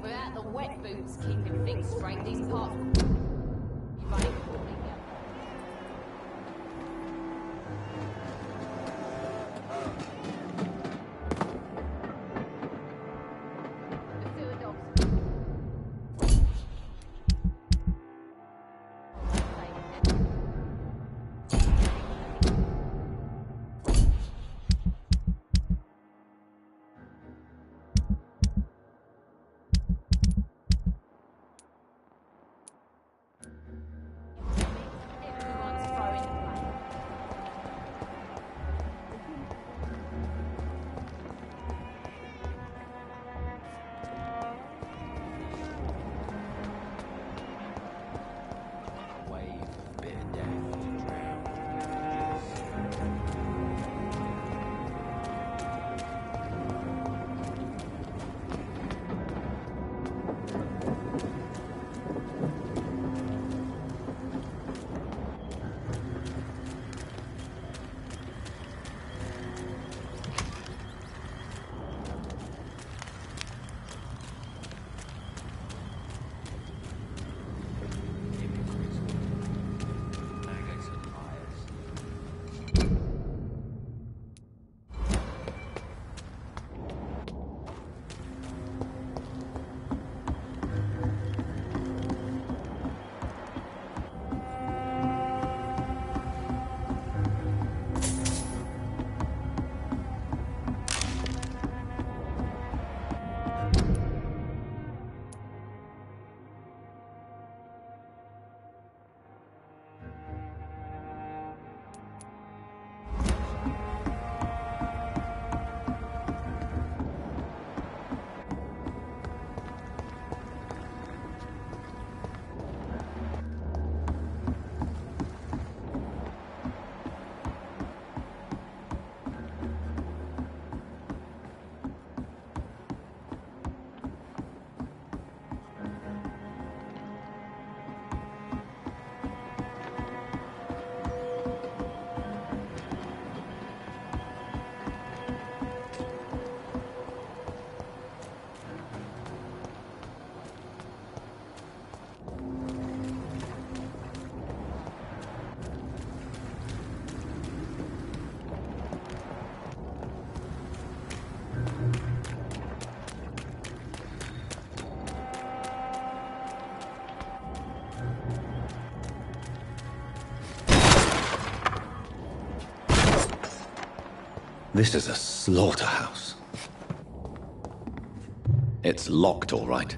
Without the wet boots keeping things straight, these parts... You might even call me here. The sewer dogs. Everyone's throwing the blame. Wave a bit of death to drown. Hypocrites. Maggots and liars. This is a slaughterhouse. It's locked, all right.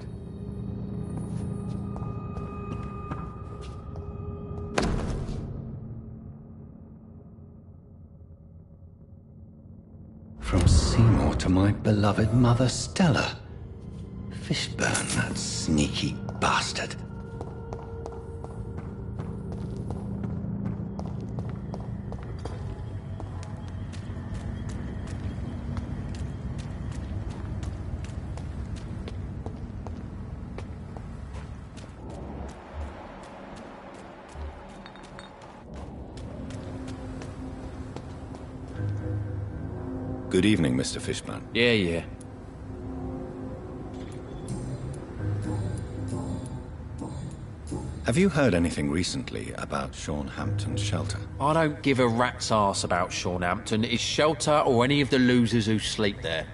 From Seymour to my beloved mother Stella. Fishburne, that sneaky bastard. Good evening, Mr. Fishburne. Yeah. Have you heard anything recently about Sean Hampton's shelter? I don't give a rat's arse about Sean Hampton, his shelter, or any of the losers who sleep there.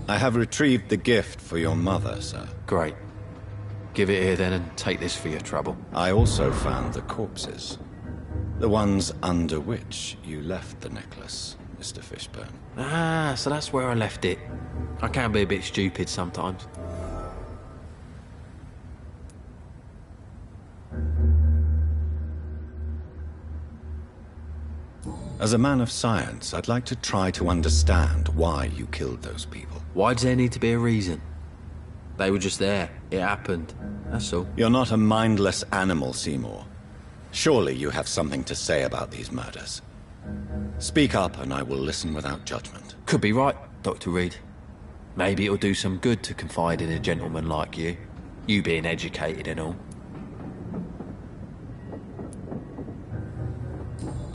I have retrieved the gift for your mother, sir. Great. Give it here then and take this for your trouble. I also found the corpses. The ones under which you left the necklace, Mr. Fishburne. Ah, so that's where I left it. I can be a bit stupid sometimes. As a man of science, I'd like to try to understand why you killed those people. Why does there need to be a reason? They were just there. It happened. That's all. You're not a mindless animal, Seymour. Surely you have something to say about these murders. Speak up and I will listen without judgment. Could be right, Dr. Reed. Maybe it'll do some good to confide in a gentleman like you. You being educated and all.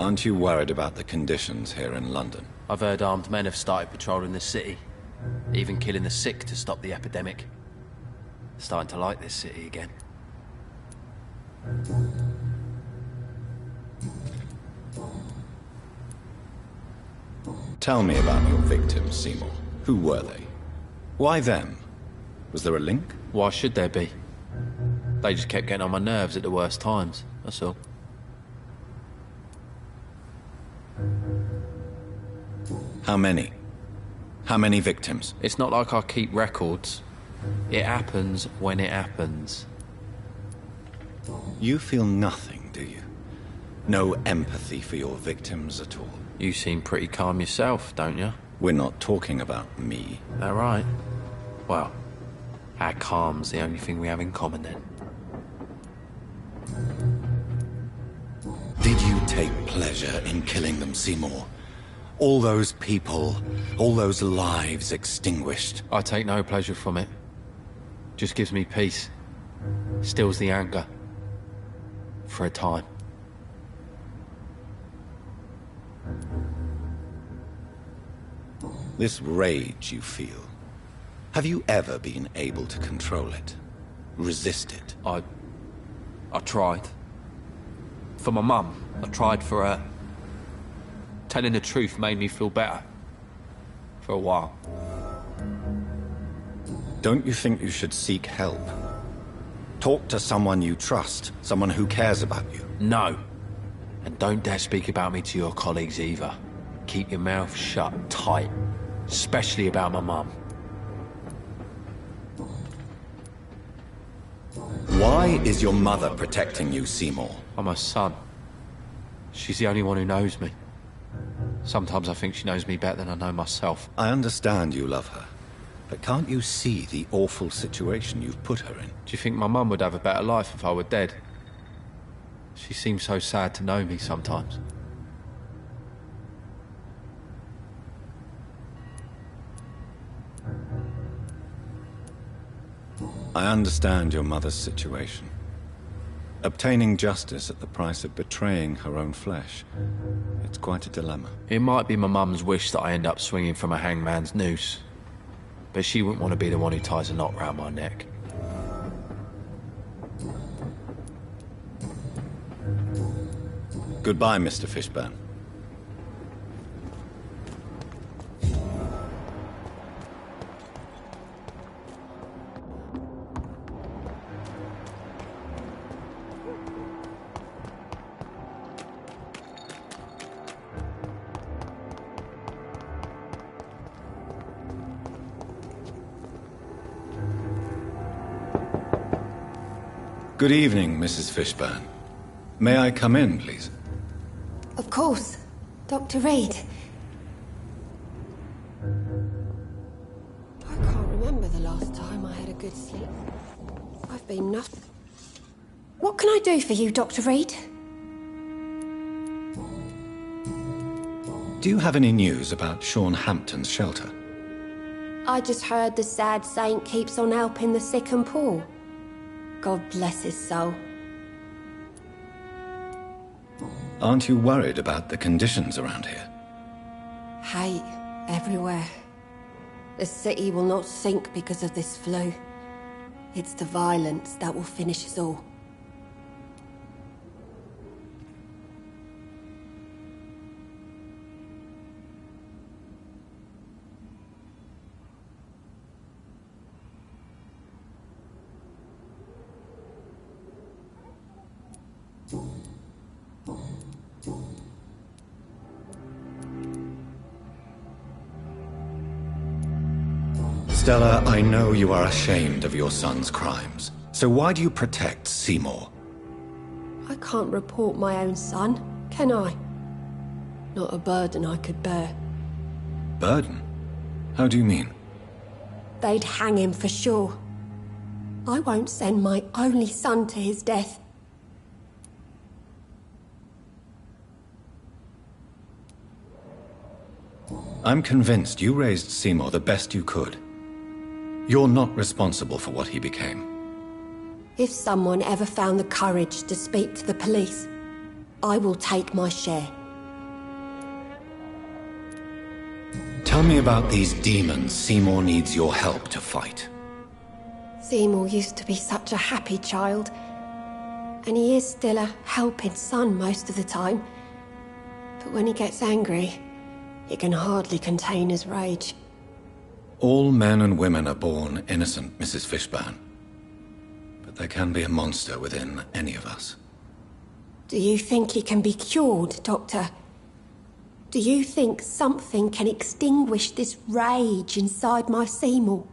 Aren't you worried about the conditions here in London? I've heard armed men have started patrolling the city, even killing the sick to stop the epidemic. Starting to like this city again. Tell me about your victims, Seymour. Who were they? Why them? Was there a link? Why should there be? They just kept getting on my nerves at the worst times, that's all. How many? How many victims? It's not like I keep records. It happens when it happens. You feel nothing, do you? No empathy for your victims at all? You seem pretty calm yourself, don't you? We're not talking about me. That right? Well, our calm's the only thing we have in common then. Did you take pleasure in killing them, Seymour? All those people, all those lives extinguished. I take no pleasure from it. Just gives me peace. Stills the anger. For a time. This rage you feel, have you ever been able to control it? Resist it? I tried. For my mum, I tried for her. Telling the truth made me feel better. For a while. Don't you think you should seek help? Talk to someone you trust, someone who cares about you. No. And don't dare speak about me to your colleagues either. Keep your mouth shut tight. Especially about my mum. Why is your mother protecting you, Seymour? I'm her son. She's the only one who knows me. Sometimes I think she knows me better than I know myself. I understand you love her, but can't you see the awful situation you've put her in? Do you think my mum would have a better life if I were dead? She seems so sad to know me sometimes. I understand your mother's situation. Obtaining justice at the price of betraying her own flesh. It's quite a dilemma. It might be my mum's wish that I end up swinging from a hangman's noose. But she wouldn't want to be the one who ties a knot round my neck. Goodbye, Mr. Fishburne. Good evening, Mrs. Fishburne. May I come in, please? Of course. Dr. Reed. I can't remember the last time I had a good sleep. I've been nothing. What can I do for you, Dr. Reed? Do you have any news about Sean Hampton's shelter? I just heard the sad saint keeps on helping the sick and poor. God bless his soul. Aren't you worried about the conditions around here? Hate everywhere. The city will not sink because of this flu. It's the violence that will finish us all. Stella, I know you are ashamed of your son's crimes. So why do you protect Seymour? I can't report my own son, can I? Not a burden I could bear. Burden? How do you mean? They'd hang him for sure. I won't send my only son to his death. I'm convinced you raised Seymour the best you could. You're not responsible for what he became. If someone ever found the courage to speak to the police, I will take my share. Tell me about these demons Seymour needs your help to fight. Seymour used to be such a happy child. And he is still a helping son most of the time. But when he gets angry, he can hardly contain his rage. All men and women are born innocent, Mrs. Fishburne. But there can be a monster within any of us. Do you think he can be cured, Doctor? Do you think something can extinguish this rage inside my Seymour?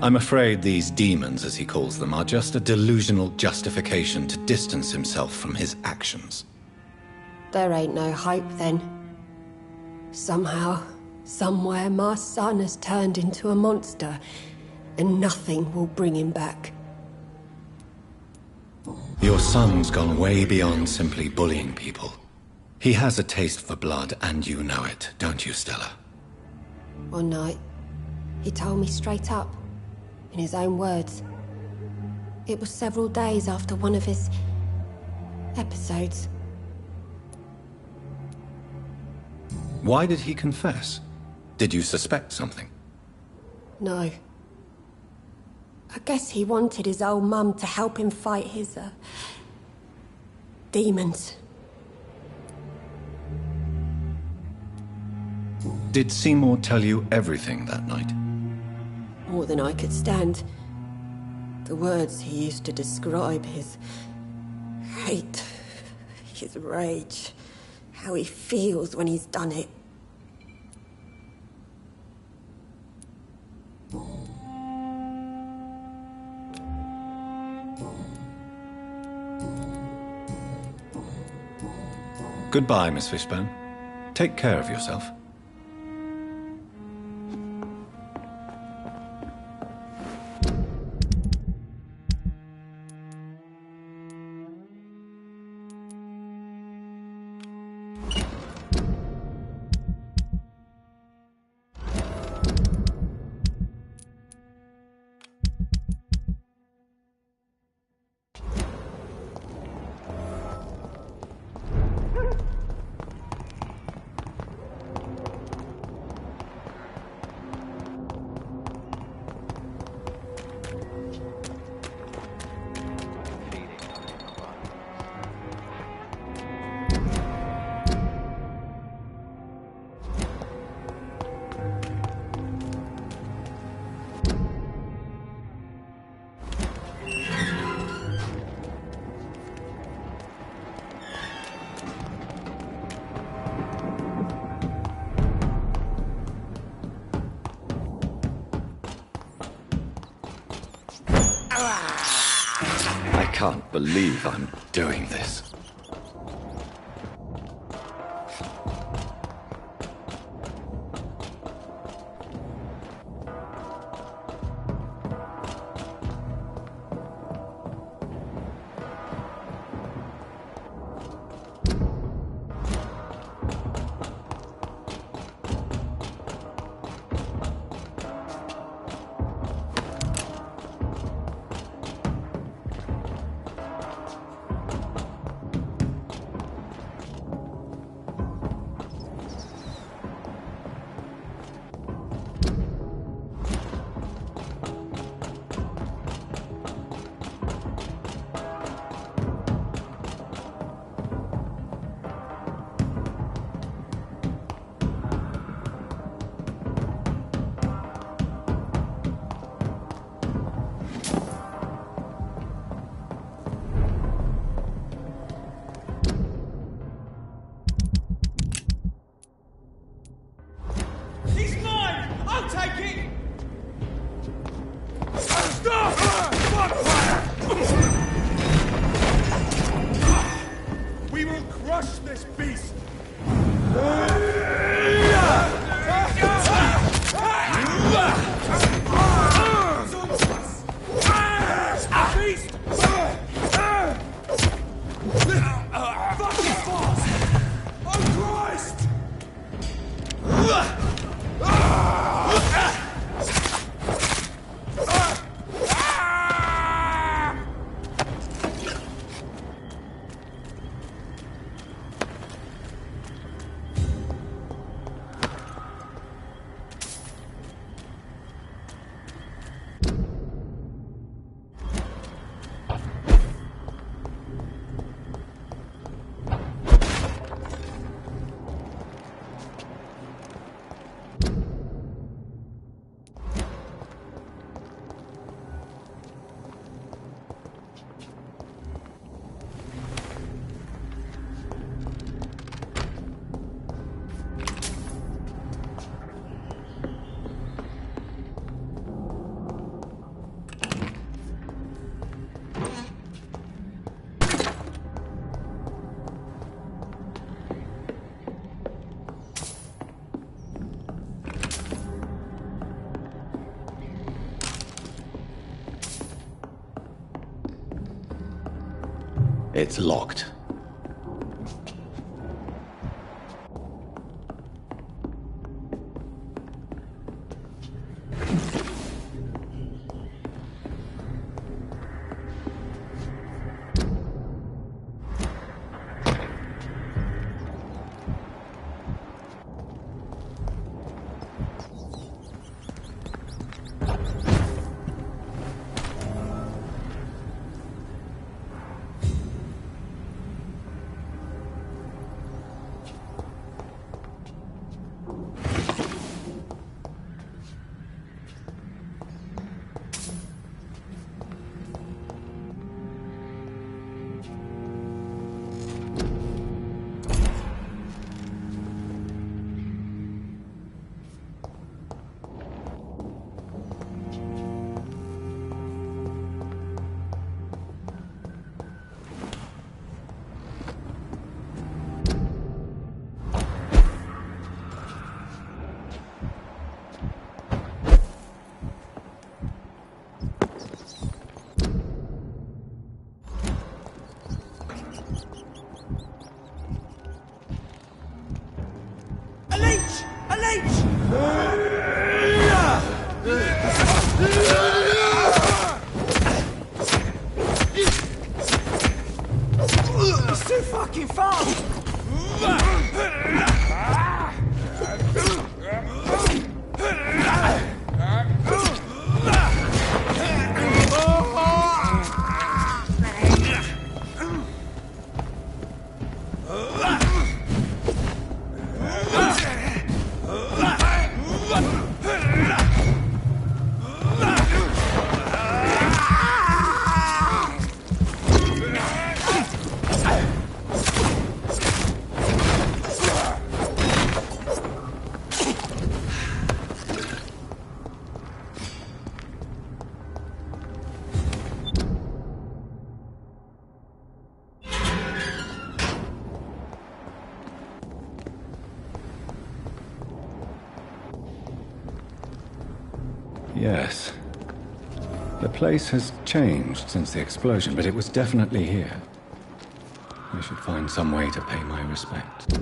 I'm afraid these demons, as he calls them, are just a delusional justification to distance himself from his actions. There ain't no hope then. Somehow, somewhere, my son has turned into a monster, and nothing will bring him back. Your son's gone way beyond simply bullying people. He has a taste for blood, and you know it, don't you, Stella? One night, he told me straight up, in his own words. It was several days after one of his episodes. Why did he confess? Did you suspect something? No. I guess he wanted his old mum to help him fight his, demons. Did Seymour tell you everything that night? More than I could stand. The words he used to describe his hate, his rage, how he feels when he's done it. Goodbye, Miss Fishburne. Take care of yourself. I can't believe I'm doing this. He's mine! I'll take it! Stop! Fuck fire! We will crush this beast! Beast! Fucking fast! Oh Christ! It's locked. It's too fucking fast! Yes. The place has changed since the explosion, but it was definitely here. I should find some way to pay my respect.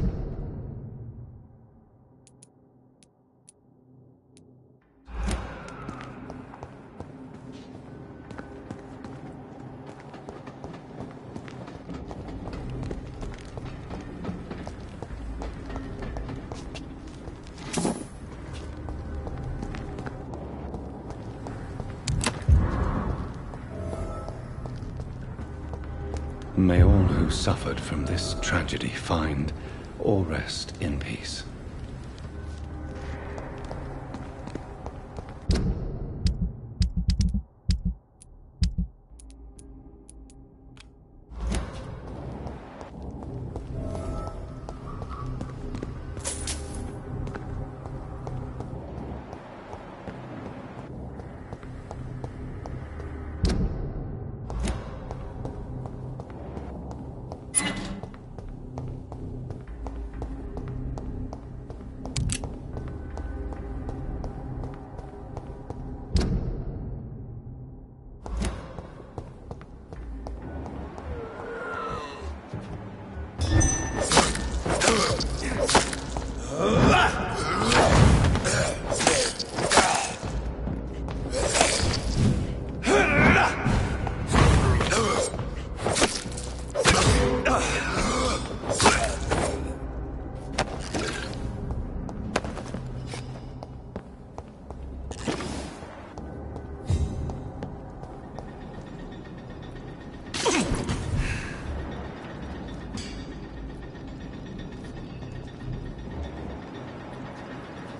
May all who suffered from this tragedy find or rest in peace.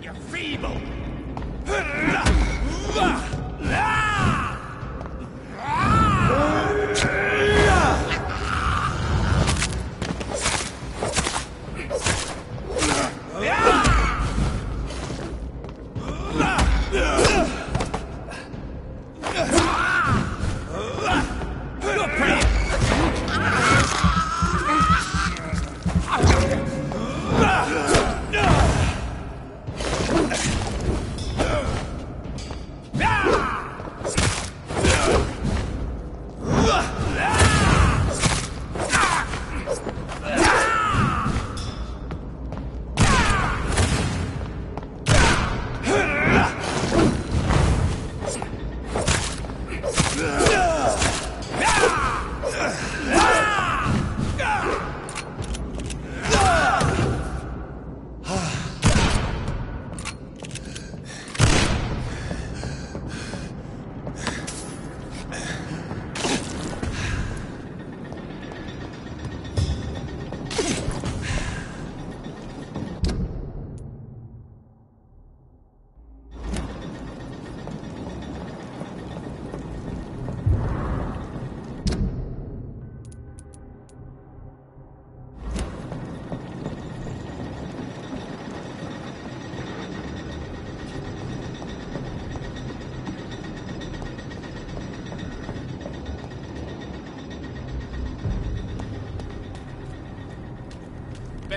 You're feeble! Ah!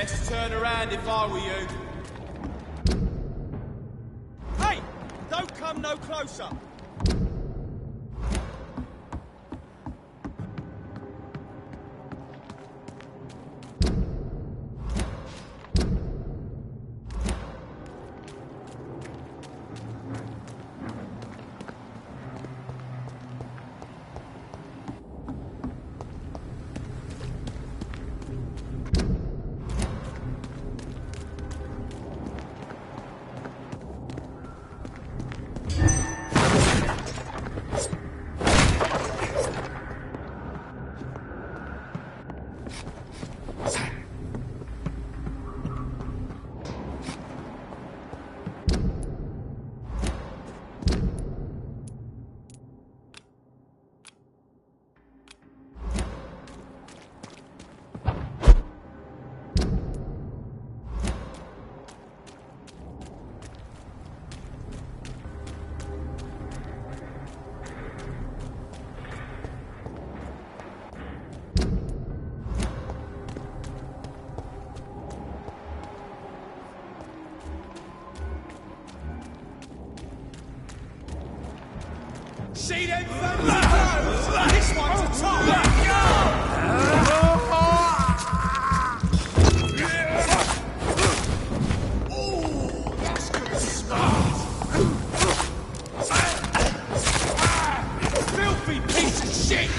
Best turn around if I were you. Hey! Don't come no closer! See them fancy This one's a top! Ooh, that's good smart! Filthy piece of shit!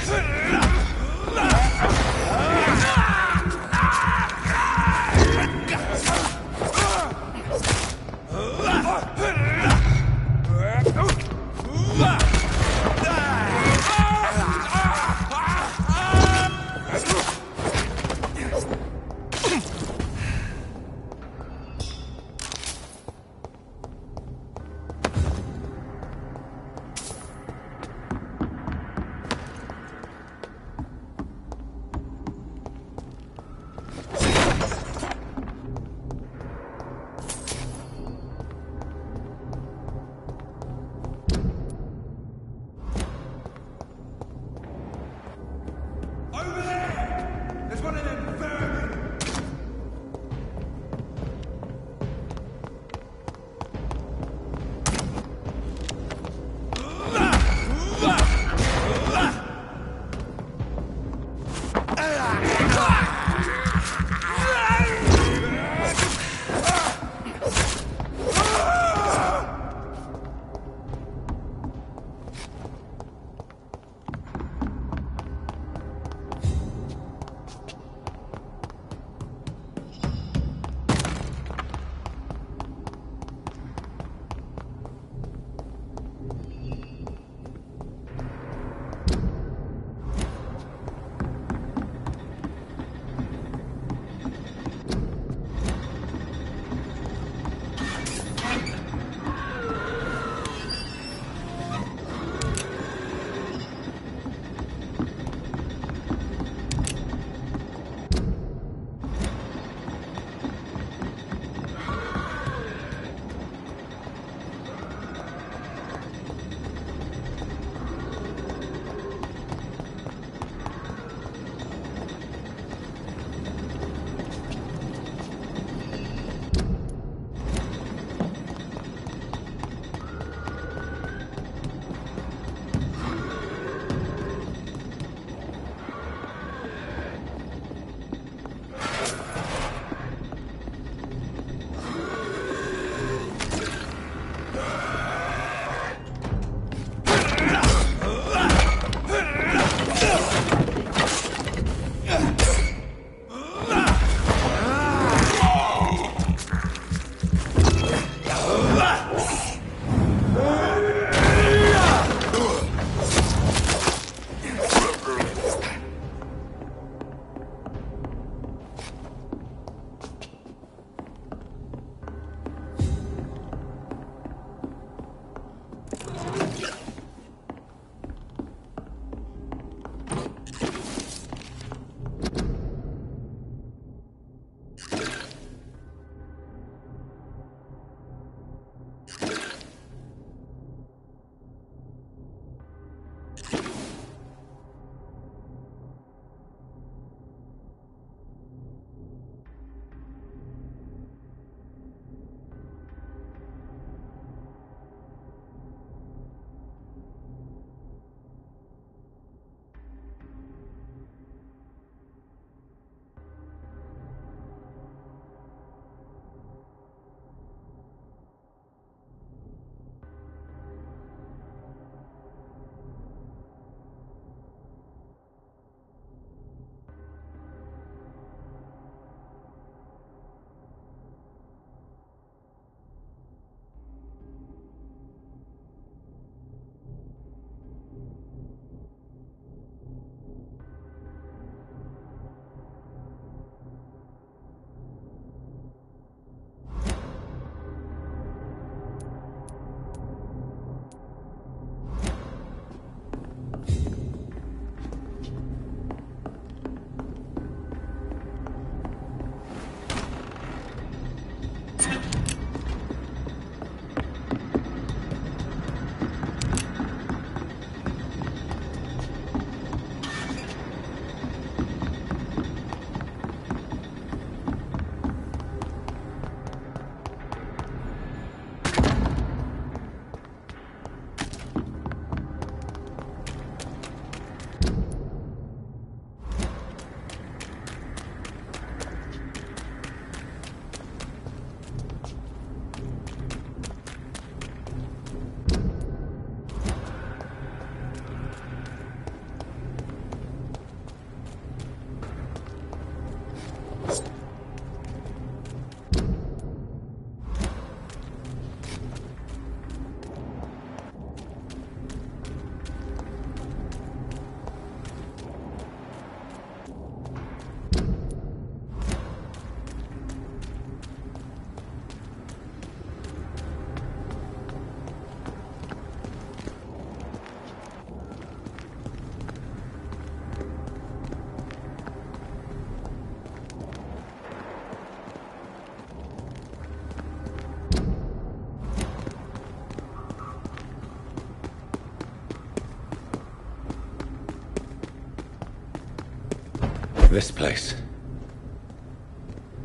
This place.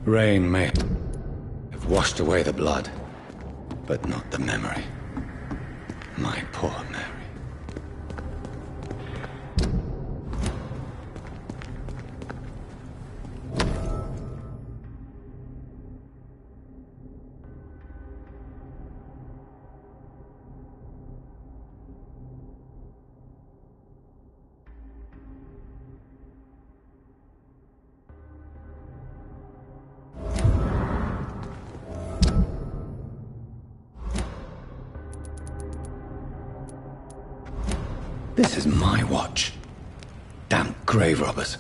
Rain may have washed away the blood, but not the memory. My poor Mary. This is my watch. Damn grave robbers.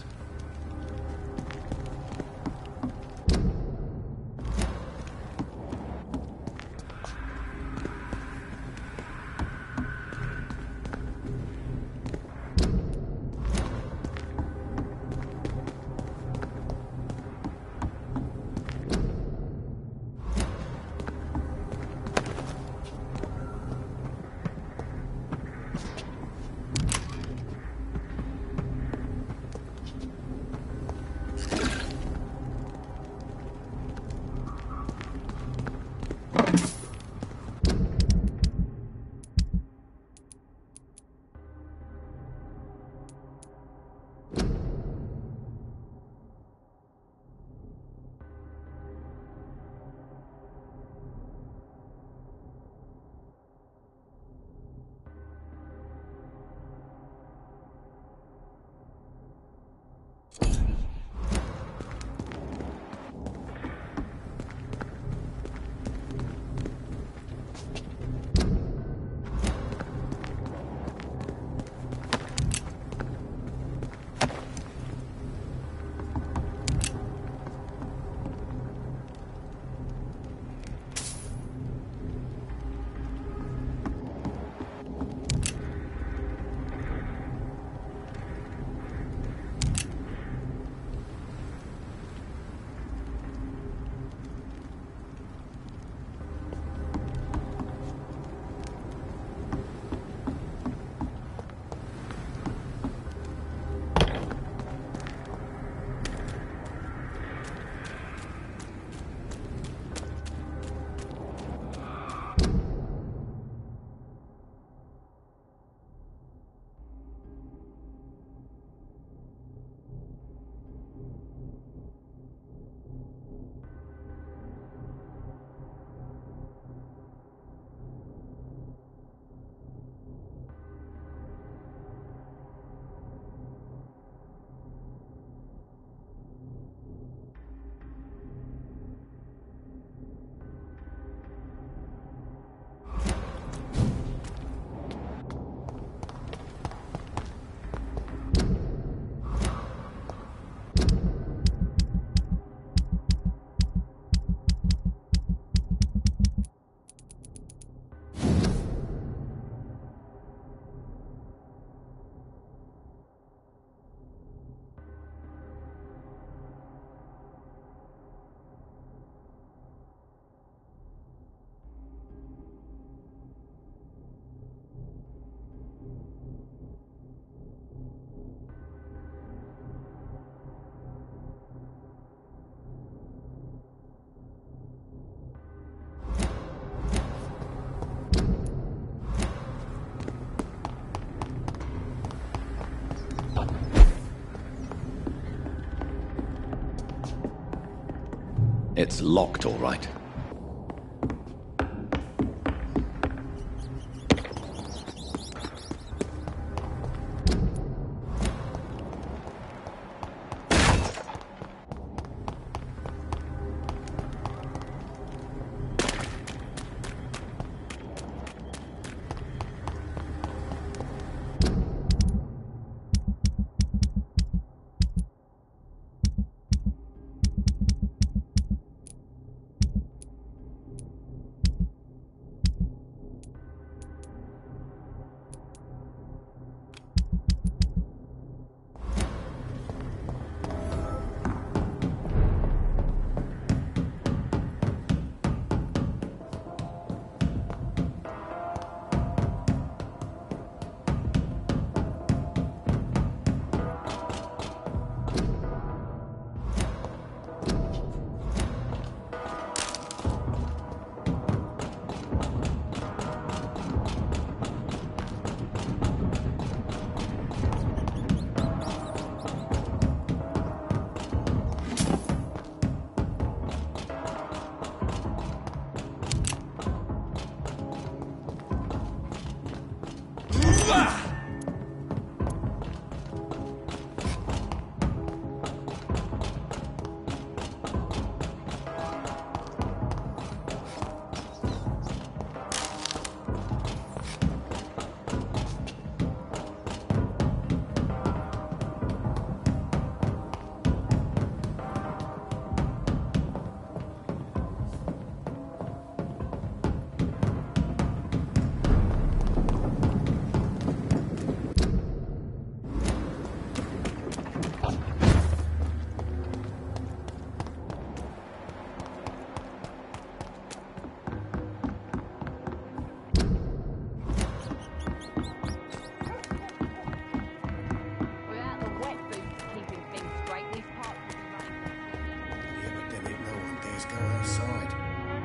It's locked, all right.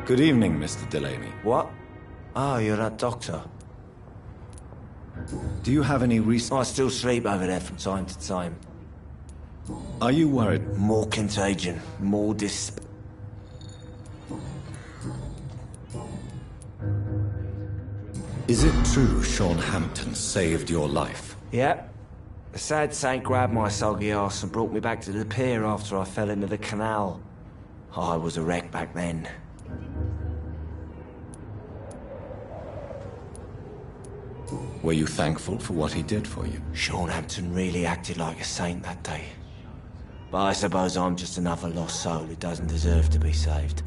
Good evening, Mr. Delaney. What? Oh, you're that doctor. Do you have any recent... I still sleep over there from time to time. Are you worried? More contagion, more Is it true Sean Hampton saved your life? Yep. The sad saint grabbed my soggy ass and brought me back to the pier after I fell into the canal. I was a wreck back then. Were you thankful for what he did for you? Sean Hampton really acted like a saint that day. But I suppose I'm just another lost soul who doesn't deserve to be saved.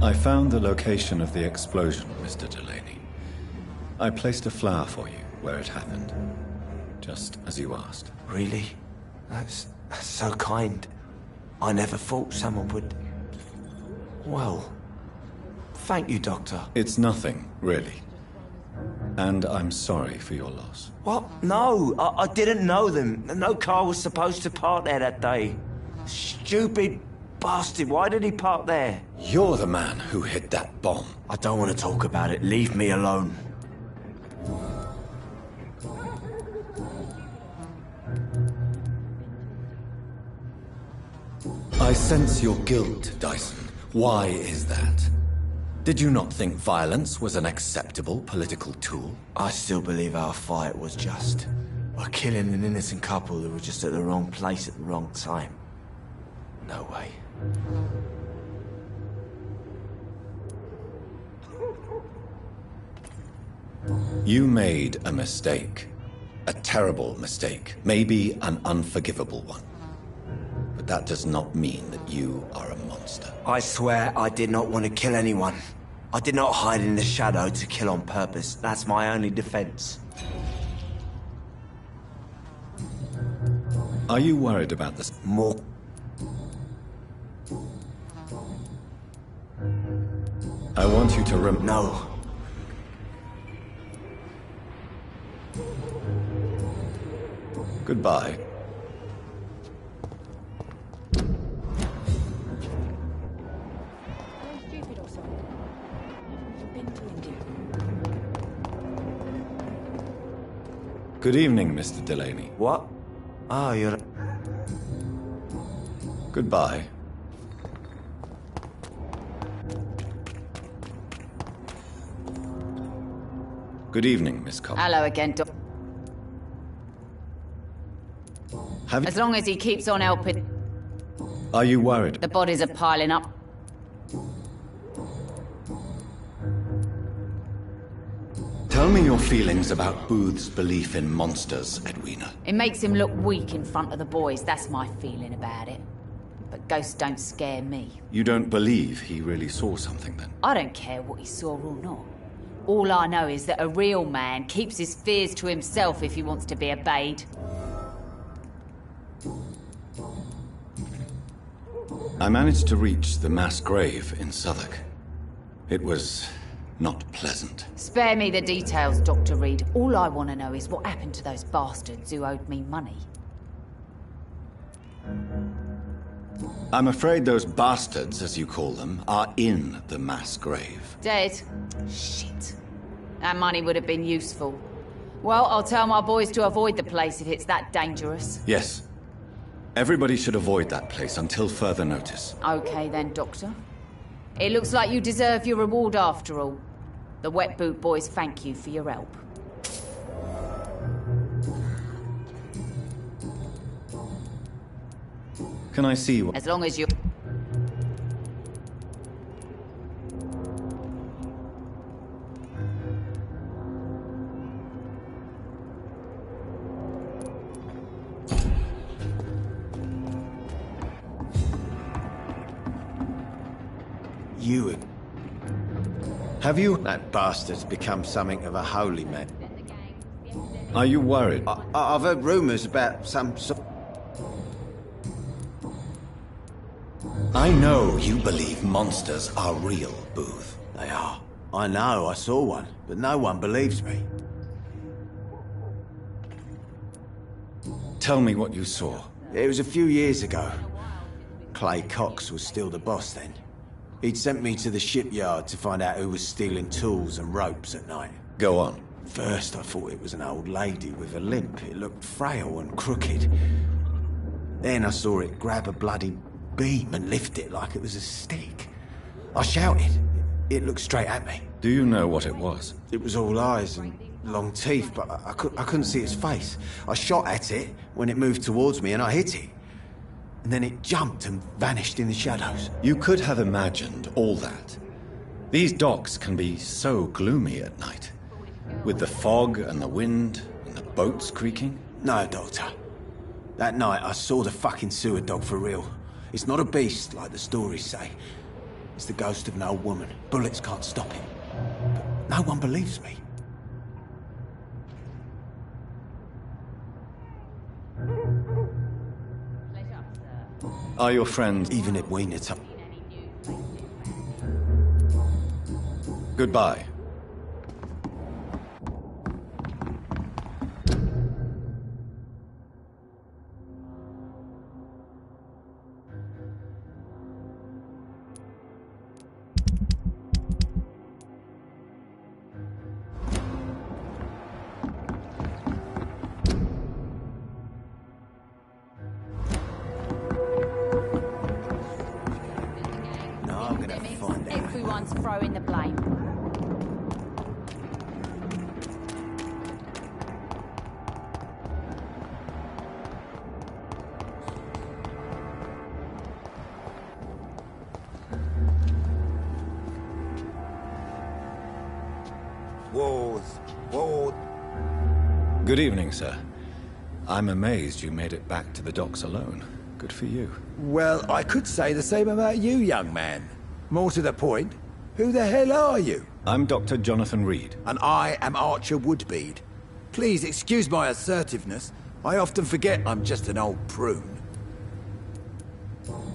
I found the location of the explosion, Mr. Delaney. I placed a flower for you where it happened, just as you asked. Really? That's so kind. I never thought someone would... Well, thank you, Doctor. It's nothing, really. And I'm sorry for your loss. What? No, I didn't know them. No car was supposed to park there that day. Stupid bastard, why did he park there? You're the man who hid that bomb. I don't want to talk about it. Leave me alone. I sense your guilt, Dyson. Why is that? Did you not think violence was an acceptable political tool? I still believe our fight was just. We're killing an innocent couple who were just at the wrong place at the wrong time. No way. You made a mistake. A terrible mistake. Maybe an unforgivable one. But that does not mean that you are a monster. I swear I did not want to kill anyone. I did not hide in the shadow to kill on purpose. That's my only defense. Are you worried about this? More. I want you to No. Goodbye. Stupid or something. I've been to India. Good evening, Mr. Delaney. What? Oh, you're... Goodbye. Good evening, Miss Cobb. Hello again, Doc. As long as he keeps on helping, Are you worried? the bodies are piling up. Tell me your feelings about Booth's belief in monsters, Edwina. It makes him look weak in front of the boys. That's my feeling about it. But ghosts don't scare me. You don't believe he really saw something, then? I don't care what he saw or not. All I know is that a real man keeps his fears to himself if he wants to be obeyed. I managed to reach the mass grave in Southwark. It was not pleasant. Spare me the details, Dr. Reed. All I want to know is what happened to those bastards who owed me money. I'm afraid those bastards, as you call them, are in the mass grave. Dead? Shit. That money would have been useful. Well, I'll tell my boys to avoid the place if it's that dangerous. Yes. Everybody should avoid that place until further notice. Okay then, Doctor. It looks like you deserve your reward after all. The Wet Boot Boys thank you for your help. Can I see what... As long as you... You... Have you... That bastard's become something of a holy man. Are you worried? I've heard rumours about some sort... I know you believe monsters are real, Booth. They are. I know, I saw one, but no one believes me. Tell me what you saw. It was a few years ago. Clay Cox was still the boss then. He'd sent me to the shipyard to find out who was stealing tools and ropes at night. Go on. First, I thought it was an old lady with a limp. It looked frail and crooked. Then I saw it grab a bloody beam and lift it like it was a stick. I shouted. It looked straight at me. Do you know what it was? It was all eyes and long teeth, but I couldn't see its face. I shot at it when it moved towards me and I hit it. And then it jumped and vanished in the shadows. You could have imagined all that. These docks can be so gloomy at night. With the fog and the wind and the boats creaking. No, Doctor. That night I saw the fucking sewer dog for real. It's not a beast like the stories say. It's the ghost of an old woman. Bullets can't stop it. But no one believes me. Are your friends... Even at Wiener Top. Goodbye. Everyone's throwing the blame. Wars. Good evening, sir. I'm amazed you made it back to the docks alone. Good for you. Well, I could say the same about you, young man. More to the point, who the hell are you? I'm Dr. Jonathan Reed. And I am Archer Woodbead. Please excuse my assertiveness. I often forget I'm just an old prune.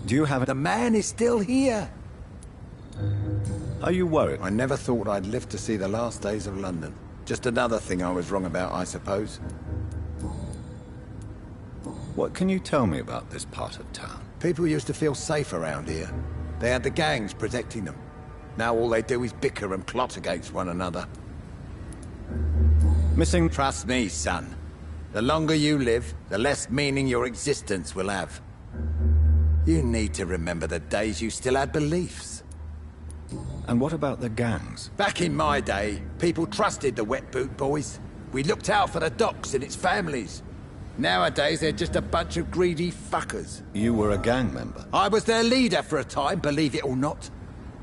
Do you have... The man is still here. Are you worried? I never thought I'd live to see the last days of London. Just another thing I was wrong about, I suppose. What can you tell me about this part of town? People used to feel safe around here. They had the gangs protecting them. Now all they do is bicker and plot against one another. Missing... Trust me, son. The longer you live, the less meaning your existence will have. You need to remember the days you still had beliefs. And what about the gangs? Back in my day, people trusted the wet boot boys. We looked out for the docks and its families. Nowadays, they're just a bunch of greedy fuckers. You were a gang member? I was their leader for a time, believe it or not.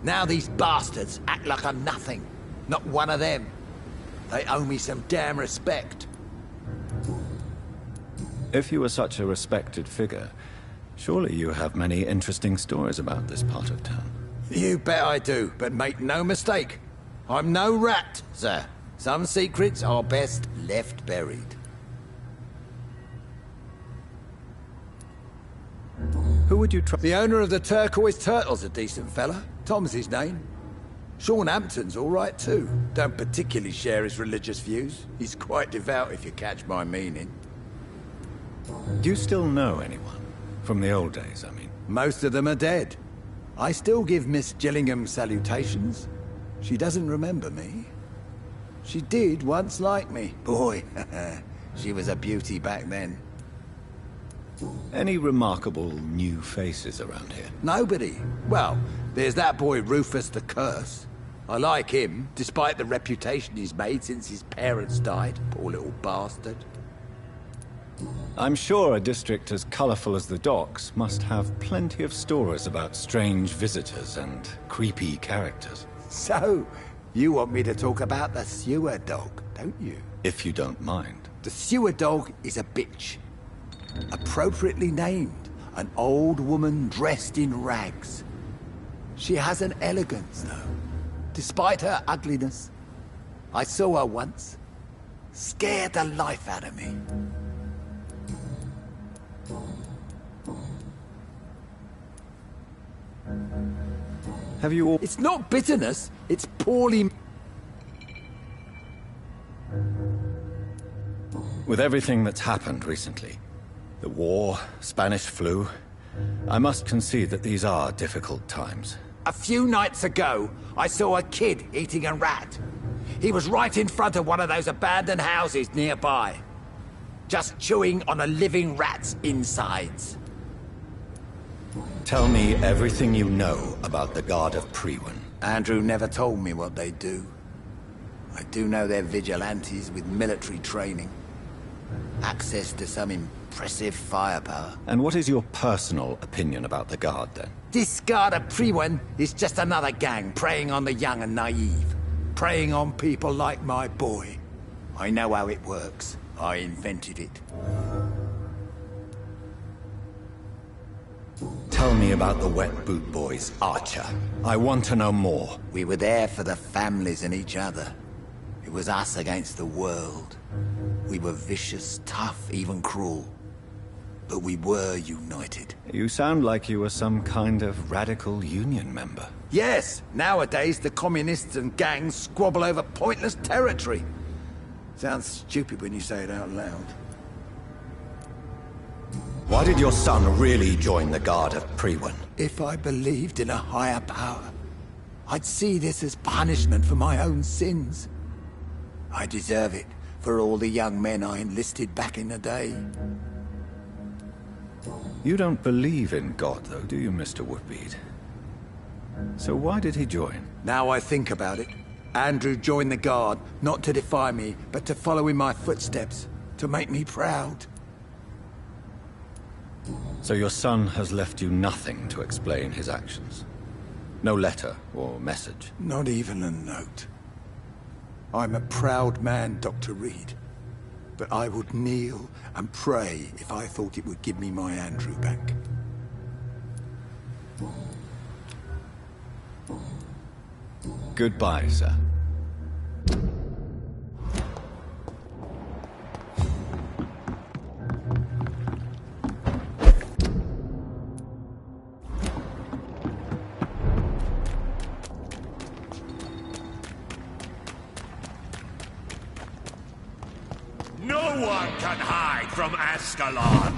Now these bastards act like I'm nothing. Not one of them. They owe me some damn respect. If you were such a respected figure, surely you have many interesting stories about this part of town. You bet I do, but make no mistake. I'm no rat, sir. Some secrets are best left buried. Who would you trust? The owner of the Turquoise Turtle's a decent fella. Tom's his name. Sean Hampton's all right too. Don't particularly share his religious views. He's quite devout, if you catch my meaning. Do you still know anyone? From the old days, I mean. Most of them are dead. I still give Miss Gillingham salutations. She doesn't remember me. She did once like me. Boy, she was a beauty back then. Any remarkable new faces around here? Nobody. Well, there's that boy Rufus the Curse. I like him, despite the reputation he's made since his parents died. Poor little bastard. I'm sure a district as colourful as the docks must have plenty of stories about strange visitors and creepy characters. So, you want me to talk about the sewer dog, don't you? If you don't mind. The sewer dog is a bitch. Appropriately named. An old woman dressed in rags. She has an elegance, though. Despite her ugliness. I saw her once. Scared the life out of me. Have you all... It's not bitterness, it's poorly... With everything that's happened recently, The war, Spanish flu. I must concede that these are difficult times. A few nights ago, I saw a kid eating a rat. He was right in front of one of those abandoned houses nearby. Just chewing on a living rat's insides. Tell me everything you know about the Guard of Priwen. Andrew never told me what they do. I do know they're vigilantes with military training. Access to some impressive firepower. And what is your personal opinion about the Guard, then? This Guard of Priwen is just another gang preying on the young and naive. Preying on people like my boy. I know how it works. I invented it. Tell me about the Wet Boot Boys, Archer. I want to know more. We were there for the families and each other. It was us against the world. We were vicious, tough, even cruel. But we were united. You sound like you were some kind of radical union member. Yes, nowadays the communists and gangs squabble over pointless territory. Sounds stupid when you say it out loud. Why did your son really join the Guard of Priwen? If I believed in a higher power, I'd see this as punishment for my own sins. I deserve it for all the young men I enlisted back in the day. You don't believe in God, though, do you, Mr. Woodbead? So why did he join? Now I think about it, Andrew joined the Guard, not to defy me, but to follow in my footsteps, to make me proud. So your son has left you nothing to explain his actions? No letter or message? Not even a note. I'm a proud man, Dr. Reed. But I would kneel and pray if I thought it would give me my Andrew back. Goodbye, sir. No one can hide from Ascalon.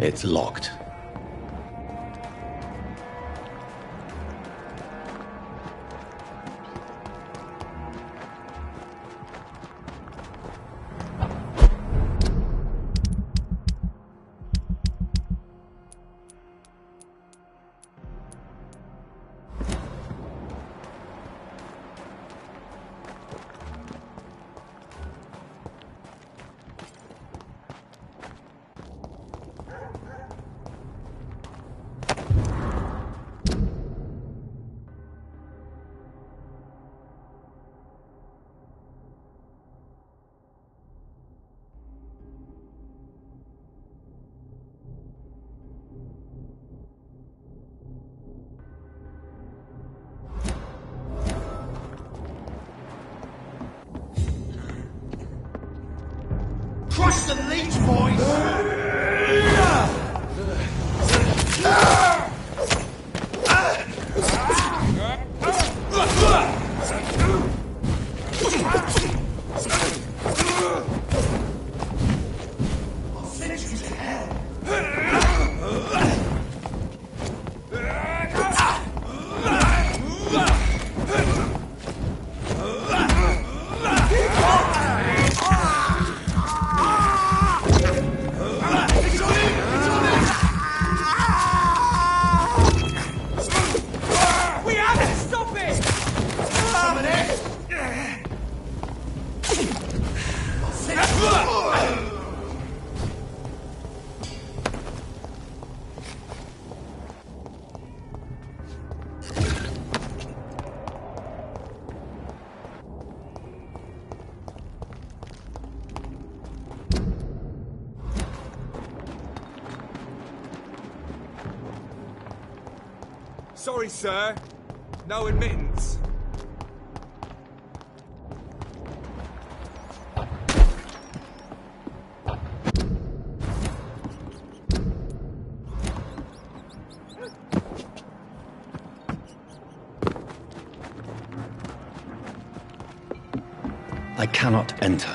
It's locked. Crush the leech, boys! I'll send you to hell. We have it! Stop it! Summon it! I'll send you. Sorry, sir. No admittance. I cannot enter.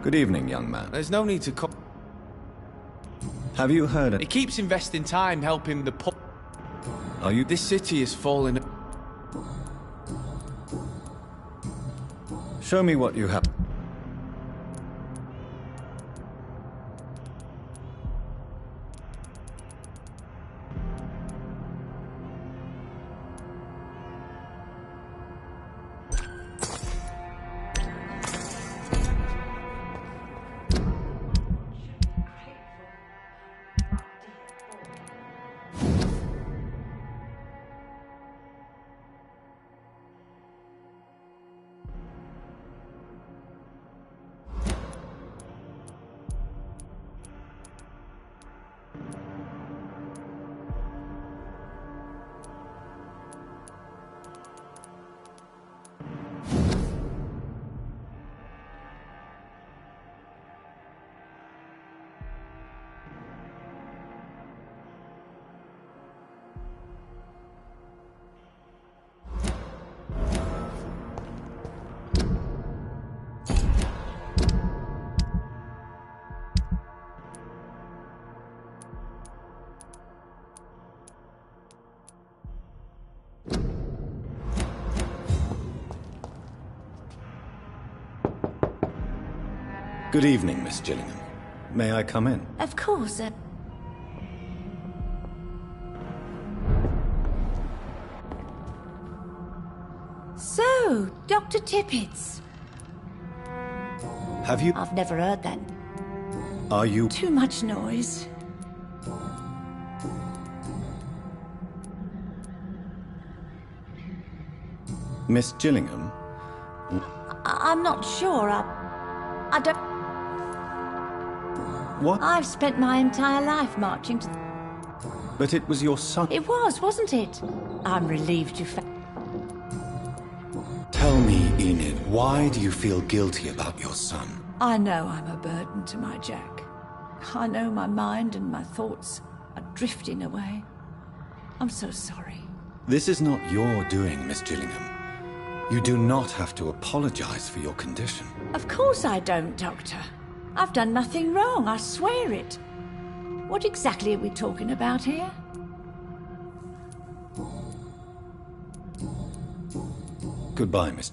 Good evening, young man. There's no need to come. Have you heard He it? keeps investing time helping the poor. Are you... This city is falling. Show me what you have. Good evening, Miss Gillingham. May I come in? Of course, So, Dr. Tippets. Have you... I've never heard that. Are you... Too much noise. Miss Gillingham? I'm not sure. I don't... What? I've spent my entire life marching to... But it was your son... It was, wasn't it? I'm relieved you found... Tell me, Enid, why do you feel guilty about your son? I know I'm a burden to my Jack. I know my mind and my thoughts are drifting away. I'm so sorry. This is not your doing, Miss Gillingham. You do not have to apologize for your condition. Of course I don't, Doctor. I've done nothing wrong, I swear it. What exactly are we talking about here? Goodbye, Miss...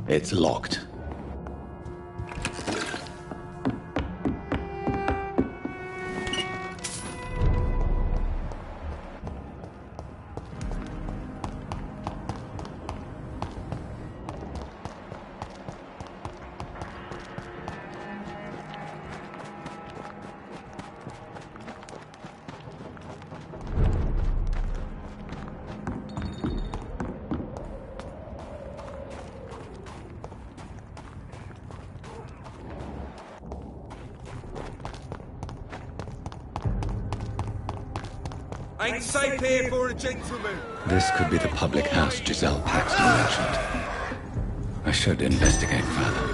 It's locked. Ain't safe here for a gentleman. This could be the public house Giselle Paxton mentioned. I should investigate further.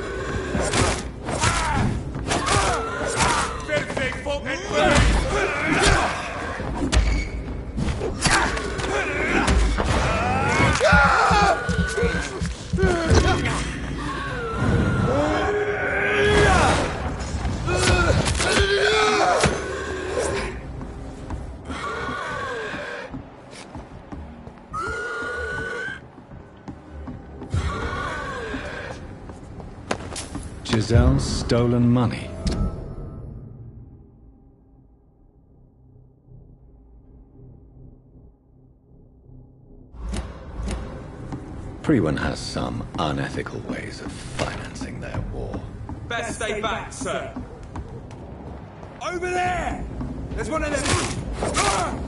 Filthy fucking bird! Giselle's stolen money. Priwen has some unethical ways of financing their war. Best stay back, sir. Over there! There's one of them!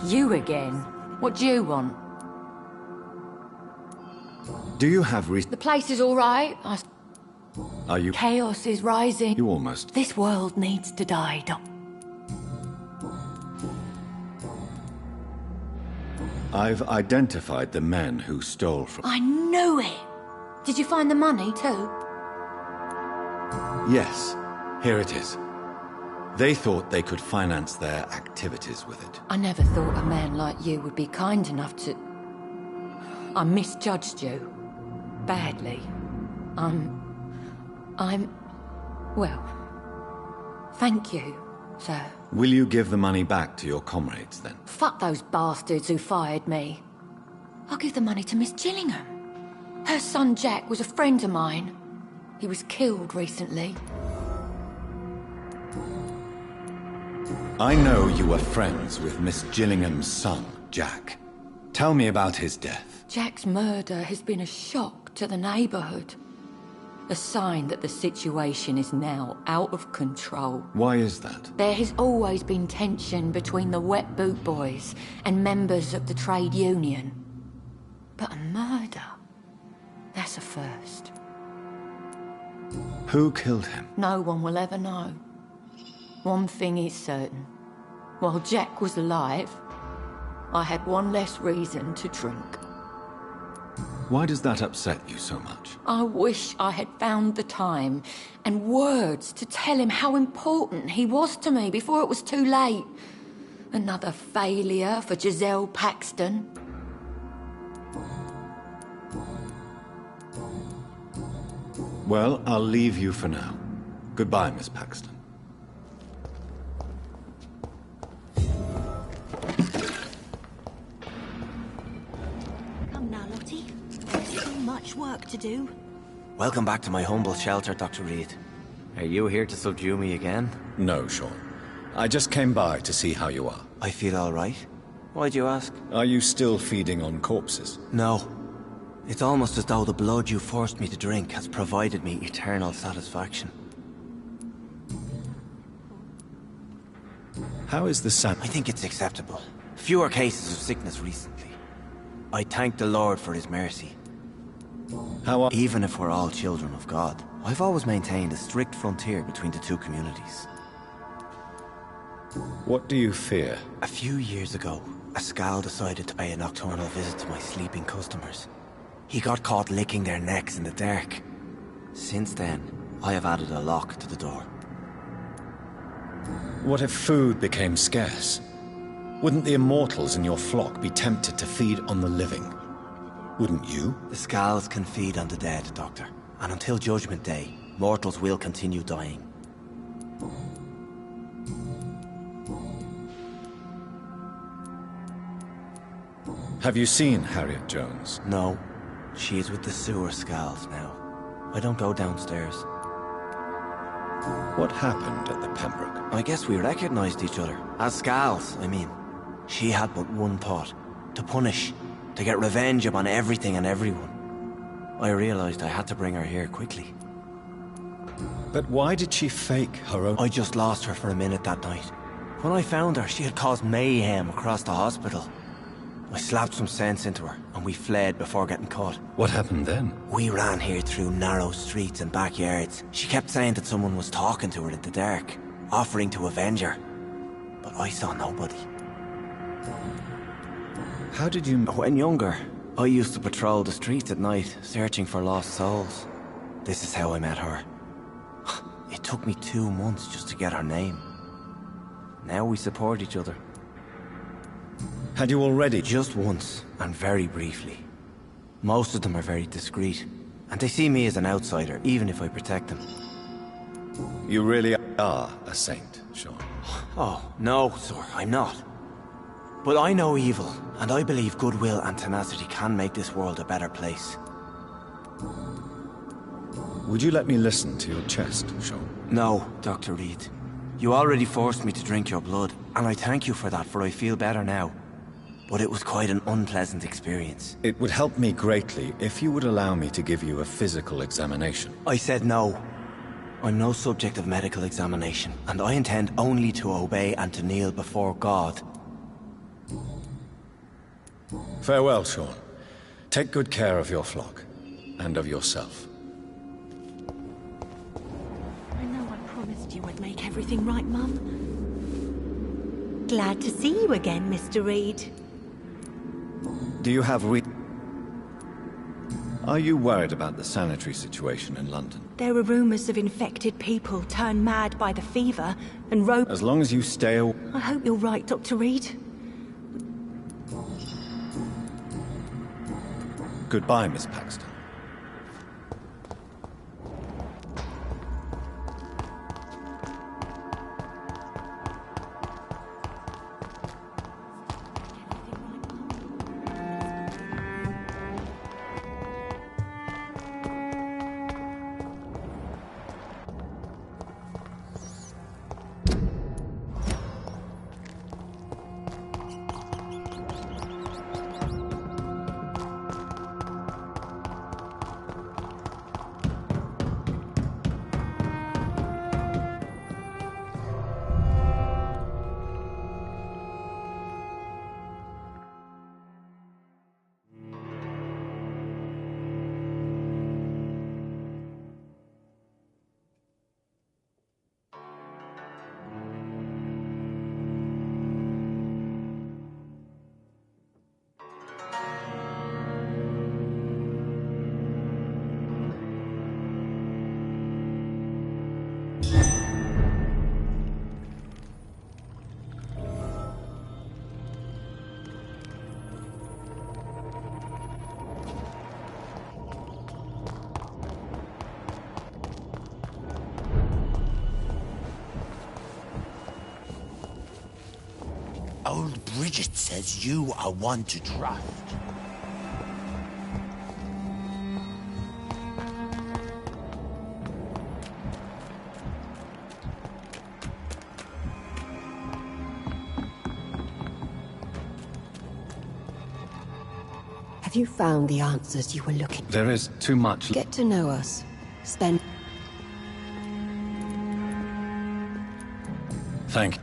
You again? What do you want? Do you have The place is all right. Are you... Chaos is rising. You almost... This world needs to die, Doc. I've identified the men who stole from... I knew it! Did you find the money, too? Yes, here it is. They thought they could finance their activities with it. I never thought a man like you would be kind enough to... I misjudged you. Badly. Well... Thank you. sir. Will you give the money back to your comrades, then? Fuck those bastards who fired me. I'll give the money to Miss Gillingham. Her son Jack was a friend of mine. He was killed recently. I know you were friends with Miss Gillingham's son, Jack. Tell me about his death. Jack's murder has been a shock to the neighborhood. A sign that the situation is now out of control. Why is that? There has always been tension between the Wet Boot Boys and members of the trade union. But a murder? That's a first. Who killed him? No one will ever know. One thing is certain. While Jack was alive, I had one less reason to drink. Why does that upset you so much? I wish I had found the time and words to tell him how important he was to me before it was too late. Another failure for Giselle Paxton. Well, I'll leave you for now. Goodbye, Miss Paxton. Come now, Lottie. There's so much work to do. Welcome back to my humble shelter, Dr. Reed. Are you here to subdue me again? No, Sean. I just came by to see how you are. I feel all right. Why'd you ask? Are you still feeding on corpses? No. It's almost as though the blood you forced me to drink has provided me eternal satisfaction. How is the sun? I think it's acceptable. Fewer cases of sickness recently. I thank the Lord for his mercy. Even if we're all children of God, I've always maintained a strict frontier between the two communities. What do you fear? A few years ago, a Skal decided to pay a nocturnal visit to my sleeping customers. He got caught licking their necks in the dark. Since then, I have added a lock to the door. What if food became scarce? Wouldn't the immortals in your flock be tempted to feed on the living? Wouldn't you? The Skals can feed on the dead, Doctor. And until Judgment Day, mortals will continue dying. Have you seen Harriet Jones? No. She is with the sewer Skals now. I don't go downstairs. What happened at the Pembroke? I guess we recognized each other. As Skals, I mean. She had but one thought. To punish. To get revenge upon everything and everyone. I realized I had to bring her here quickly. But why did she fake her own... I just lost her for a minute that night. When I found her, she had caused mayhem across the hospital. I slapped some sense into her, and we fled before getting caught. What happened then? We ran here through narrow streets and backyards. She kept saying that someone was talking to her in the dark, offering to avenge her. But I saw nobody. How did you... When younger, I used to patrol the streets at night, searching for lost souls. This is how I met her. It took me 2 months just to get her name. Now we support each other. Had you already? Just once, and very briefly. Most of them are very discreet, and they see me as an outsider, even if I protect them. You really are a saint, Sean. Oh, no, sir, I'm not. But I know evil, and I believe goodwill and tenacity can make this world a better place. Would you let me listen to your chest, Sean? No, Dr. Reed. You already forced me to drink your blood, and I thank you for that, for I feel better now. But it was quite an unpleasant experience. It would help me greatly if you would allow me to give you a physical examination. I said no. I'm no subject of medical examination, and I intend only to obey and to kneel before God. Farewell, Sean. Take good care of your flock, and of yourself. I know I promised you I'd make everything right, Mum. Glad to see you again, Mr. Reed. Do you have Are you worried about the sanitary situation in London? There are rumors of infected people turned mad by the fever and As long as you stay away... I hope you're right, Dr. Reed. Goodbye, Miss Paxton. Old Bridget says you are one to trust. Have you found the answers you were looking for? There is too much. Get to know us. Spend... Thank you.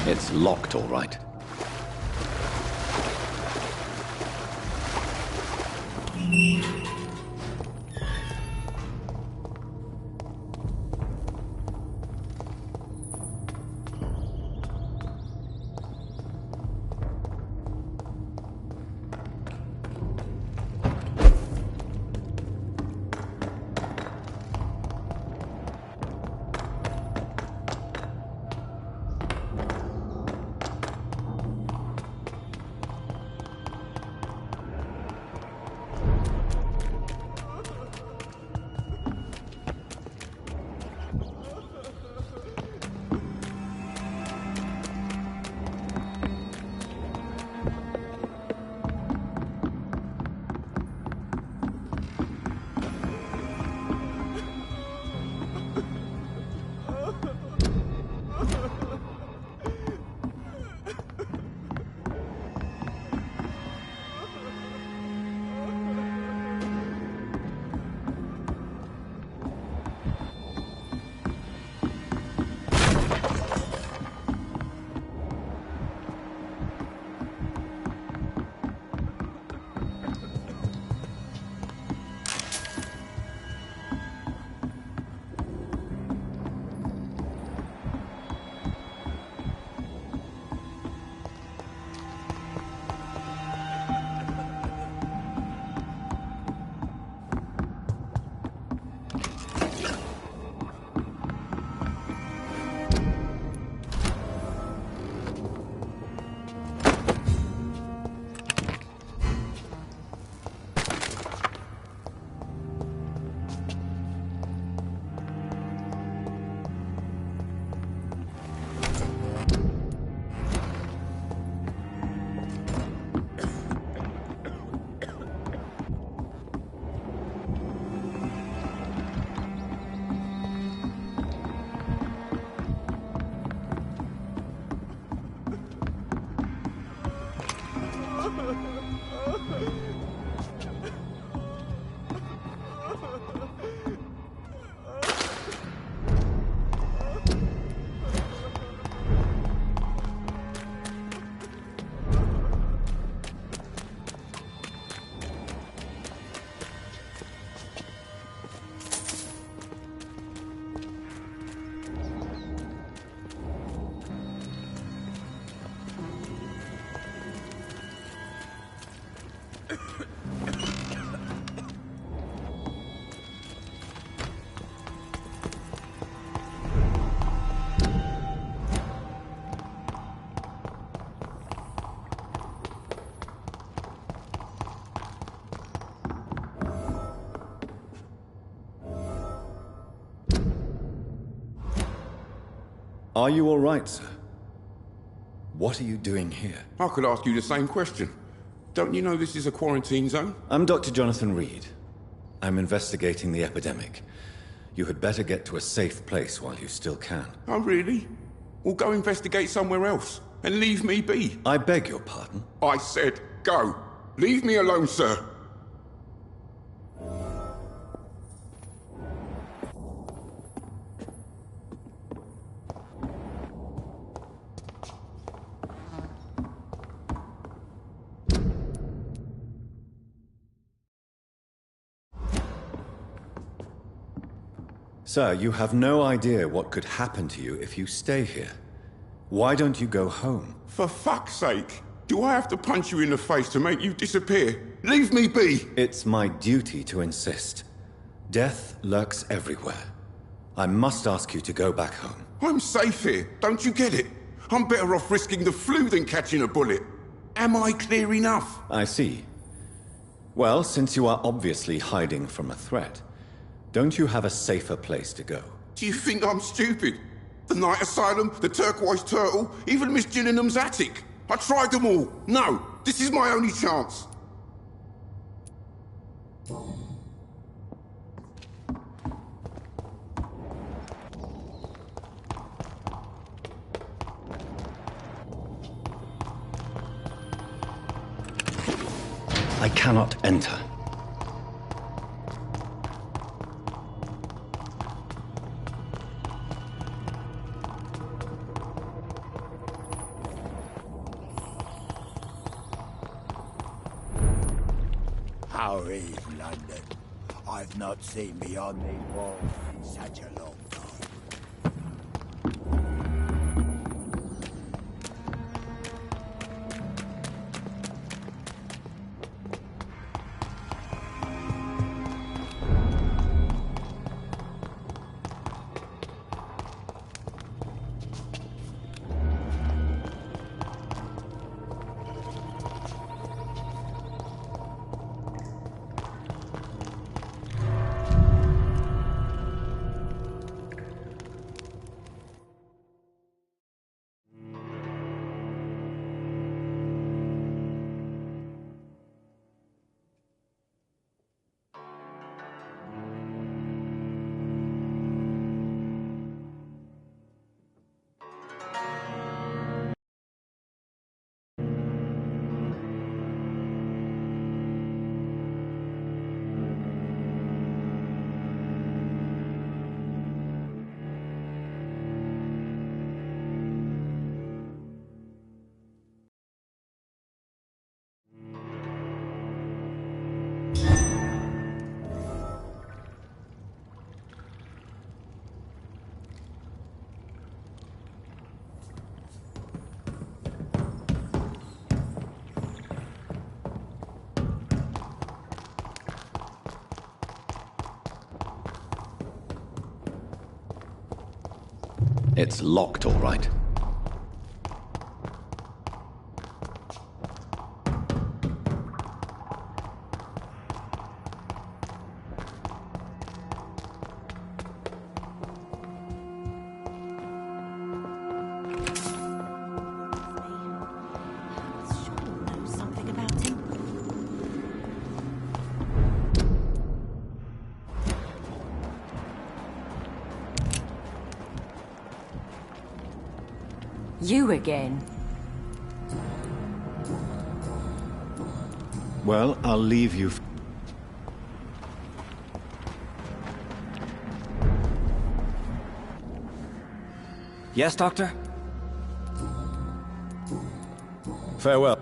It's locked, all right. Are you all right, sir? What are you doing here? I could ask you the same question. Don't you know this is a quarantine zone? I'm Dr. Jonathan Reed. I'm investigating the epidemic. You had better get to a safe place while you still can. Oh, really? Well, go investigate somewhere else, and leave me be. I beg your pardon? I said go. Leave me alone, sir. Sir, you have no idea what could happen to you if you stay here. Why don't you go home? For fuck's sake. Do I have to punch you in the face to make you disappear? Leave me be! It's my duty to insist. Death lurks everywhere. I must ask you to go back home. I'm safe here, don't you get it? I'm better off risking the flu than catching a bullet. Am I clear enough? I see. Well, since you are obviously hiding from a threat, don't you have a safer place to go? Do you think I'm stupid? The Night Asylum, the Turquoise Turtle, even Miss Gillingham's attic. I tried them all. No, this is my only chance. I cannot enter. How is London? I've not seen beyond these walls in such a long time. It's locked, all right. You again? Well, I'll leave you. Yes, Doctor? Farewell.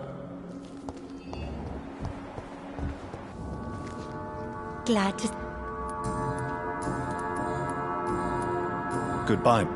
Glad to... Goodbye.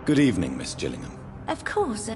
Good evening, Miss Gillingham. Of course.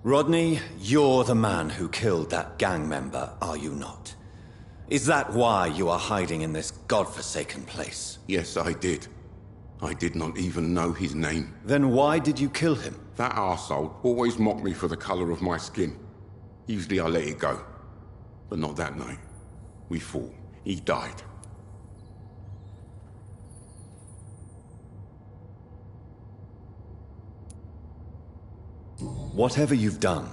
Rodney, you're the man who killed that gang member, are you not? Is that why you are hiding in this godforsaken place? Yes, I did. I did not even know his name. Then why did you kill him? That arsehole always mocked me for the colour of my skin. Usually I let it go. But not that night. We fought. He died. Whatever you've done,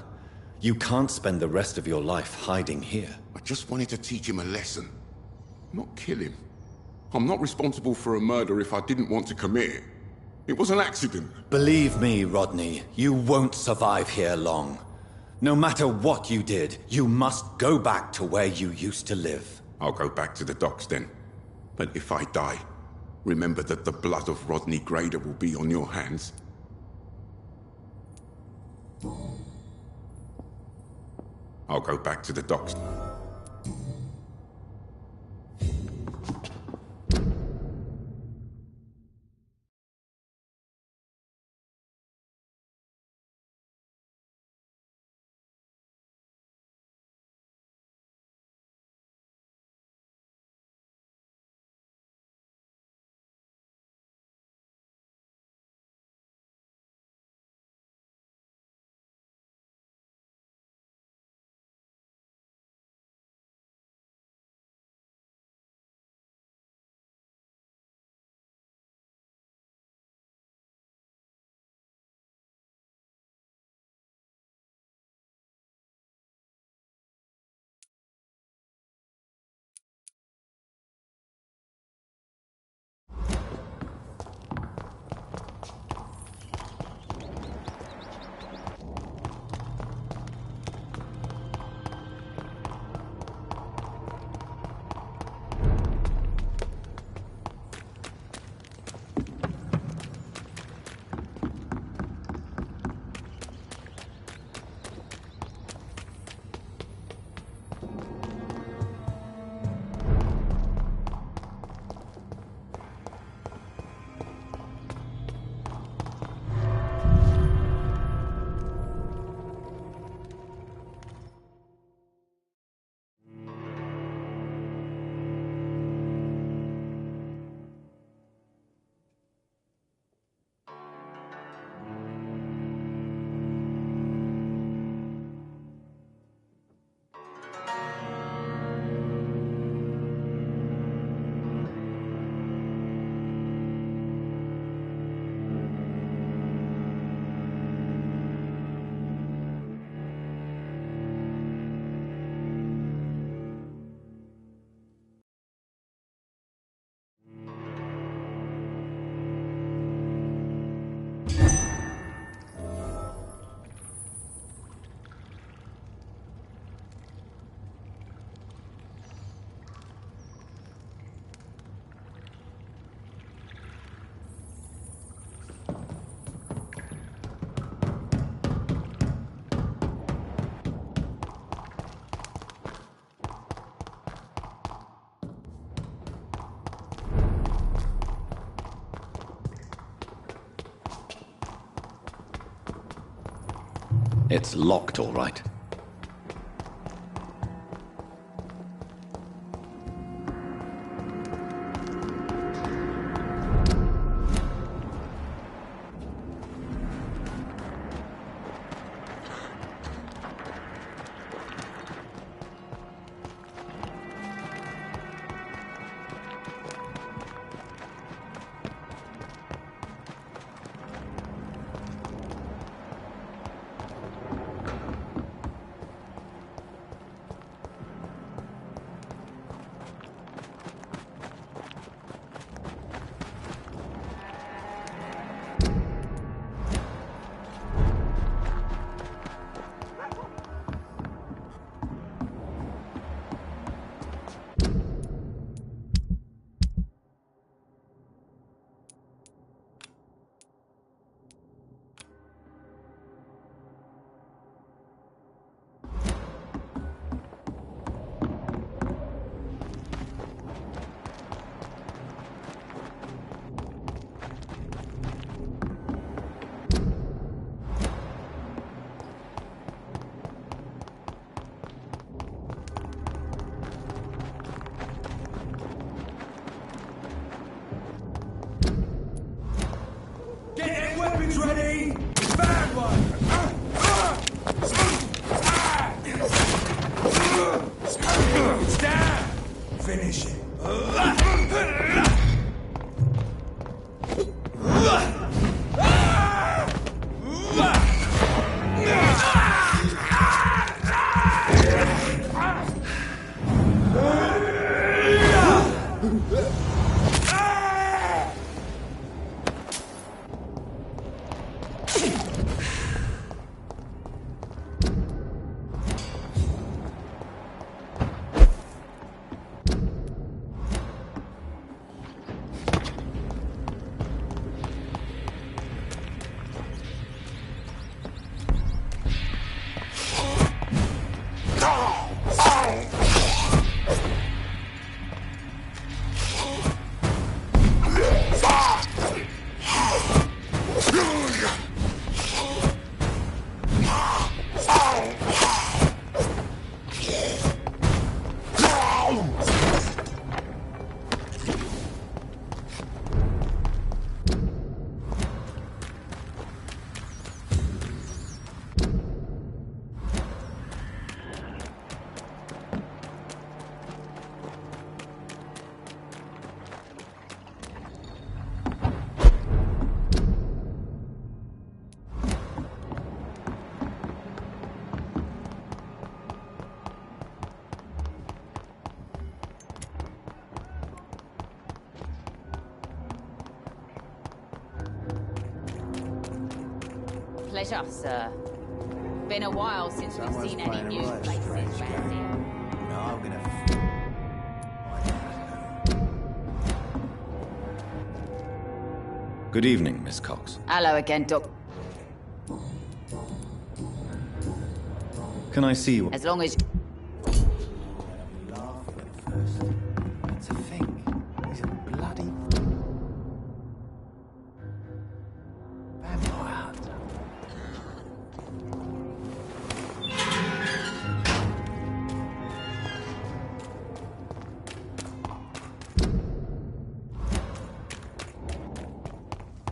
you can't spend the rest of your life hiding here. I just wanted to teach him a lesson. Not kill him. I'm not responsible for a murder if I didn't want to commit it. It was an accident. Believe me, Rodney, you won't survive here long. No matter what you did, you must go back to where you used to live. I'll go back to the docks then. But if I die, remember that the blood of Rodney Grader will be on your hands. I'll go back to the docks. It's locked, all right. Weapons ready! Bad one! Stand! Finish it. Pleasure, sir. Been a while since we've seen any new places around here. No, I'm gonna... Good evening, Miss Cox. Hello again, Doc. Can I see you? As long as... It's a thing. He's a bloody... vampire hunter.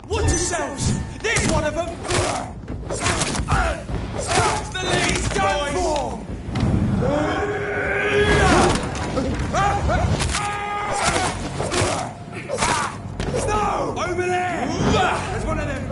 Watch yourselves! There's one of them! The lead's done for! No! Over there! There's one of them!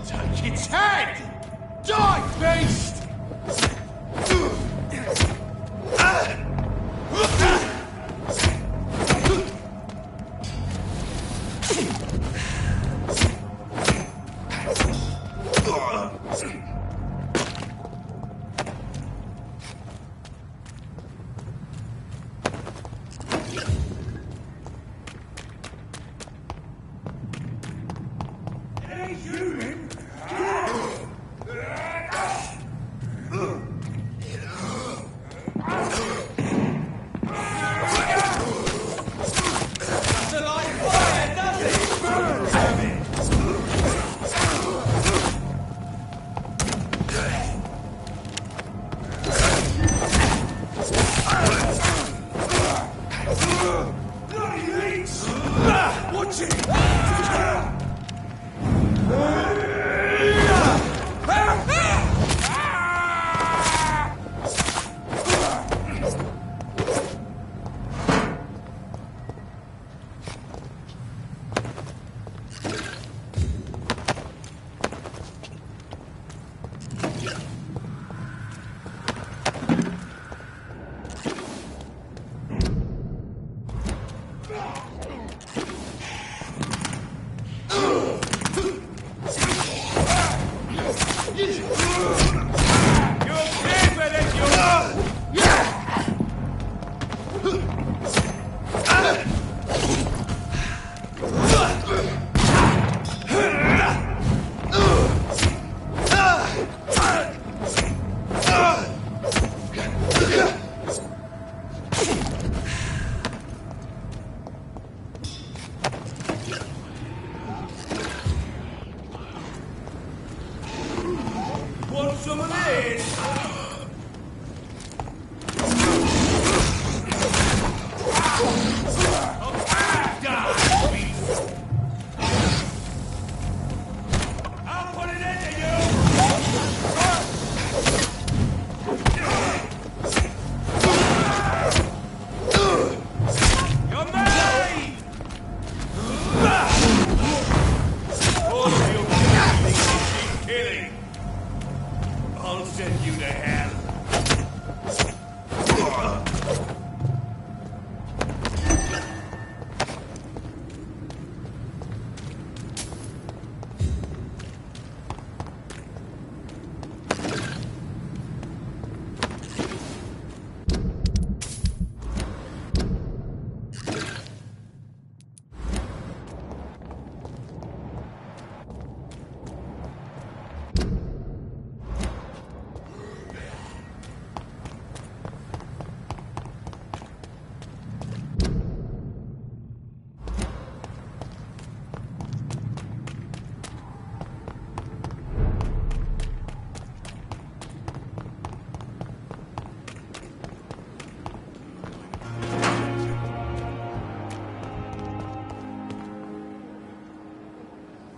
Take its head! Die!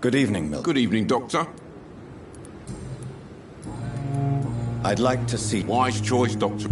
Good evening, Milton. Good evening, Doctor. I'd like to see... Wise choice, Doctor.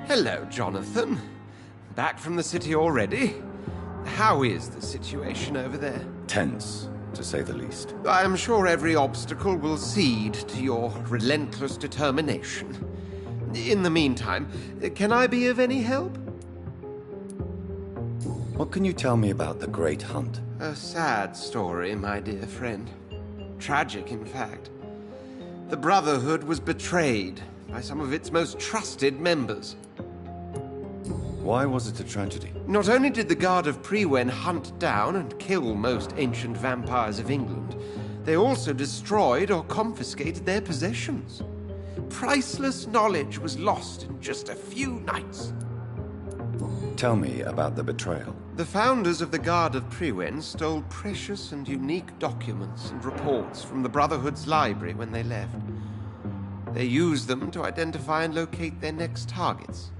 Hello, Jonathan. Back from the city already? How is the situation over there? Tense, to say the least. I am sure every obstacle will cede to your relentless determination. In the meantime, can I be of any help? What can you tell me about the Great Hunt? A sad story, my dear friend. Tragic, in fact. The Brotherhood was betrayed by some of its most trusted members. Why was it a tragedy? Not only did the Guard of Priwen hunt down and kill most ancient vampires of England, they also destroyed or confiscated their possessions. Priceless knowledge was lost in just a few nights. Tell me about the betrayal. The founders of the Guard of Priwen stole precious and unique documents and reports from the Brotherhood's library when they left. They used them to identify and locate their next targets.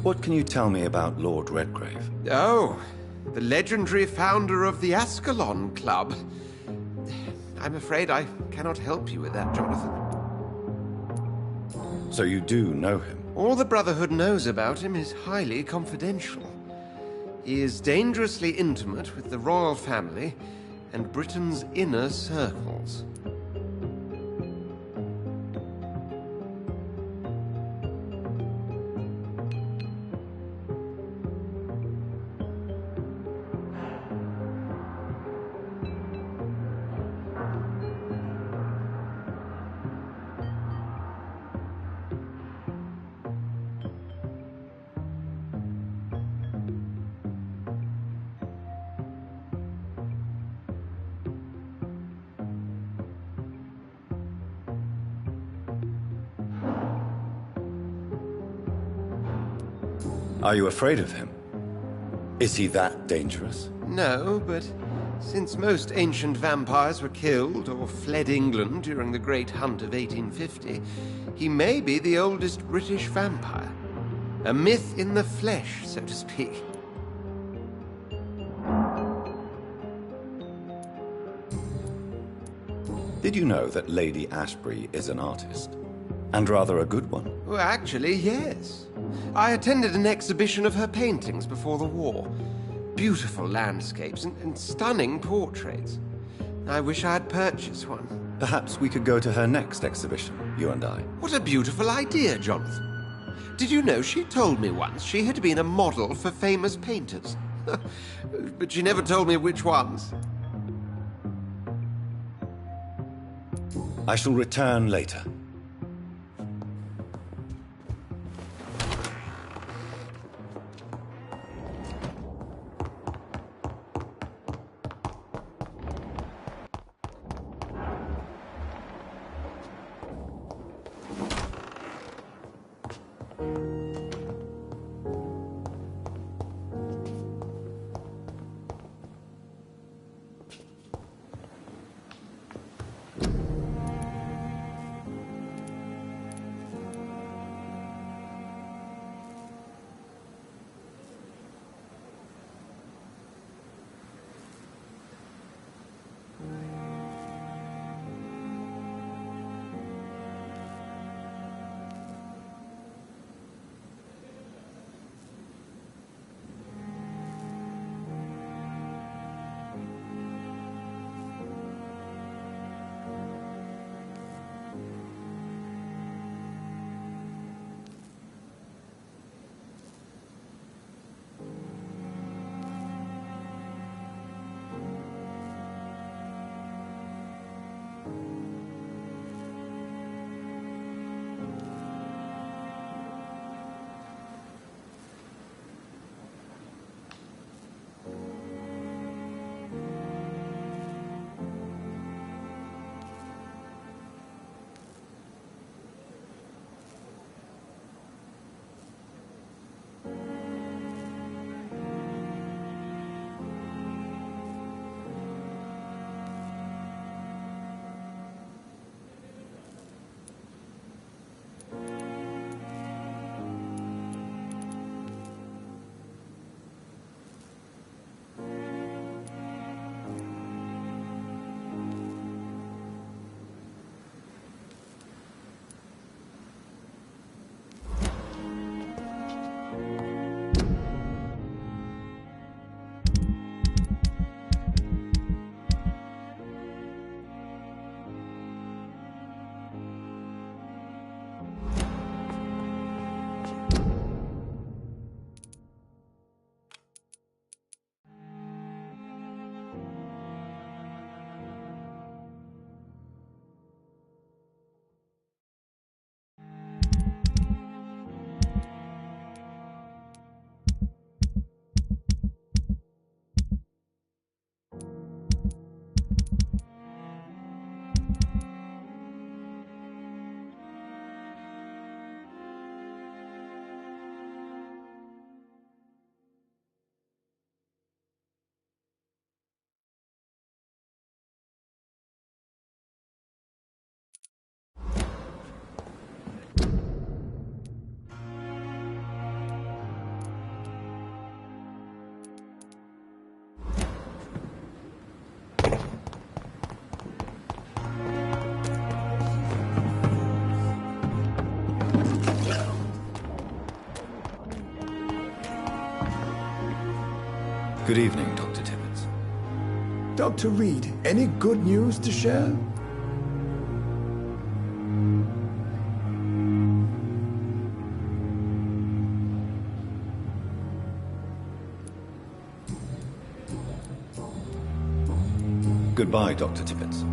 What can you tell me about Lord Redgrave? Oh, the legendary founder of the Ascalon Club. I'm afraid I cannot help you with that, Jonathan. So you do know him? All the Brotherhood knows about him is highly confidential. He is dangerously intimate with the royal family and Britain's inner circles. Are you afraid of him? Is he that dangerous? No, but since most ancient vampires were killed or fled England during the Great Hunt of 1850, he may be the oldest British vampire. A myth in the flesh, so to speak. Did you know that Lady Ashbury is an artist? And rather a good one? Well, actually, yes. I attended an exhibition of her paintings before the war. Beautiful landscapes and stunning portraits. I wish I had purchased one. Perhaps we could go to her next exhibition, you and I. What a beautiful idea, Jonathan. Did you know she told me once she had been a model for famous painters? But she never told me which ones. I shall return later. Good evening, Dr. Tibbets. Dr. Reed, any good news to share? Goodbye, Dr. Tibbets.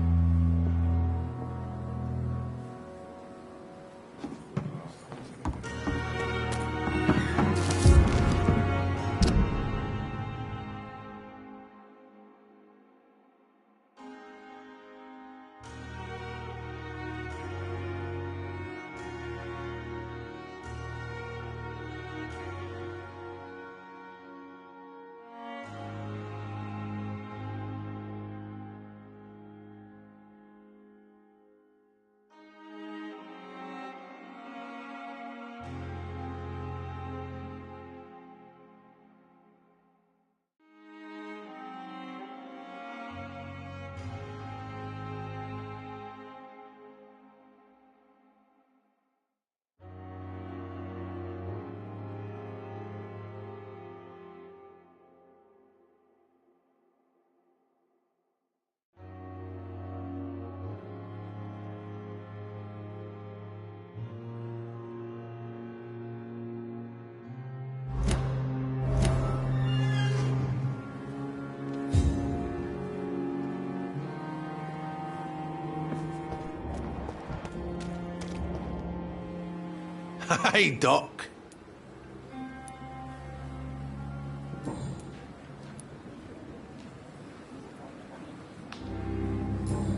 Hey, Doc.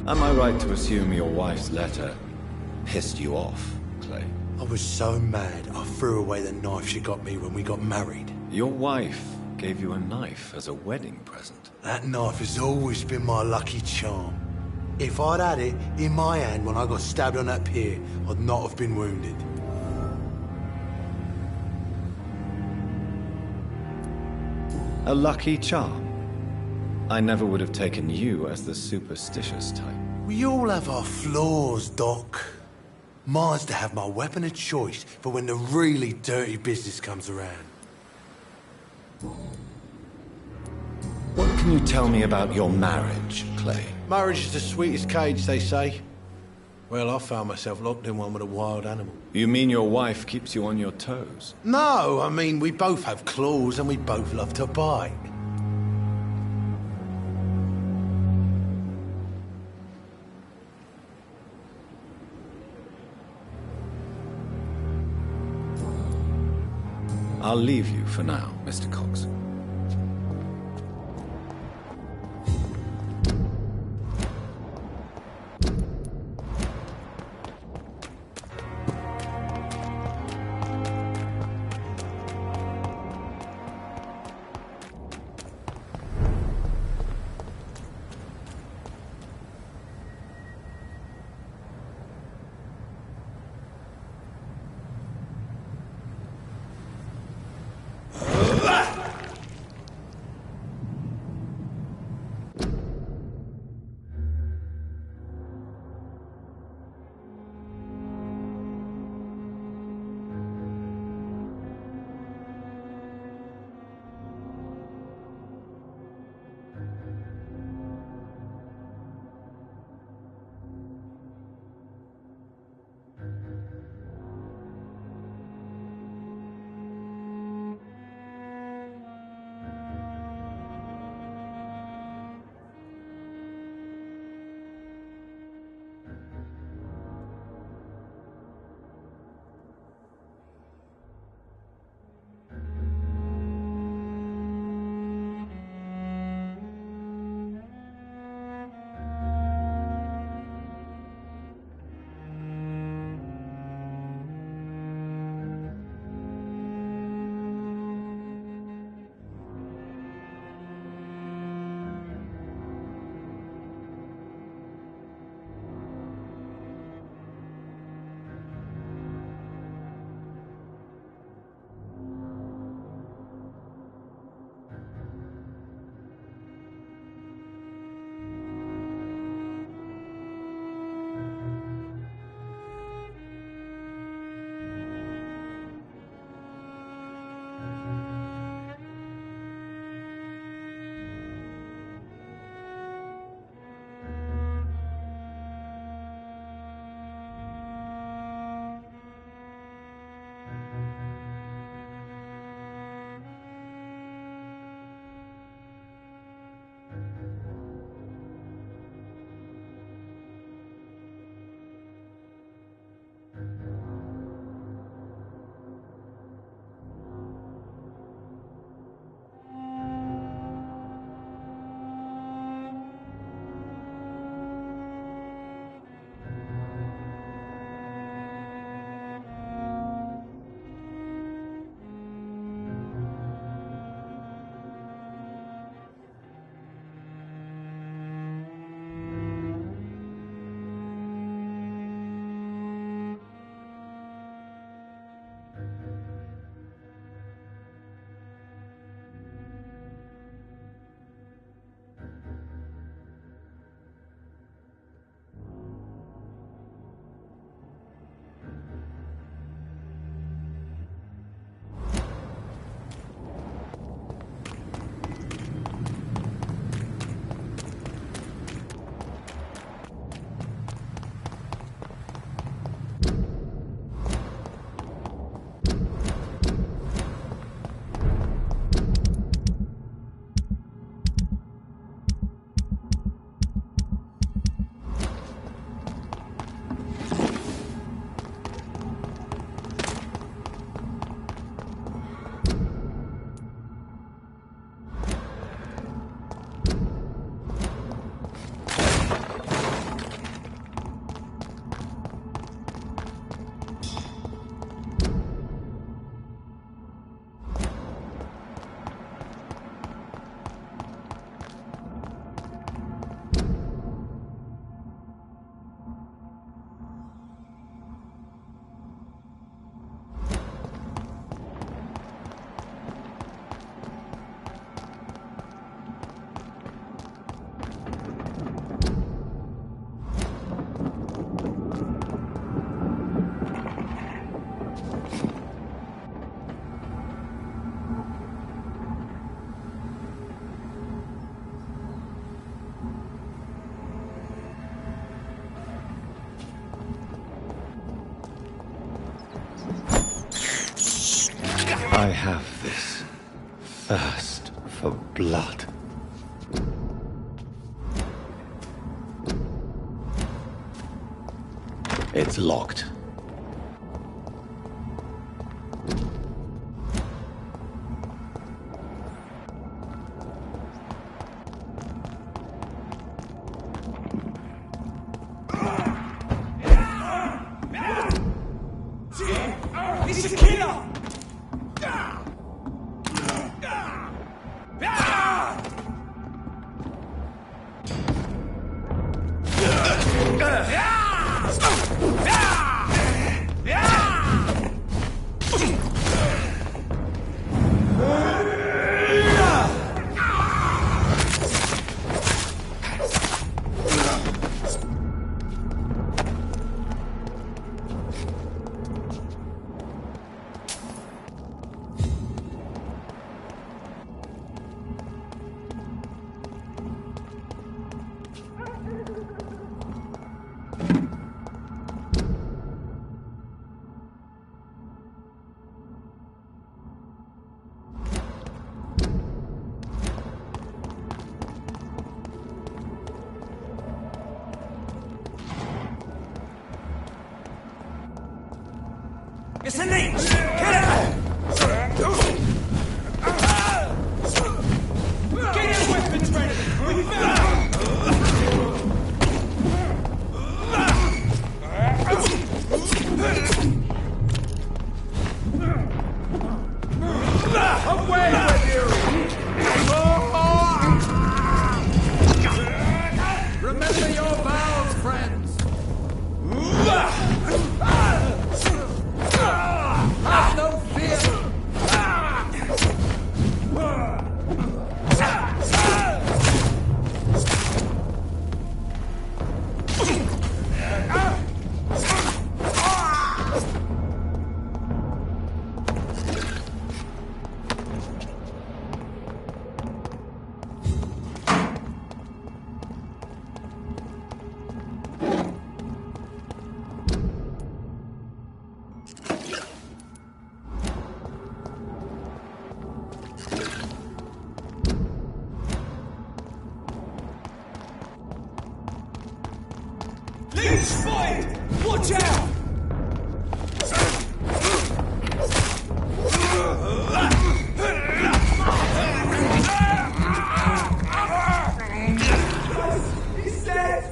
Am I right to assume your wife's letter pissed you off, Clay? I was so mad, I threw away the knife she got me when we got married. Your wife gave you a knife as a wedding present. That knife has always been my lucky charm. If I'd had it in my hand when I got stabbed on that pier, I'd not have been wounded. A lucky charm? I never would have taken you as the superstitious type. We all have our flaws, Doc. Mine's to have my weapon of choice for when the really dirty business comes around. What can you tell me about your marriage, Clay? Marriage is the sweetest cage, they say. Well, I found myself locked in one with a wild animal. You mean your wife keeps you on your toes? No, I mean, we both have claws and we both love to bite. I'll leave you for now, Mr. Cox. I have this thirst for blood. It's locked. He's a killer! It's a leech! Kill it! Get your weapons ready! We found away with you! Remember your vows, friends! Have no fear! Leech fight! Watch out! He's dead!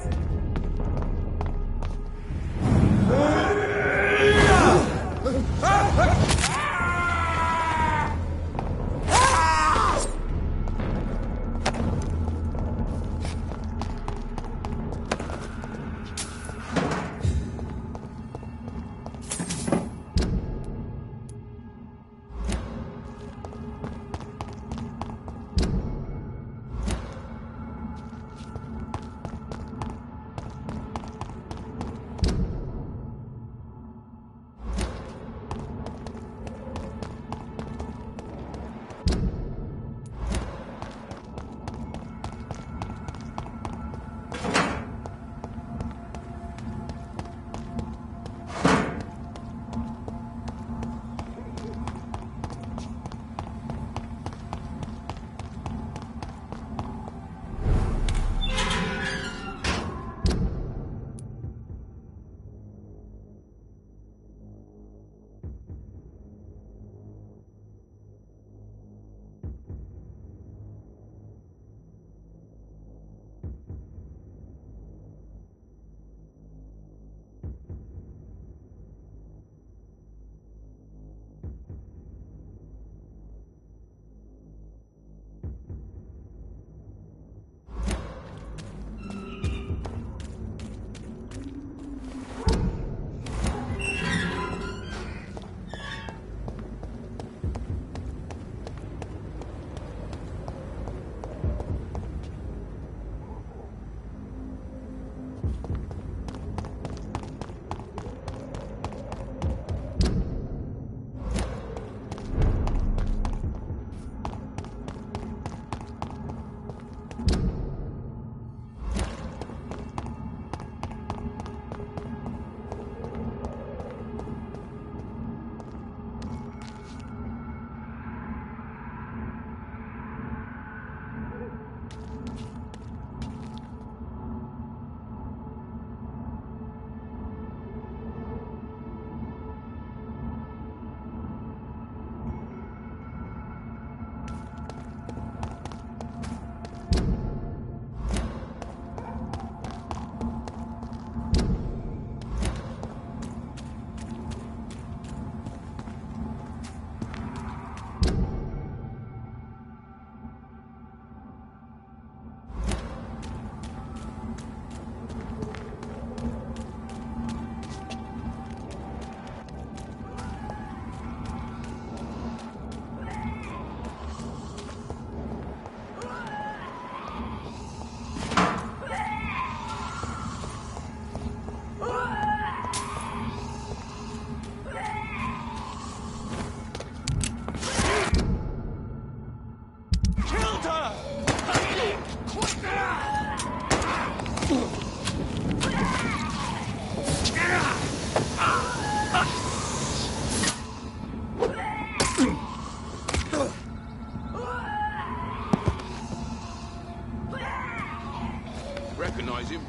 Recognize him?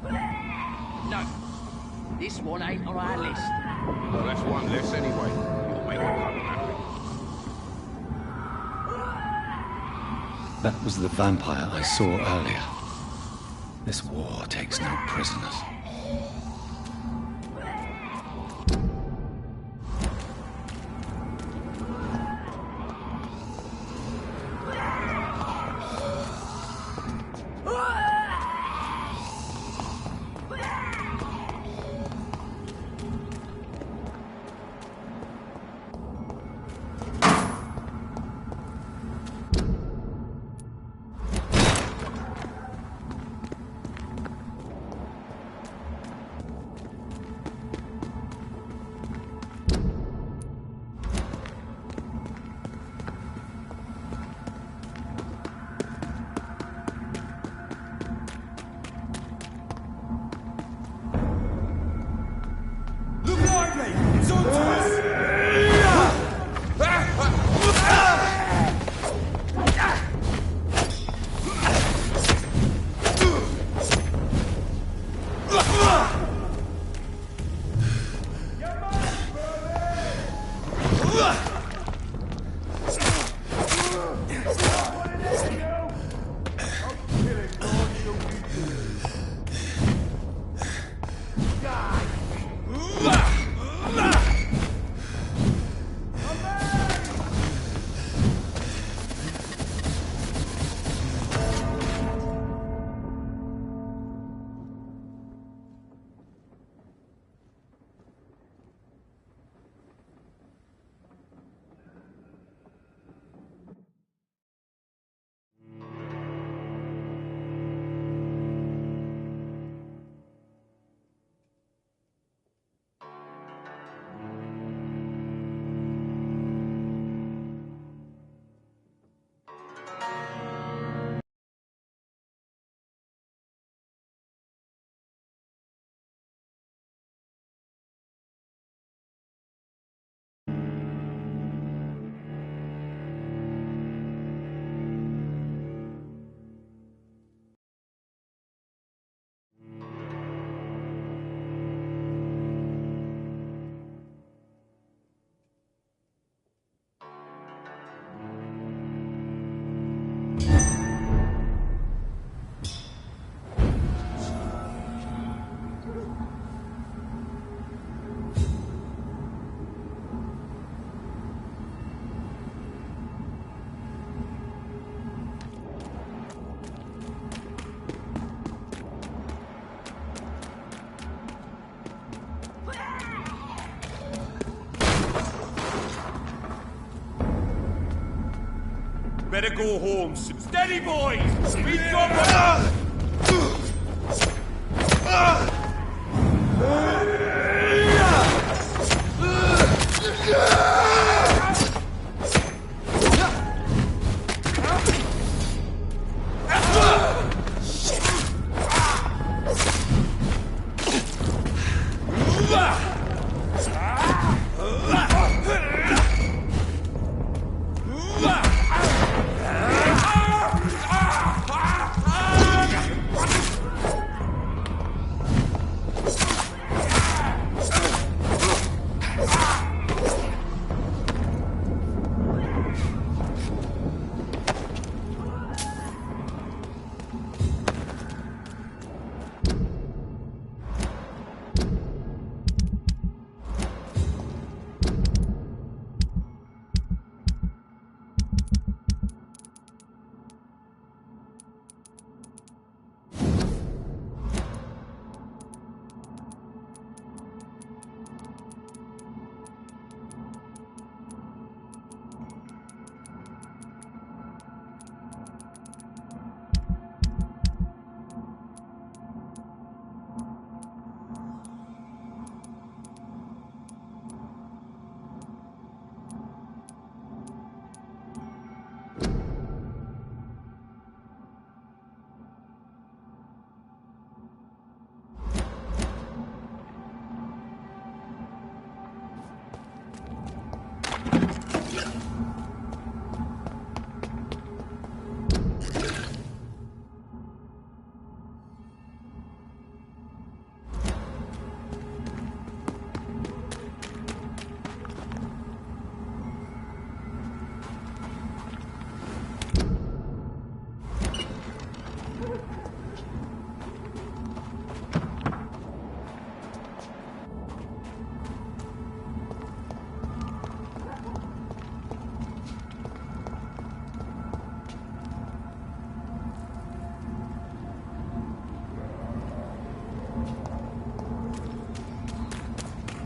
No. This one ain't on our list. Well, that's one less anyway. You'll make a couple happy. That was the vampire I saw earlier. This war takes no prisoners. Better go home. Steady, boys! We've got...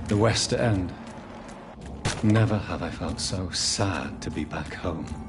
The West End. Never have I felt so sad to be back home.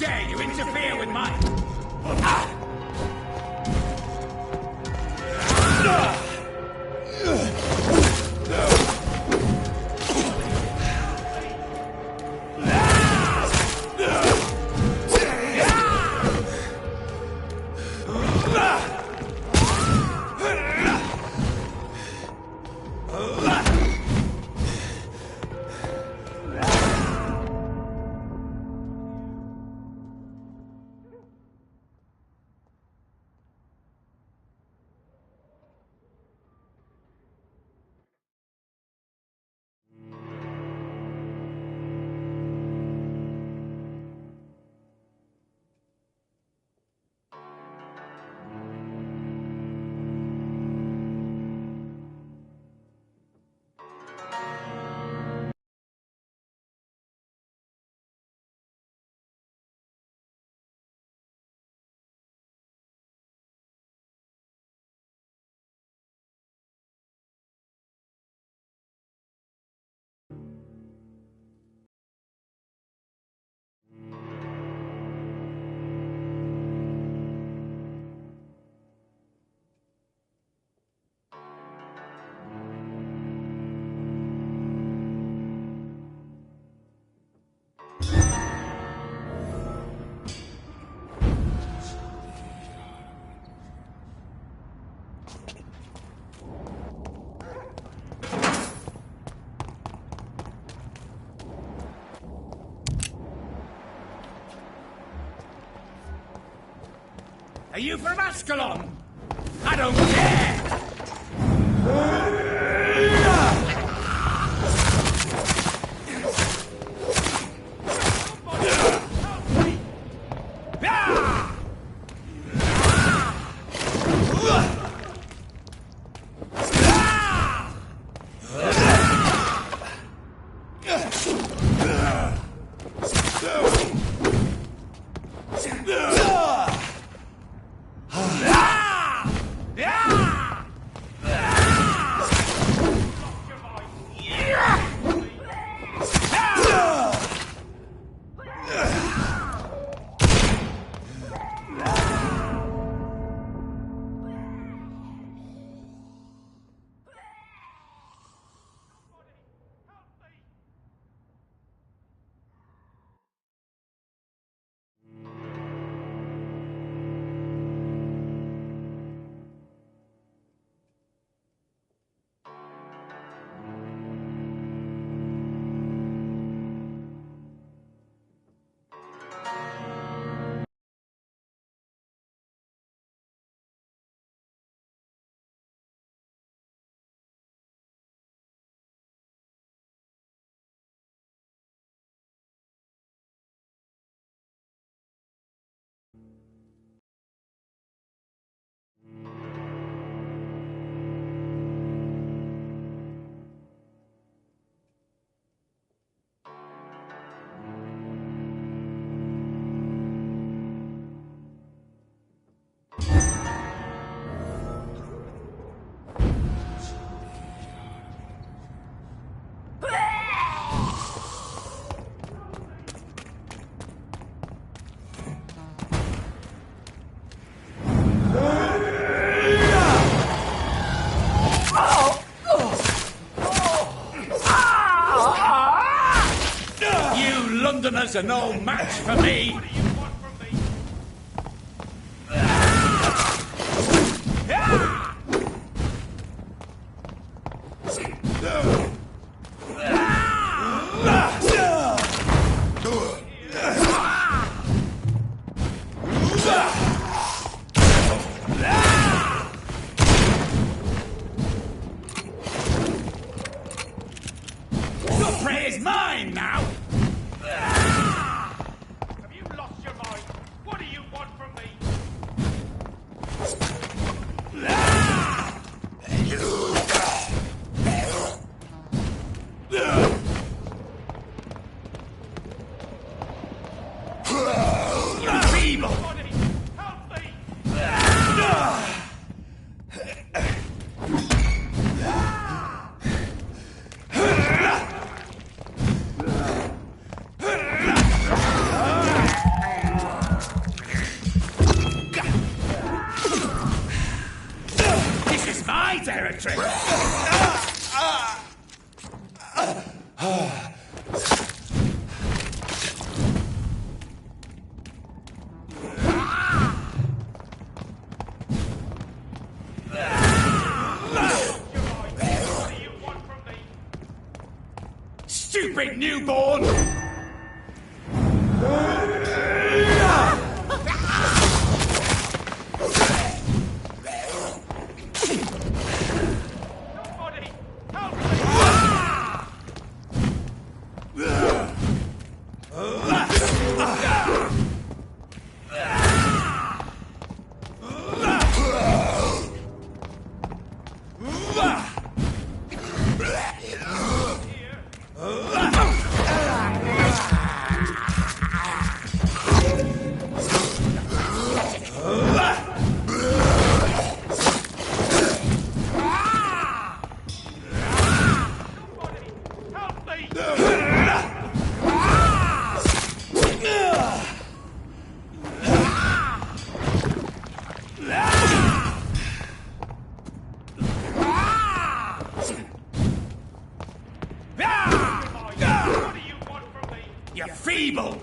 dare you interfere with my... Are you from Ascalon? I don't care! Londoners are no match for me! What do you want from me? Your prey is mine now! Have you lost your mind? What do you want from me? You're feeble! Help me! territory. Stupid newborn! You're feeble!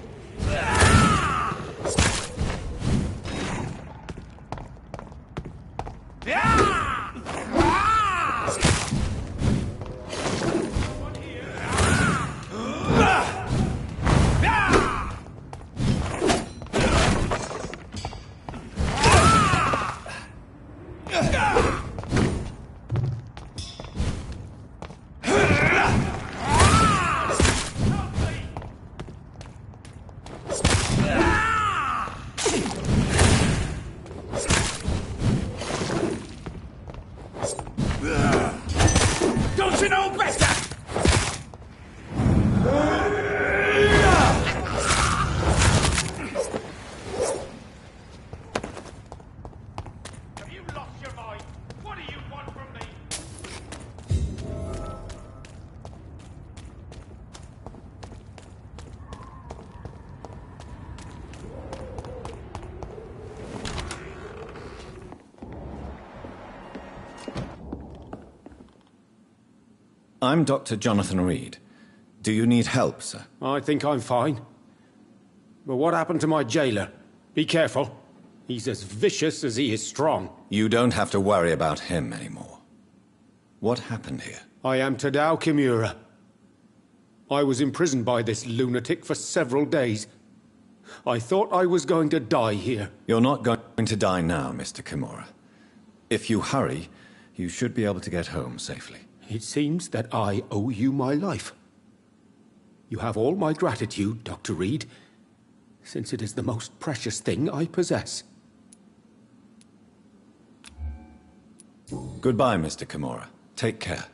Don't you know better? Have you lost your mind? What do you want from me? I'm Dr. Jonathan Reed. Do you need help, sir? I think I'm fine. But what happened to my jailer? Be careful. He's as vicious as he is strong. You don't have to worry about him anymore. What happened here? I am Tadao Kimura. I was imprisoned by this lunatic for several days. I thought I was going to die here. You're not going to die now, Mr. Kimura. If you hurry, you should be able to get home safely. It seems that I owe you my life. You have all my gratitude, Dr. Reed, since it is the most precious thing I possess. Goodbye, Mr. Kimura. Take care.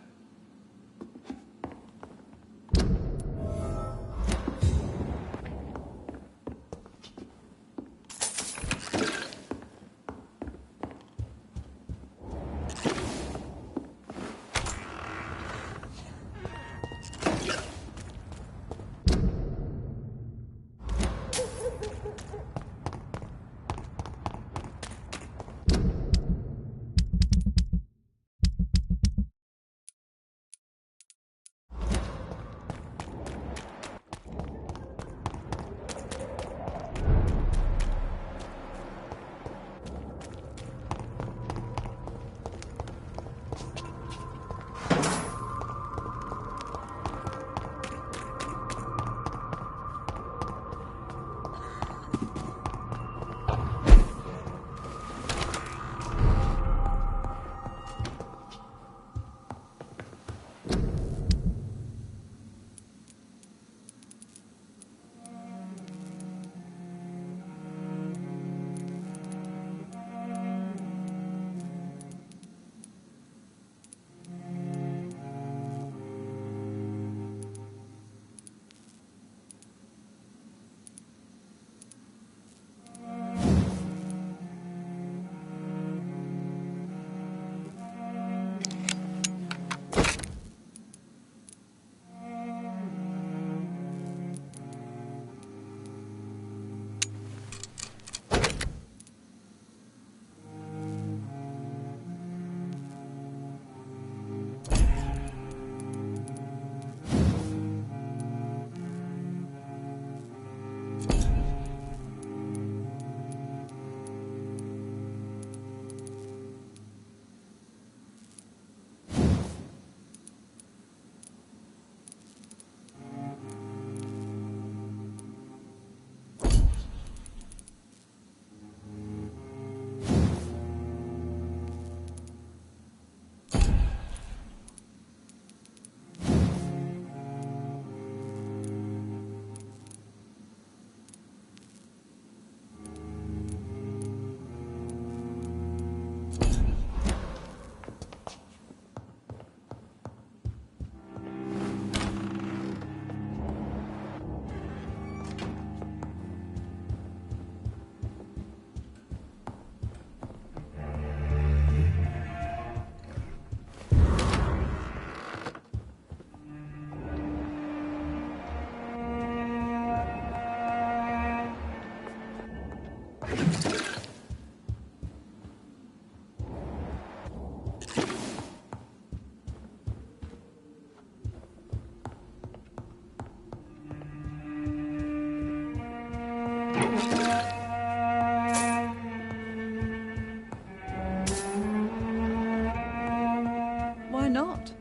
not.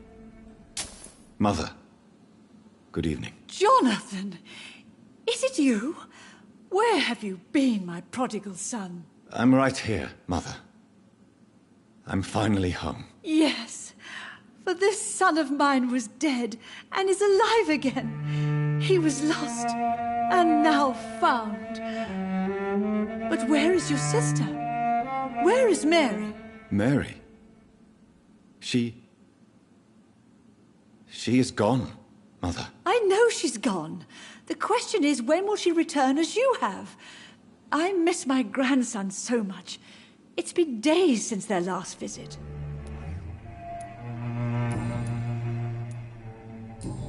Mother, good evening. Jonathan! Is it you? Where have you been, my prodigal son? I'm right here, Mother. I'm finally home. Yes, for this son of mine was dead and is alive again. He was lost and now found. But where is your sister? Where is Mary? Mary? She is gone, Mother. I know she's gone. The question is, when will she return as you have? I miss my grandson so much. It's been days since their last visit.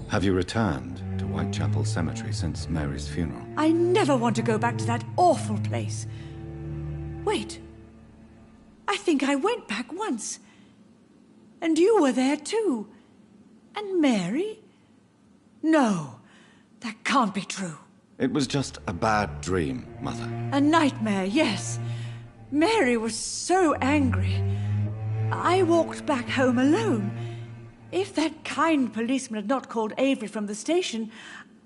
Have you returned to Whitechapel Cemetery since Mary's funeral? I never want to go back to that awful place. Wait. I think I went back once. And you were there too. And Mary? No, that can't be true. It was just a bad dream, Mother. A nightmare, yes. Mary was so angry. I walked back home alone. If that kind policeman had not called Avery from the station,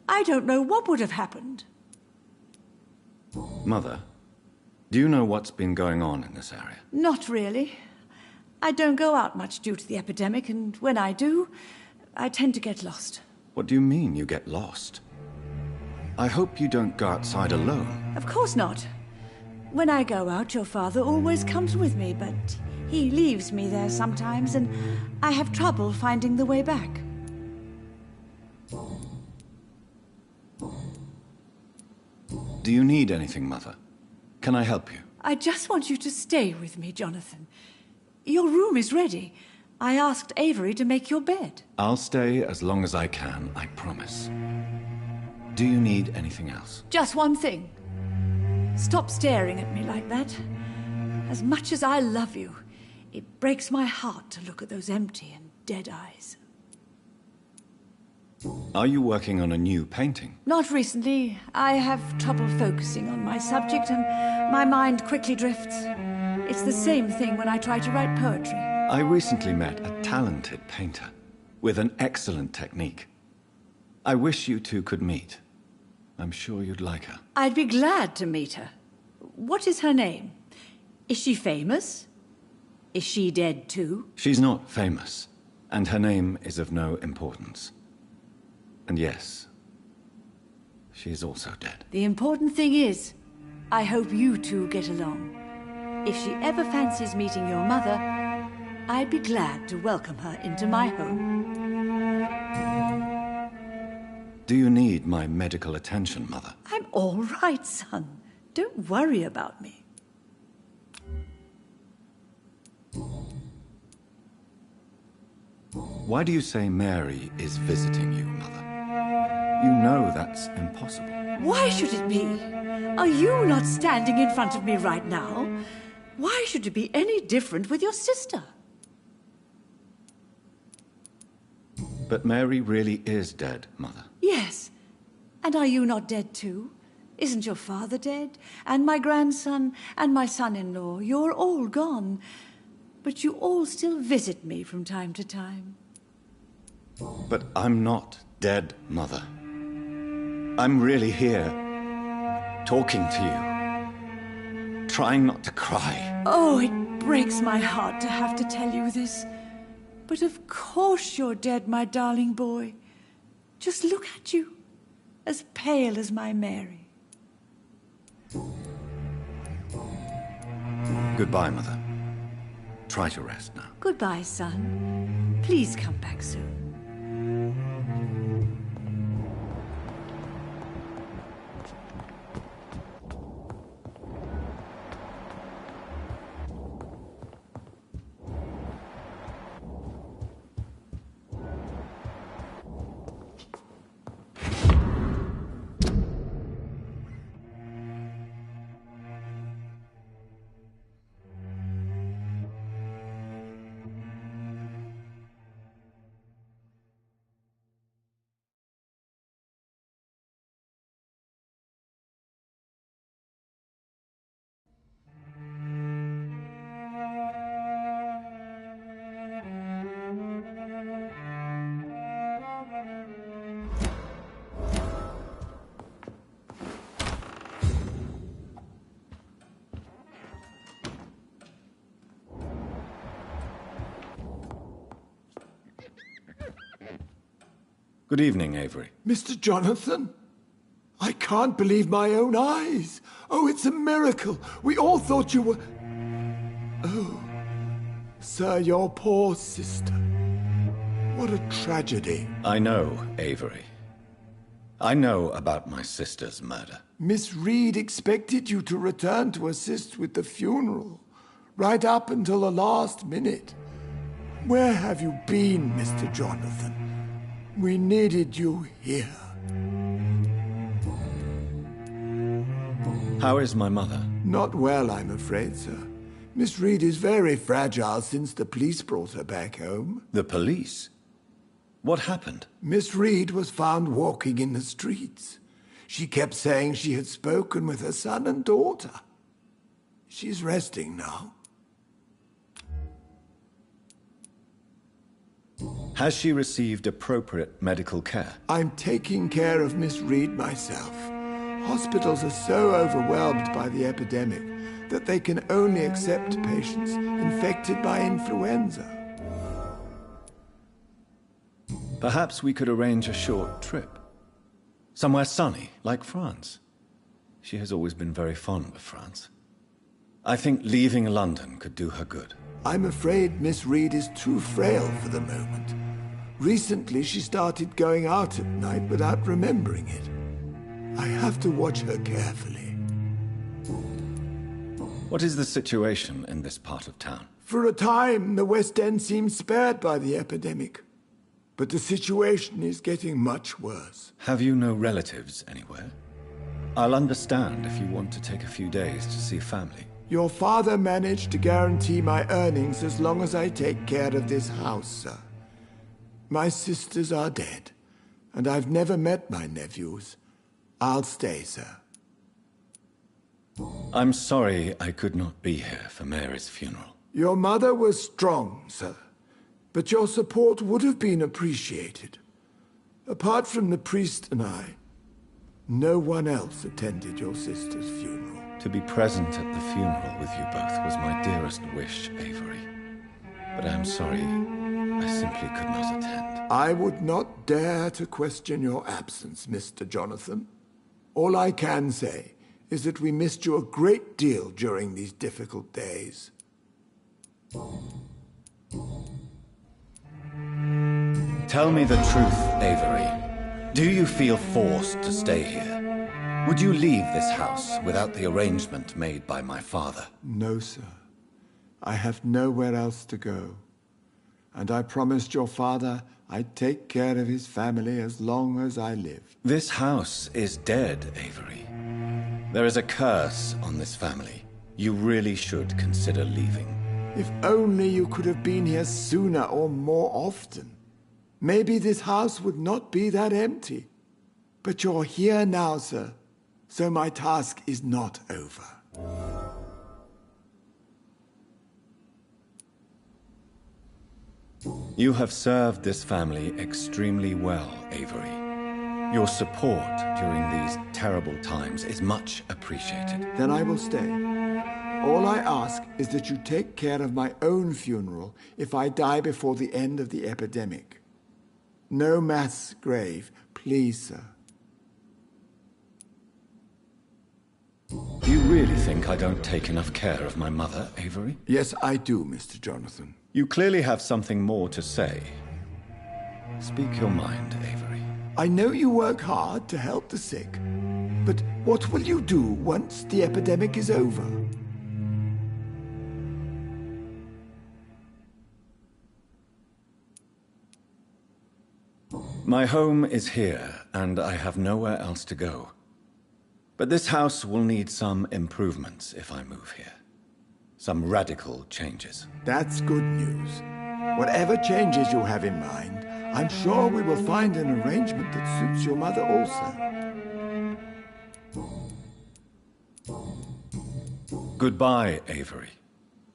I don't know what would have happened. Mother, do you know what's been going on in this area? Not really. I don't go out much due to the epidemic, and when I do, I tend to get lost. What do you mean you get lost? I hope you don't go outside alone. Of course not. When I go out, your father always comes with me, but he leaves me there sometimes, and I have trouble finding the way back. Do you need anything, Mother? Can I help you? I just want you to stay with me, Jonathan. Your room is ready. I asked Avery to make your bed. I'll stay as long as I can, I promise. Do you need anything else? Just one thing. Stop staring at me like that. As much as I love you, it breaks my heart to look at those empty and dead eyes. Are you working on a new painting? Not recently. I have trouble focusing on my subject and my mind quickly drifts. It's the same thing when I try to write poetry. I recently met a talented painter with an excellent technique. I wish you two could meet. I'm sure you'd like her. I'd be glad to meet her. What is her name? Is she famous? Is she dead too? She's not famous, and her name is of no importance. And yes, she is also dead. The important thing is, I hope you two get along. If she ever fancies meeting your mother, I'd be glad to welcome her into my home. Do you need my medical attention, Mother? I'm all right, son. Don't worry about me. Why do you say Mary is visiting you, Mother? You know that's impossible. Why should it be? Are you not standing in front of me right now? Why should it be any different with your sister? But Mary really is dead, Mother. Yes. And are you not dead too? Isn't your father dead? And my grandson, and my son-in-law, you're all gone. But you all still visit me from time to time. But I'm not dead, Mother. I'm really here, talking to you, trying not to cry. Oh, it breaks my heart to have to tell you this. But of course you're dead, my darling boy. Just look at you, as pale as my Mary. Goodbye, Mother. Try to rest now. Goodbye, son. Please come back soon. Good evening, Avery. Mr. Jonathan? I can't believe my own eyes. Oh, it's a miracle. We all thought you were... Oh, sir, your poor sister. What a tragedy. I know, Avery. I know about my sister's murder. Miss Reed expected you to return to assist with the funeral, right up until the last minute. Where have you been, Mr. Jonathan? We needed you here. How is my mother? Not well, I'm afraid, sir. Miss Reed is very fragile since the police brought her back home. The police? What happened? Miss Reed was found walking in the streets. She kept saying she had spoken with her son and daughter. She's resting now. Has she received appropriate medical care? I'm taking care of Miss Reed myself. Hospitals are so overwhelmed by the epidemic that they can only accept patients infected by influenza. Perhaps we could arrange a short trip. Somewhere sunny, like France. She has always been very fond of France. I think leaving London could do her good. I'm afraid Miss Reed is too frail for the moment. Recently, she started going out at night without remembering it. I have to watch her carefully. What is the situation in this part of town? For a time, the West End seemed spared by the epidemic. But the situation is getting much worse. Have you no relatives anywhere? I'll understand if you want to take a few days to see family. Your father managed to guarantee my earnings as long as I take care of this house, sir. My sisters are dead, and I've never met my nephews. I'll stay, sir. I'm sorry I could not be here for Mary's funeral. Your mother was strong, sir, but your support would have been appreciated. Apart from the priest and I, no one else attended your sister's funeral. To be present at the funeral with you both was my dearest wish, Avery. But I am sorry, I simply could not attend. I would not dare to question your absence, Mr. Jonathan. All I can say is that we missed you a great deal during these difficult days. Tell me the truth, Avery. Do you feel forced to stay here? Would you leave this house without the arrangement made by my father? No, sir. I have nowhere else to go. And I promised your father I'd take care of his family as long as I live. This house is dead, Avery. There is a curse on this family. You really should consider leaving. If only you could have been here sooner or more often. Maybe this house would not be that empty. But you're here now, sir, so my task is not over. You have served this family extremely well, Avery. Your support during these terrible times is much appreciated. Then I will stay. All I ask is that you take care of my own funeral if I die before the end of the epidemic. No mass grave, please, sir. Do you really think I don't take enough care of my mother, Avery? Yes, I do, Mr. Jonathan. You clearly have something more to say. Speak your mind, Avery. I know you work hard to help the sick, but what will you do once the epidemic is over? My home is here, and I have nowhere else to go. But this house will need some improvements if I move here. Some radical changes. That's good news. Whatever changes you have in mind, I'm sure we will find an arrangement that suits your mother also. Goodbye, Avery.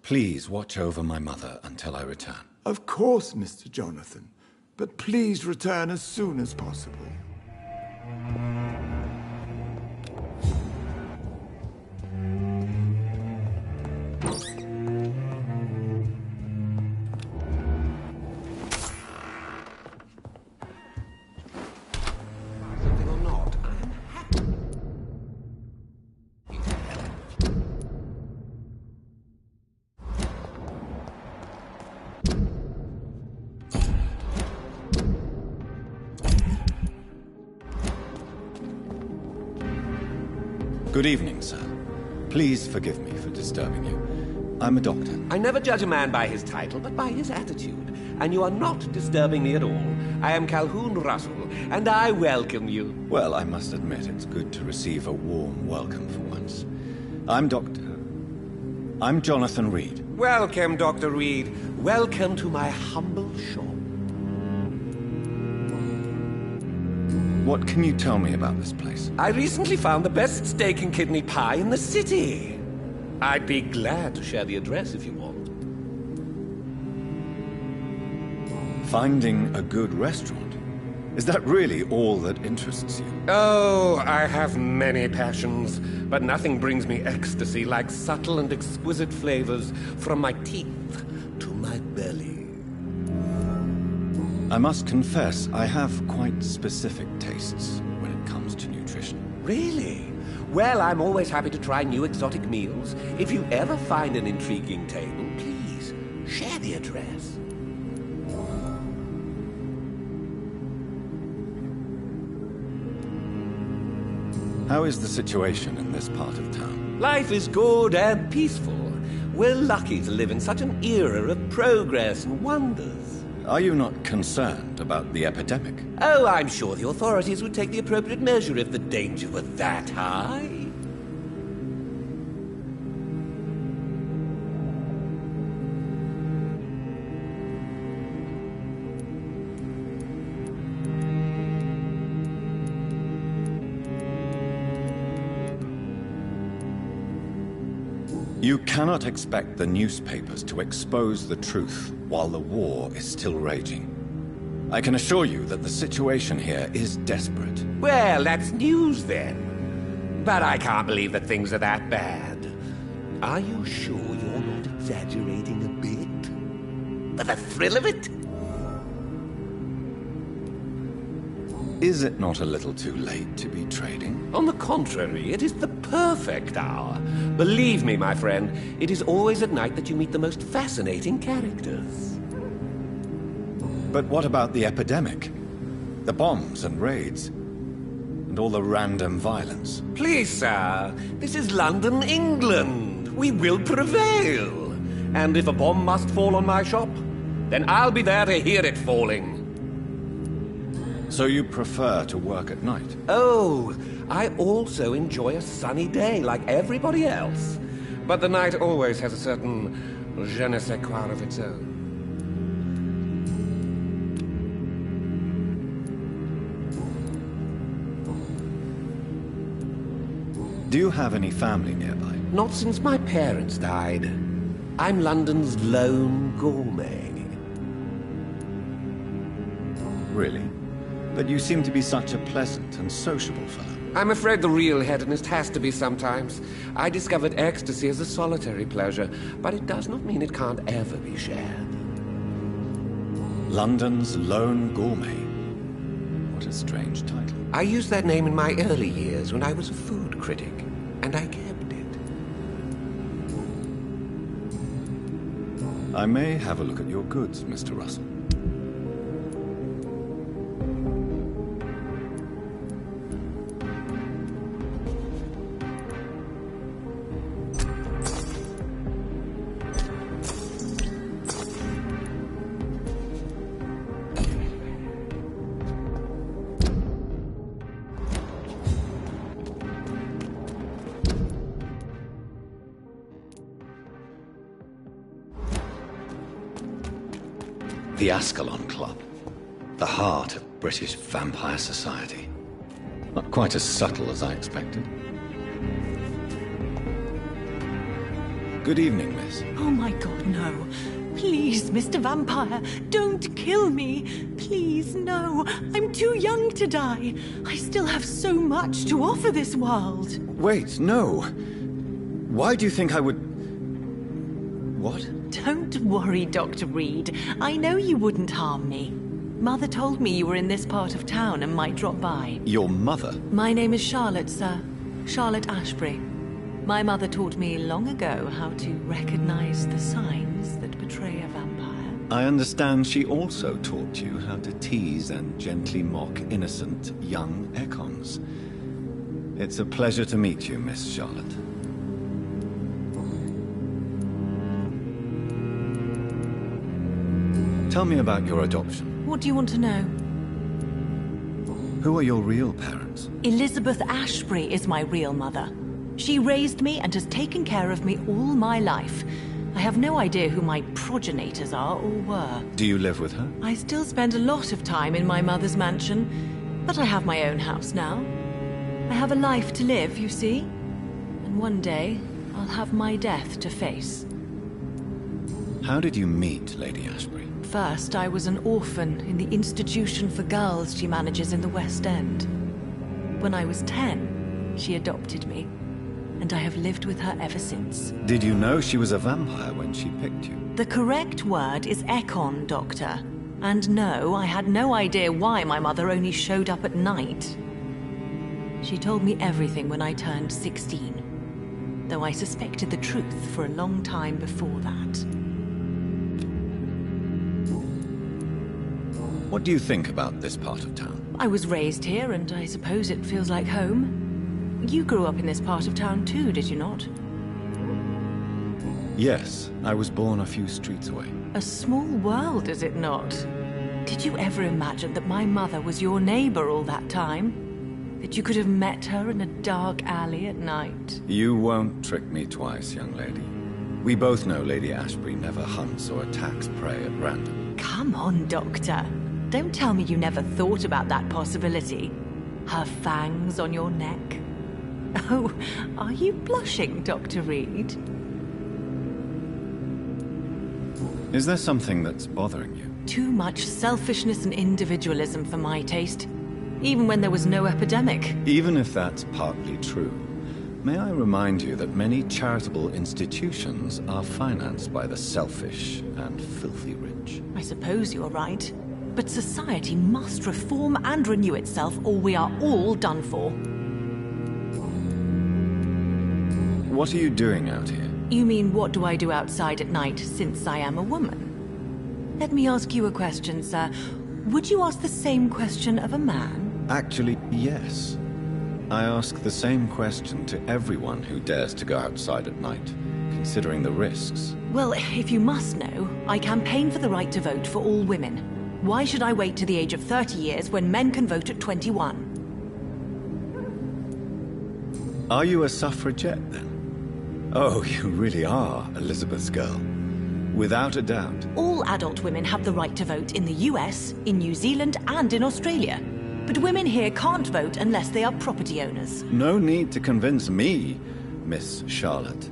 Please watch over my mother until I return. Of course, Mr. Jonathan. But please return as soon as possible. Good evening, sir. Please forgive me for disturbing you. I'm a doctor. I never judge a man by his title, but by his attitude. And you are not disturbing me at all. I am Calhoun Russell, and I welcome you. Well, I must admit it's good to receive a warm welcome for once. I'm Jonathan Reed. Welcome, Dr. Reed. Welcome to my humble shop. What can you tell me about this place? I recently found the best steak and kidney pie in the city. I'd be glad to share the address if you want. Finding a good restaurant? Is that really all that interests you? Oh, I have many passions, but nothing brings me ecstasy like subtle and exquisite flavors from my teeth to my belly. I must confess, I have quite specific tastes when it comes to nutrition. Really? Well, I'm always happy to try new exotic meals. If you ever find an intriguing table, please share the address. How is the situation in this part of town? Life is good and peaceful. We're lucky to live in such an era of progress and wonders. Are you not concerned about the epidemic? Oh, I'm sure the authorities would take the appropriate measure if the danger were that high. You cannot expect the newspapers to expose the truth while the war is still raging. I can assure you that the situation here is desperate. Well, that's news then. But I can't believe that things are that bad. Are you sure you're not exaggerating a bit? For the thrill of it? Is it not a little too late to be trading? On the contrary, it is the perfect hour. Believe me, my friend, it is always at night that you meet the most fascinating characters. But what about the epidemic? The bombs and raids? And all the random violence? Please, sir, this is London, England. We will prevail. And if a bomb must fall on my shop, then I'll be there to hear it falling. So you prefer to work at night? Oh, I also enjoy a sunny day like everybody else. But the night always has a certain je ne sais quoi of its own. Do you have any family nearby? Not since my parents died. I'm London's lone gourmet. Really? But you seem to be such a pleasant and sociable fellow. I'm afraid the real hedonist has to be sometimes. I discovered ecstasy as a solitary pleasure, but it does not mean it can't ever be shared. London's lone gourmet. What a strange title. I used that name in my early years when I was a food critic, and I kept it. I may have a look at your goods, Mr. Russell. The Ascalon Club. The heart of British vampire society. Not quite as subtle as I expected. Good evening, miss. Oh my god, no. Please, Mr. Vampire, don't kill me. Please, no. I'm too young to die. I still have so much to offer this world. Wait, no. Why do you think I would... What? Don't worry, Dr. Reed. I know you wouldn't harm me. Mother told me you were in this part of town and might drop by. Your mother? My name is Charlotte, sir. Charlotte Ashbury. My mother taught me long ago how to recognize the signs that betray a vampire. I understand she also taught you how to tease and gently mock innocent young Ekons. It's a pleasure to meet you, Miss Charlotte. Tell me about your adoption. What do you want to know? Who are your real parents? Elizabeth Ashbury is my real mother. She raised me and has taken care of me all my life. I have no idea who my progenitors are or were. Do you live with her? I still spend a lot of time in my mother's mansion, but I have my own house now. I have a life to live, you see. And one day, I'll have my death to face. How did you meet Lady Ashbury? First, I was an orphan in the institution for girls she manages in the West End. When I was 10, she adopted me, and I have lived with her ever since. Did you know she was a vampire when she picked you? The correct word is Ekon, Doctor. And no, I had no idea why my mother only showed up at night. She told me everything when I turned 16, though I suspected the truth for a long time before that. What do you think about this part of town? I was raised here, and I suppose it feels like home. You grew up in this part of town too, did you not? Yes, I was born a few streets away. A small world, is it not? Did you ever imagine that my mother was your neighbor all that time? That you could have met her in a dark alley at night? You won't trick me twice, young lady. We both know Lady Ashbury never hunts or attacks prey at random. Come on, Doctor. Don't tell me you never thought about that possibility. Her fangs on your neck. Oh, are you blushing, Dr. Reed? Is there something that's bothering you? Too much selfishness and individualism for my taste. Even when there was no epidemic. Even if that's partly true, may I remind you that many charitable institutions are financed by the selfish and filthy rich. I suppose you're right. But society must reform and renew itself, or we are all done for. What are you doing out here? You mean, what do I do outside at night, since I am a woman? Let me ask you a question, sir. Would you ask the same question of a man? Actually, yes. I ask the same question to everyone who dares to go outside at night, considering the risks. Well, if you must know, I campaign for the right to vote for all women. Why should I wait to the age of 30 years when men can vote at 21? Are you a suffragette, then? Oh, you really are Elizabeth's girl. Without a doubt. All adult women have the right to vote in the US, in New Zealand, and in Australia. But women here can't vote unless they are property owners. No need to convince me, Miss Charlotte.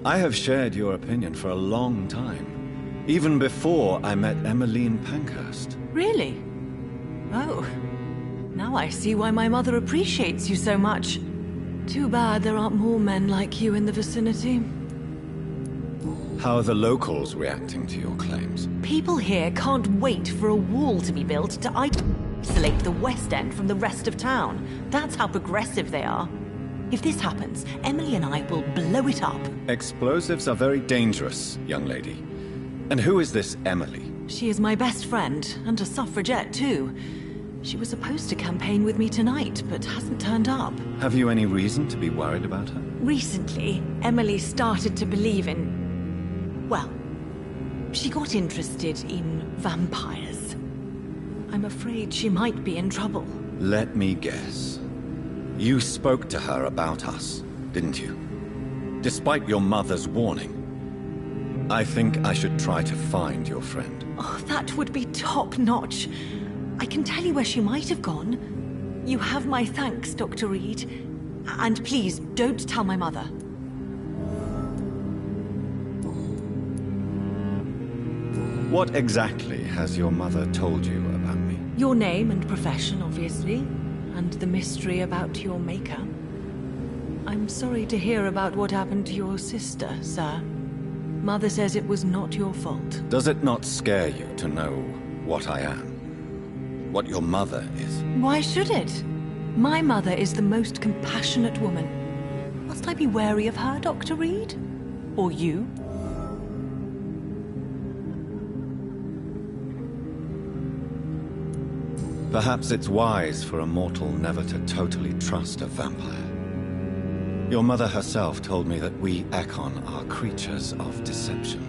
I have shared your opinion for a long time. Even before I met Emmeline Pankhurst. Really? Oh. Now I see why my mother appreciates you so much. Too bad there aren't more men like you in the vicinity. How are the locals reacting to your claims? People here can't wait for a wall to be built to isolate the West End from the rest of town. That's how progressive they are. If this happens, Emily and I will blow it up. Explosives are very dangerous, young lady. And who is this Emily? She is my best friend, and a suffragette too. She was supposed to campaign with me tonight, but hasn't turned up. Have you any reason to be worried about her? Recently, Emily started to believe in... well, she got interested in vampires. I'm afraid she might be in trouble. Let me guess. You spoke to her about us, didn't you? Despite your mother's warning. I think I should try to find your friend. Oh, that would be top-notch. I can tell you where she might have gone. You have my thanks, Dr. Reed. And please, don't tell my mother. What exactly has your mother told you about me? Your name and profession, obviously. And the mystery about your maker. I'm sorry to hear about what happened to your sister, sir. Mother says it was not your fault. Does it not scare you to know what I am? What your mother is? Why should it? My mother is the most compassionate woman. Must I be wary of her, Dr. Reed? Or you? Perhaps it's wise for a mortal never to totally trust a vampire. Your mother herself told me that we Ekon are creatures of deception.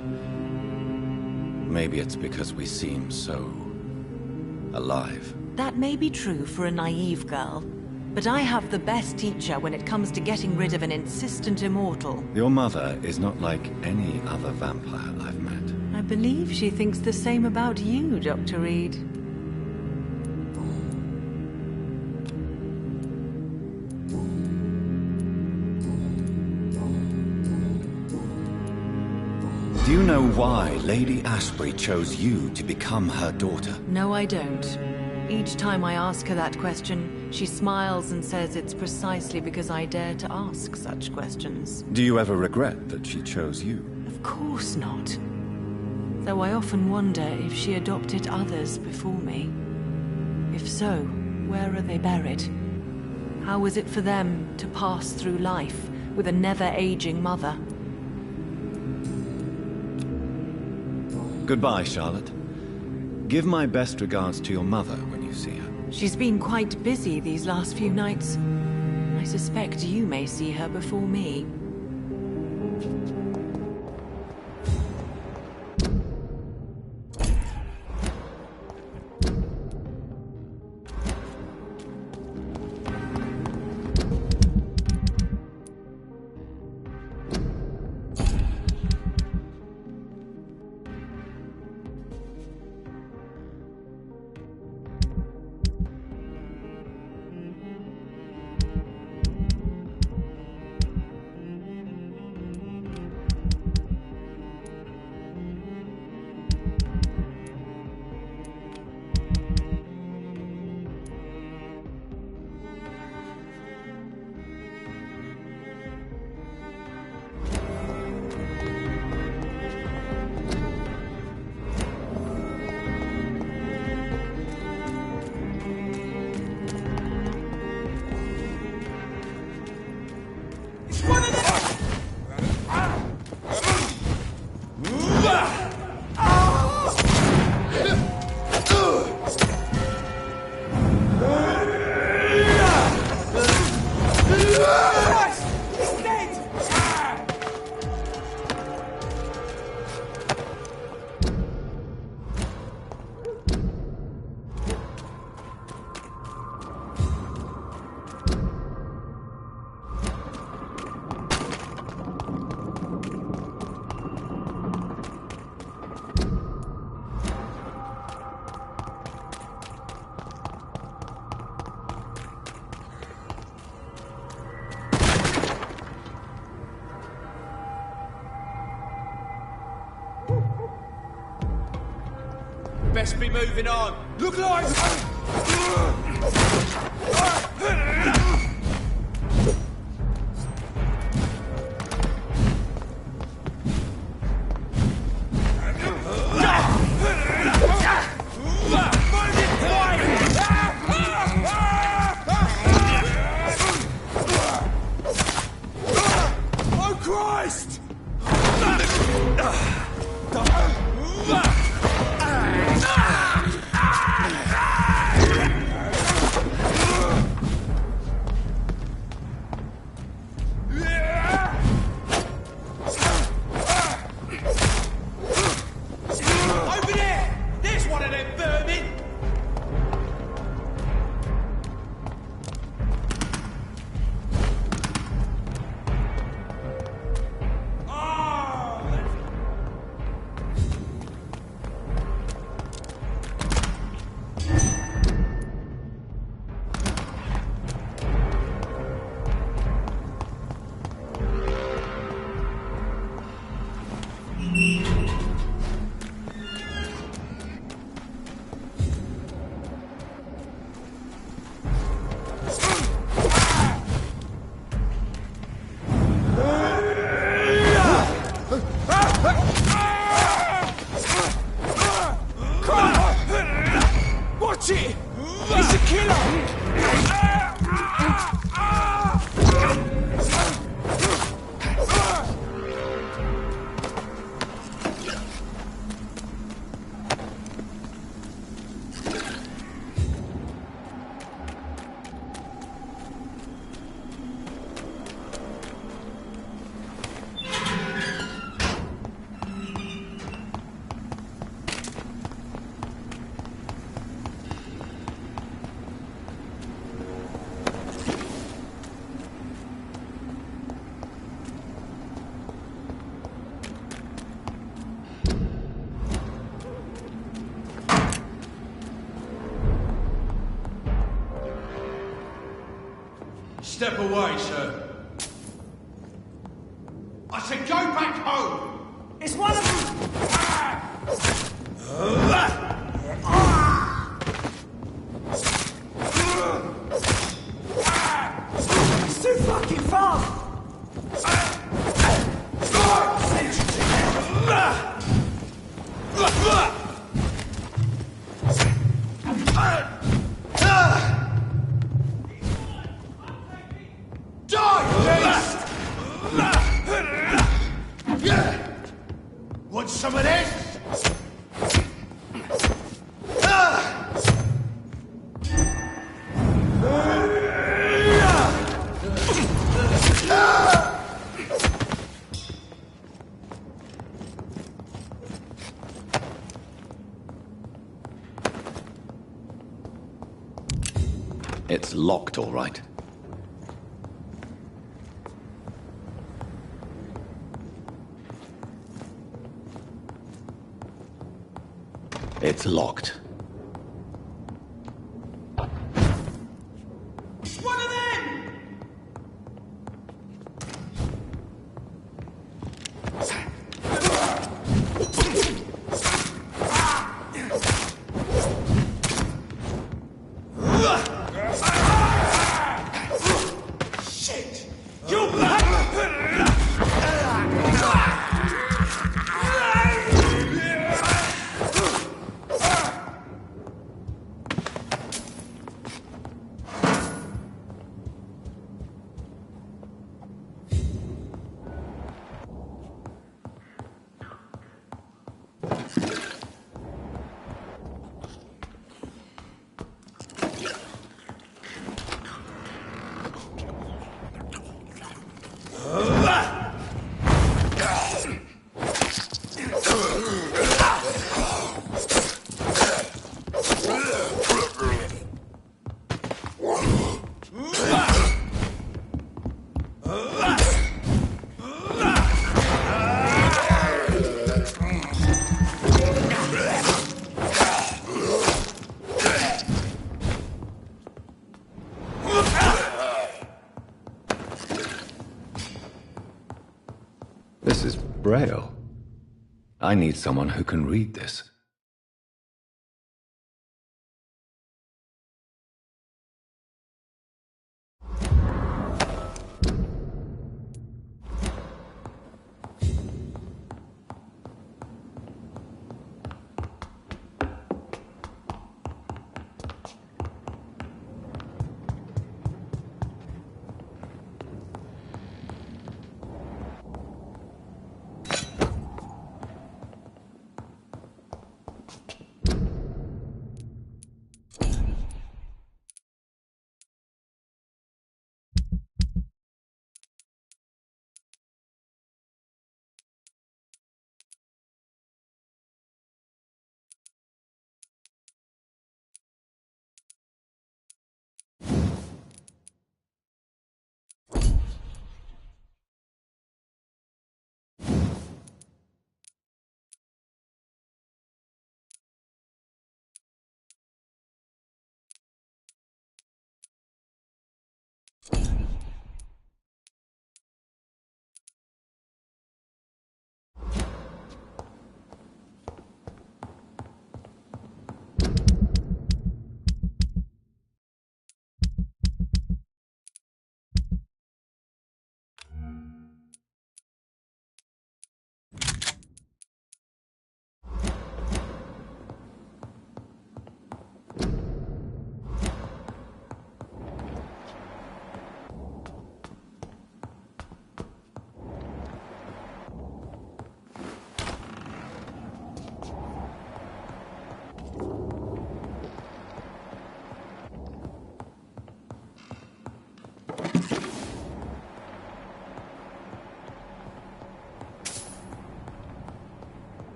Maybe it's because we seem so alive. That may be true for a naive girl, but I have the best teacher when it comes to getting rid of an insistent immortal. Your mother is not like any other vampire I've met. I believe she thinks the same about you, Dr. Reed. Do you know why Lady Ashbury chose you to become her daughter? No, I don't. Each time I ask her that question, she smiles and says it's precisely because I dare to ask such questions. Do you ever regret that she chose you? Of course not. Though I often wonder if she adopted others before me. If so, where are they buried? How was it for them to pass through life with a never-aging mother? Goodbye, Charlotte. Give my best regards to your mother when you see her. She's been quite busy these last few nights. I suspect you may see her before me. Best be moving on. Look like... Oh, Christ! Over there! There's one of them vermin! Watch it! He's a killer! Step away, sir. I said go back home! It's one of them! It's too fucking fast! Want some of this? It's locked, all right. It's locked. It's one of them! Shit! This is Braille. I need someone who can read this.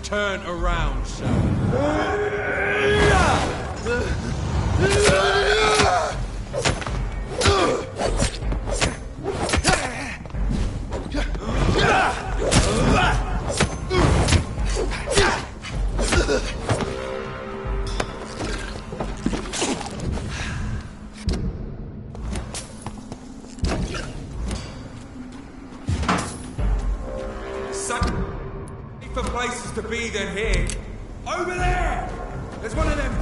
Turn around, sir. Safer places to be than here. Over there! There's one of them.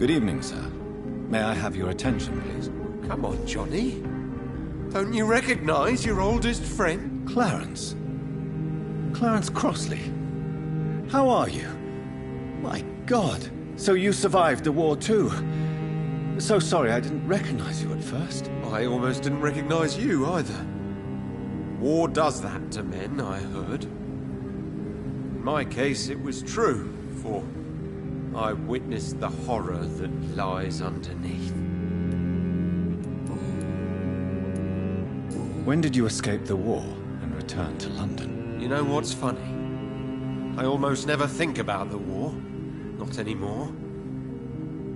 Good evening, sir. May I have your attention, please? Come on, Johnny. Don't you recognize your oldest friend? Clarence. Clarence Crossley. How are you? My God. So you survived the war too. So sorry I didn't recognize you at first. I almost didn't recognize you either. War does that to men, I heard. In my case, it was true, for I witnessed the horror that lies underneath. When did you escape the war, return to London. You know what's funny? I almost never think about the war. Not anymore.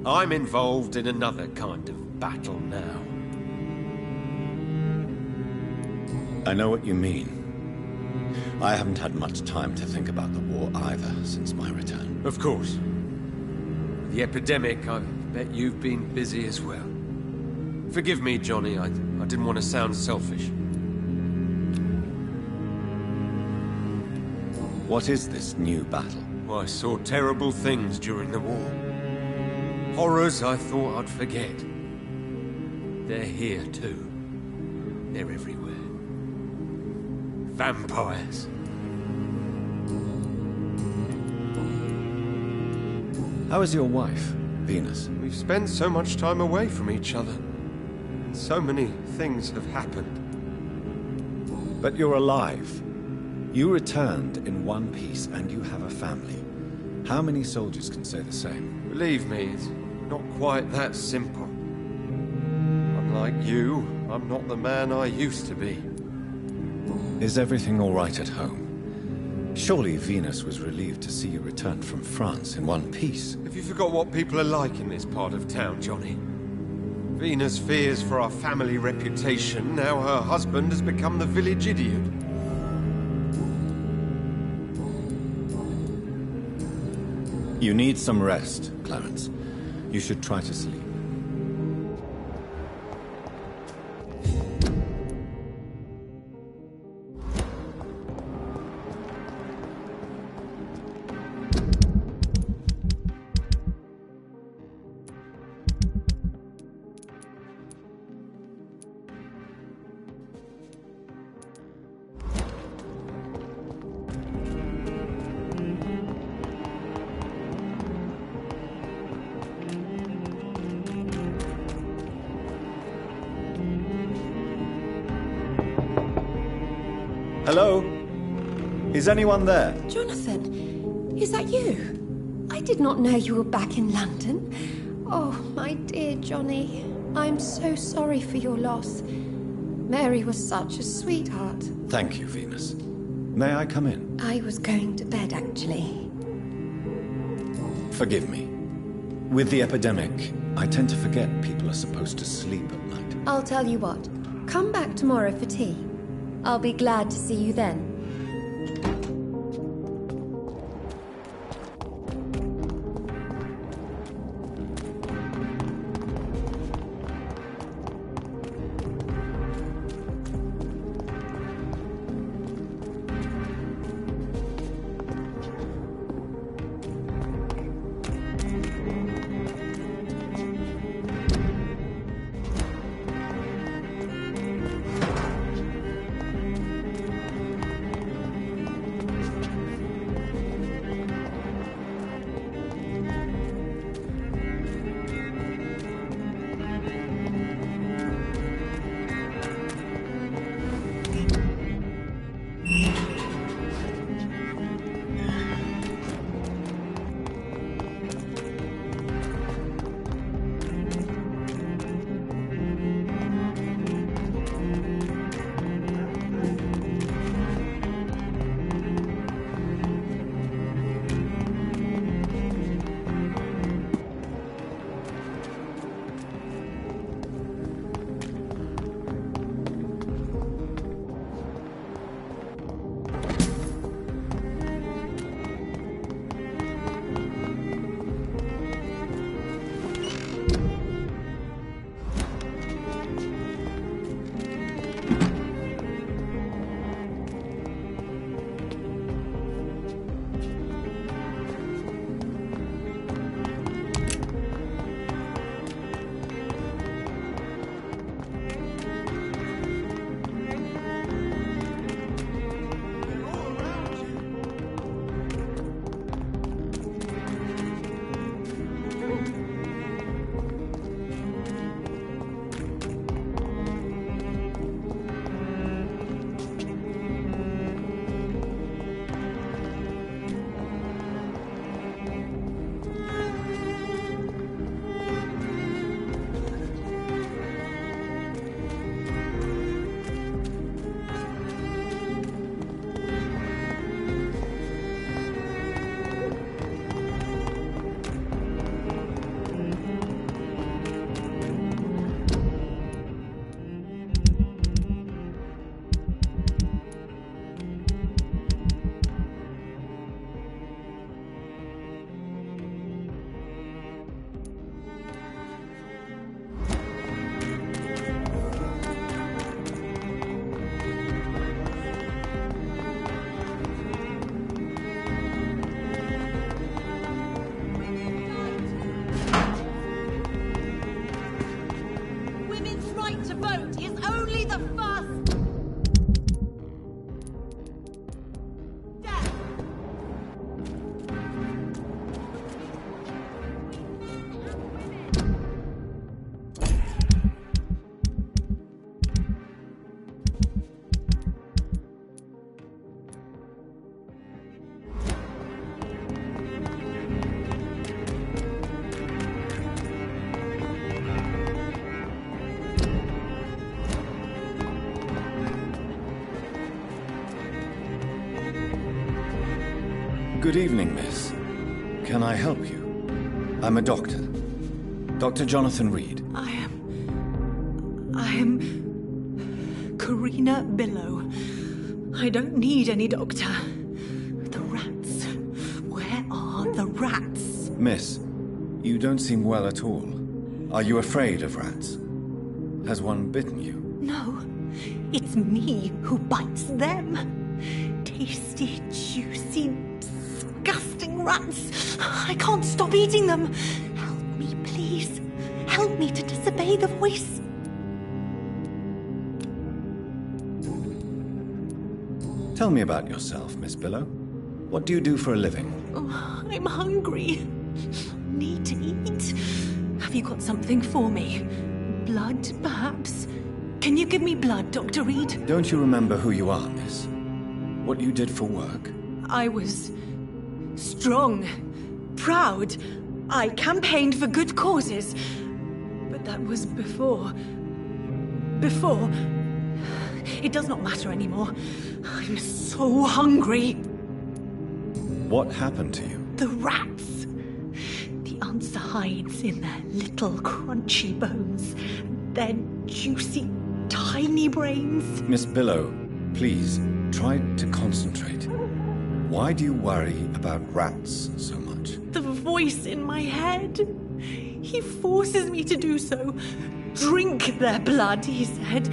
I'm involved in another kind of battle now. I know what you mean. I haven't had much time to think about the war either since my return. Of course. The epidemic, I bet you've been busy as well. Forgive me, Johnny, I didn't want to sound selfish. What is this new battle? Well, I saw terrible things during the war. Horrors I thought I'd forget. They're here too. They're everywhere. Vampires. How is your wife, Venus? We've spent so much time away from each other. So many things have happened. But you're alive. You returned in one piece and you have a family. How many soldiers can say the same? Believe me, it's not quite that simple. Unlike you, I'm not the man I used to be. Is everything all right at home? Surely Venus was relieved to see you return from France in one piece. Have you forgot what people are like in this part of town, Johnny? Venus fears for our family reputation. Now her husband has become the village idiot. You need some rest, Clarence. You should try to sleep. Hello? Is anyone there? Jonathan, is that you? I did not know you were back in London. Oh, my dear Johnny, I'm so sorry for your loss. Mary was such a sweetheart. Thank you, Venus. May I come in? I was going to bed, actually. Forgive me. With the epidemic, I tend to forget people are supposed to sleep at night. I'll tell you what. Come back tomorrow for tea. I'll be glad to see you then. Good evening, miss. Can I help you? I'm a doctor. Dr. Jonathan Reed. I am Karina Billow. I don't need any doctor. The rats. Where are the rats? Miss, you don't seem well at all. Are you afraid of rats? Has one bitten you? No, it's me who bites them. Tasty, juicy, disgusting rats. I can't stop eating them. Help me, please. Help me to disobey the voice. Tell me about yourself, Miss Billow. What do you do for a living? Oh, I'm hungry. Need to eat. Have you got something for me? Blood, perhaps? Can you give me blood, Dr. Reed? Don't you remember who you are, miss? What you did for work? I was strong, proud. I campaigned for good causes. But that was before. It does not matter anymore. I'm so hungry. What happened to you? The rats. The answer hides in their little crunchy bones. Their juicy, tiny brains. Miss Billow, please, try to concentrate. Why do you worry about rats so much? The voice in my head. He forces me to do so. Drink their blood, he said.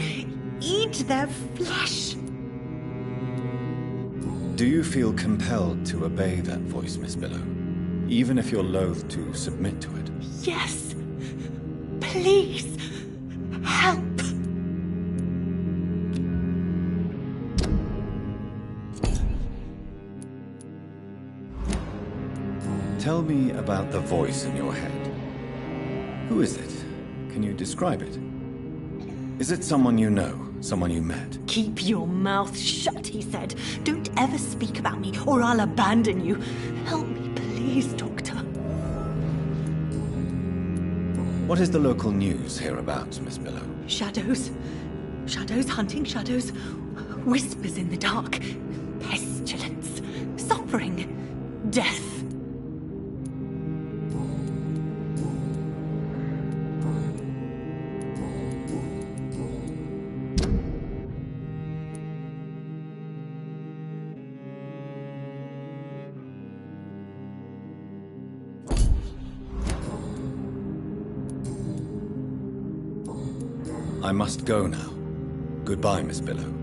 Eat their flesh. Do you feel compelled to obey that voice, Miss Billow? Even if you're loath to submit to it? Yes. Please. Help. Tell me about the voice in your head. Who is it? Can you describe it? Is it someone you know? Someone you met? Keep your mouth shut, he said. Don't ever speak about me, or I'll abandon you. Help me, please, Doctor. What is the local news hereabouts, Miss Billow? Shadows. Shadows hunting shadows. Whispers in the dark. Pestilence. Suffering. Death. I must go now. Goodbye, Miss Billow.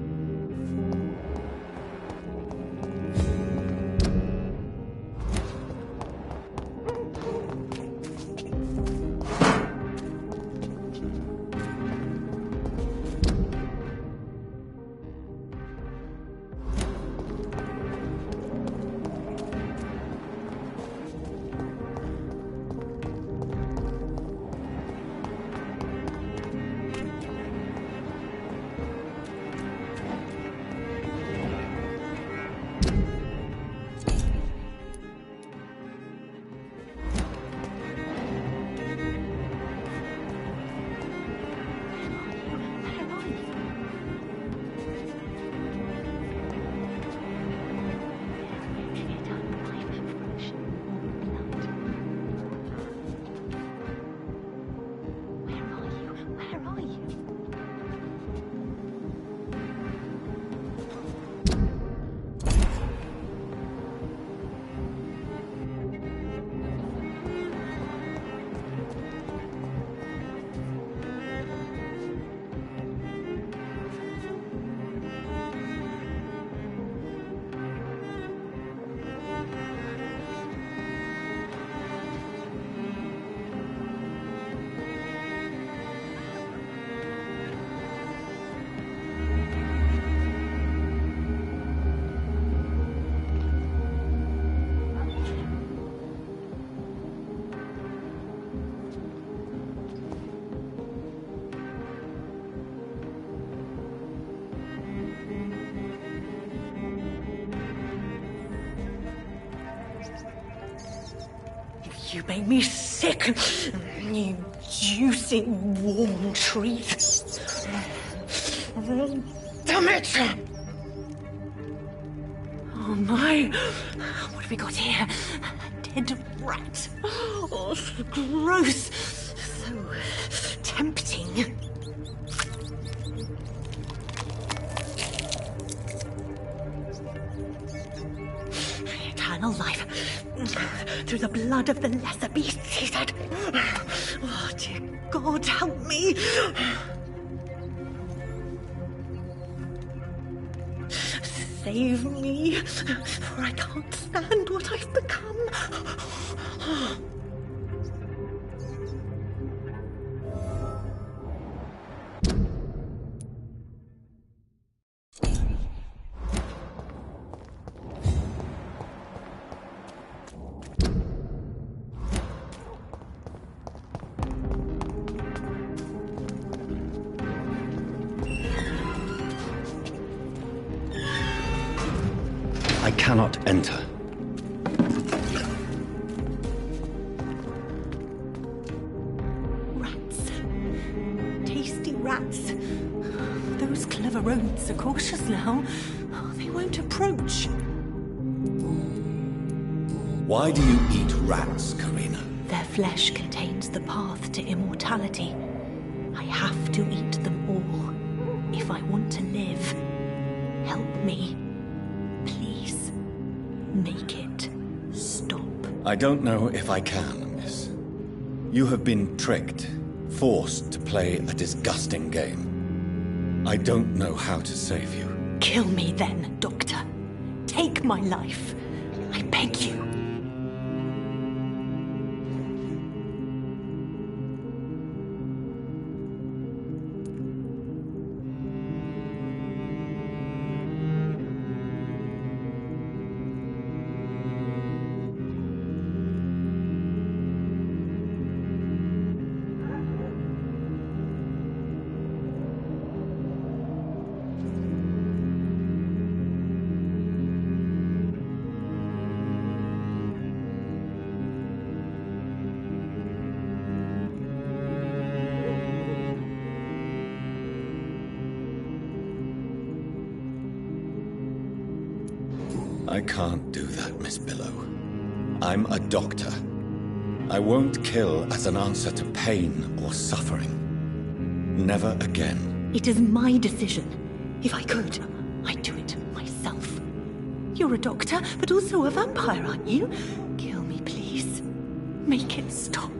You make me sick, you juicy, warm treat. Damn it! Oh my! What have we got here? A dead rat. Oh, so gross. So tempting. Eternal life. Through the blood of the lesser beasts, he said. Oh, dear God, help me. Save me, for I can't stand what I've become. I cannot enter. Rats. Tasty rats. Those clever rodents are cautious now. Oh, they won't approach. Why do you eat rats, Karina? Their flesh contains the path to immortality. I have to eat them all if I want to live. Help me. Please. Make it stop. I don't know if I can, miss. You have been tricked, forced to play a disgusting game. I don't know how to save you. Kill me then, Doctor. Take my life. I beg you. I can't do that, Miss Billow. I'm a doctor. I won't kill as an answer to pain or suffering. Never again. It is my decision. If I could, I'd do it myself. You're a doctor, but also a vampire, aren't you? Kill me, please. Make it stop.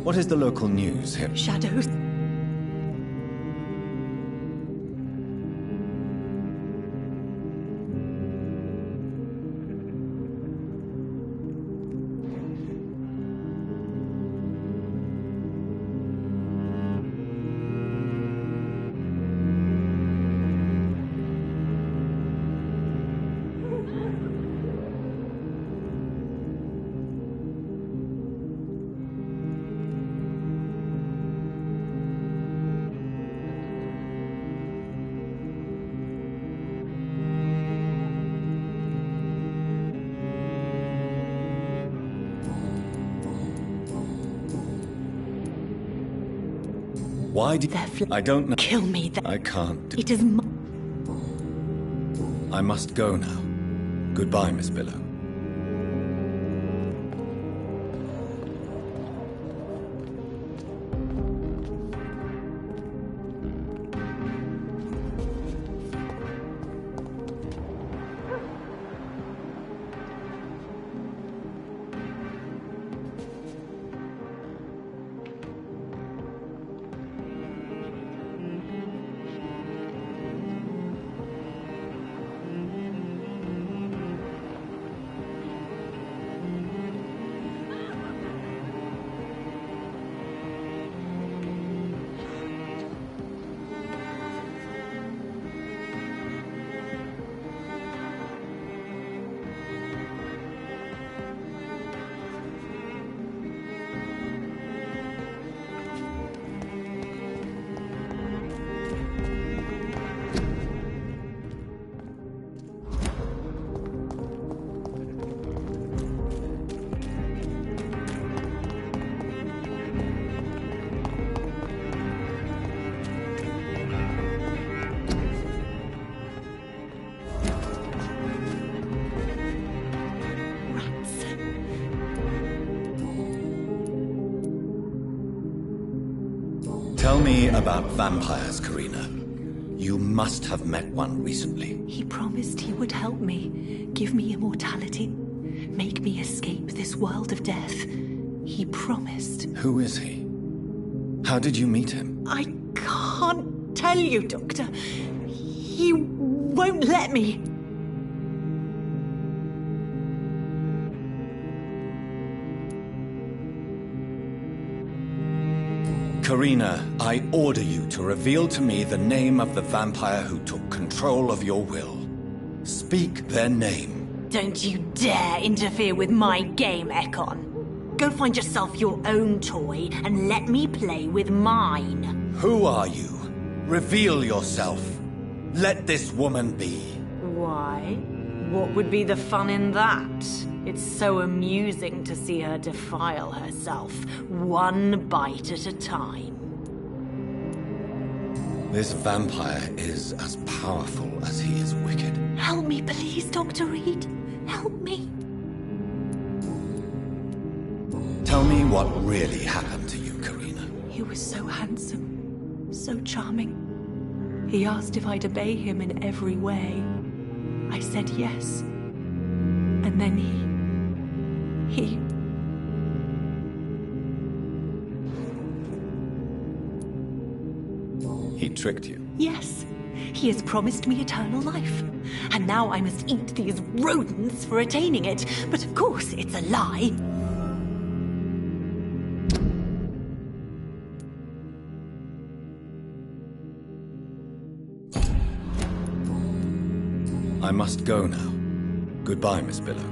What is the local news here? Shadows. Why did I don't know. Kill me then. I can't do It is I must go now. Goodbye, Miss Billow. Tell me about vampires, Karina. You must have met one recently. He promised he would help me, give me immortality, make me escape this world of death. He promised. Who is he? How did you meet him? I can't tell you, Doctor. He won't let me. Karina, I order you to reveal to me the name of the vampire who took control of your will. Speak their name. Don't you dare interfere with my game, Ekon. Go find yourself your own toy and let me play with mine. Who are you? Reveal yourself. Let this woman be. Why? What would be the fun in that? It's so amusing to see her defile herself, one bite at a time. This vampire is as powerful as he is wicked. Help me, please, Dr. Reed. Help me. Tell me what really happened to you, Karina. He was so handsome, so charming. He asked if I'd obey him in every way. I said yes. And then he... He tricked you? Yes. He has promised me eternal life. And now I must eat these rodents for attaining it. But of course, it's a lie. I must go now. Goodbye, Miss Billow.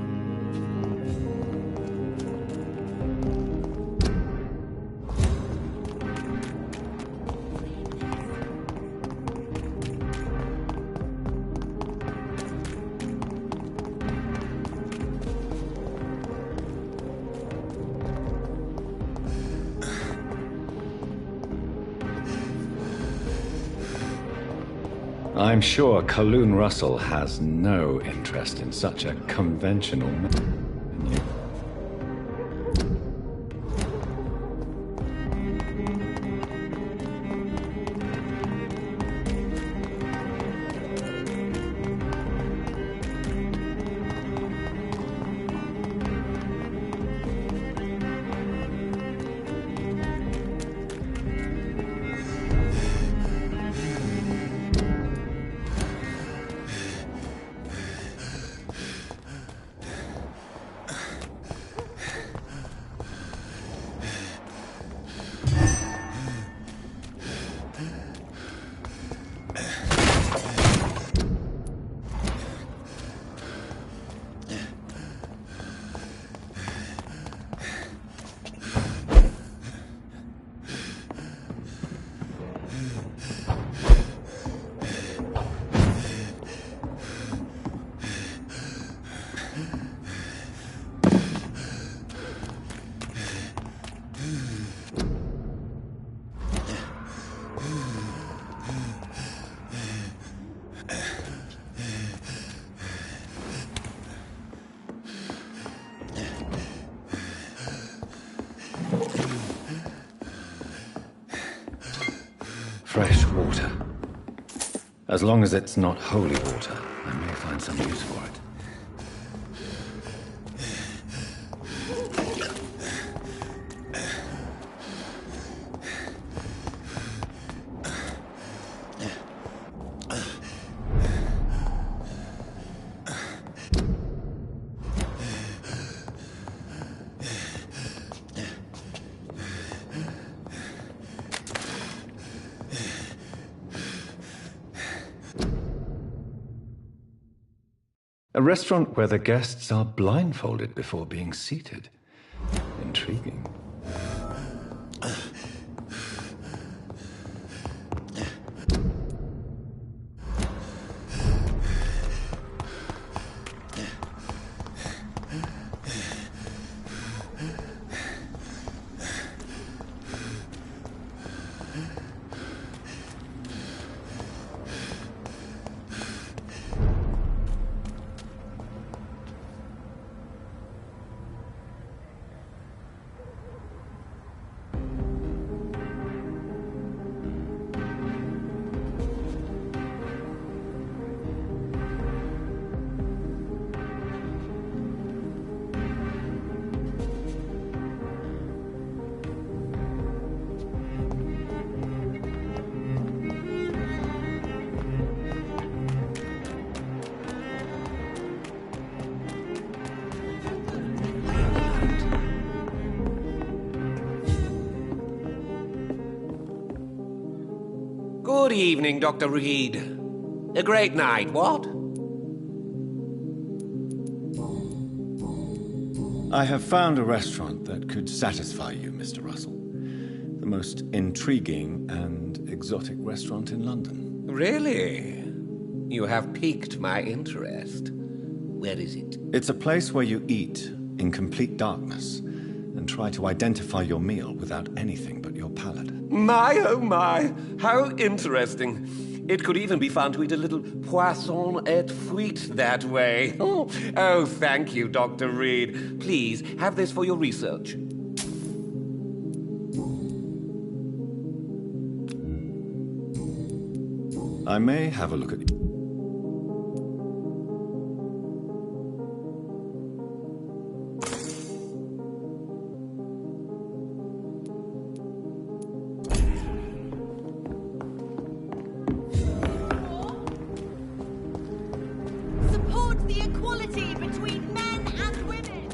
I'm sure Kaloon Russell has no interest in such a conventional menu. Fresh water. As long as it's not holy water, I may find some use for it. A restaurant where the guests are blindfolded before being seated. Intriguing. Good evening, Dr. Reed. A great night, what? I have found a restaurant that could satisfy you, Mr. Russell. The most intriguing and exotic restaurant in London. Really? You have piqued my interest. Where is it? It's a place where you eat in complete darkness and try to identify your meal without anything but your palate. My, oh my, how interesting. It could even be fun to eat a little poisson et fruit that way. Oh, thank you, Dr. Reed. Please, have this for your research. I may have a look at you. Support the equality between men and women.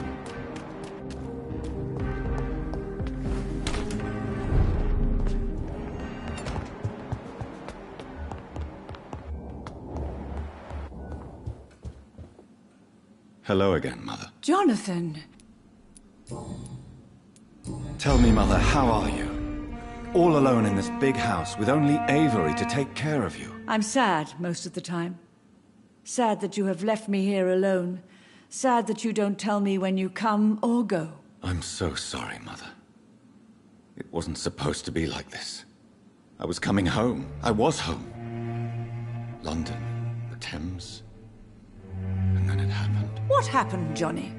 Hello again, Mother. Jonathan! Tell me, Mother, how are you? All alone in this big house with only Avery to take care of you. I'm sad most of the time. Sad that you have left me here alone. Sad that you don't tell me when you come or go. I'm so sorry, Mother. It wasn't supposed to be like this. I was coming home. I was home. London, the Thames, and then it happened. What happened, Johnny?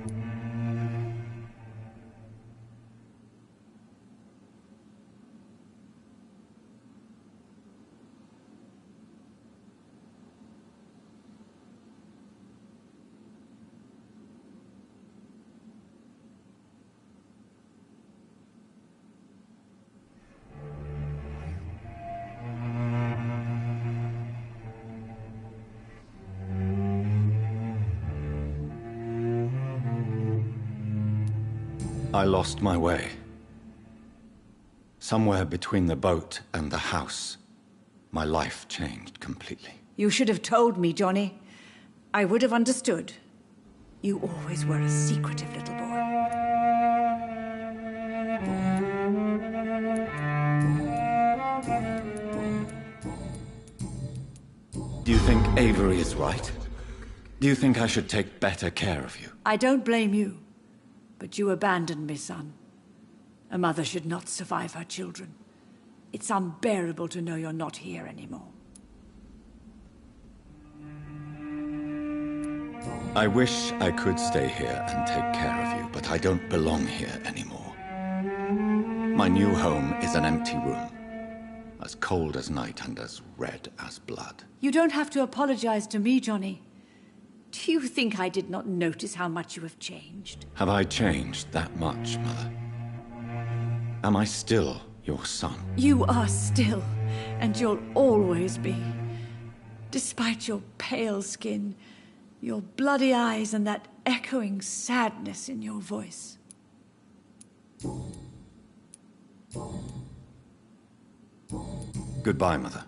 I lost my way. Somewhere between the boat and the house, my life changed completely. You should have told me, Johnny. I would have understood. You always were a secretive little boy. Do you think Avery is right? Do you think I should take better care of you? I don't blame you. But you abandoned me, son. A mother should not survive her children. It's unbearable to know you're not here anymore. I wish I could stay here and take care of you, but I don't belong here anymore. My new home is an empty room, as cold as night and as red as blood. You don't have to apologize to me, Johnny. Do you think I did not notice how much you have changed? Have I changed that much, Mother? Am I still your son? You are still, and you'll always be. Despite your pale skin, your bloody eyes, and that echoing sadness in your voice. Goodbye, Mother.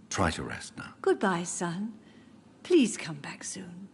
Try to rest now. Goodbye, son. Please come back soon.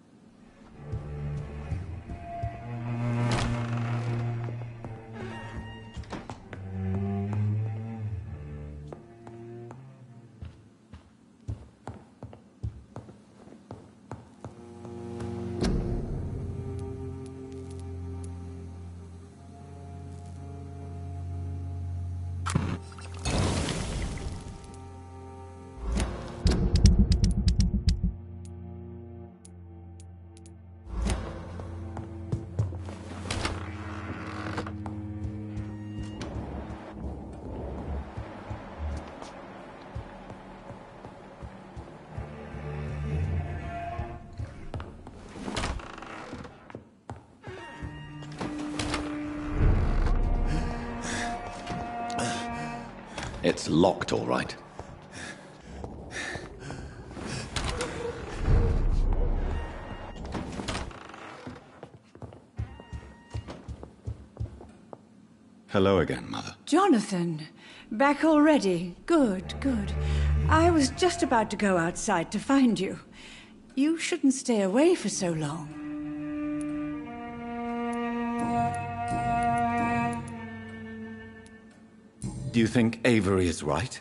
It's locked, all right. Hello again, Mother. Jonathan, back already. Good, good. I was just about to go outside to find you. You shouldn't stay away for so long. Do you think Avery is right?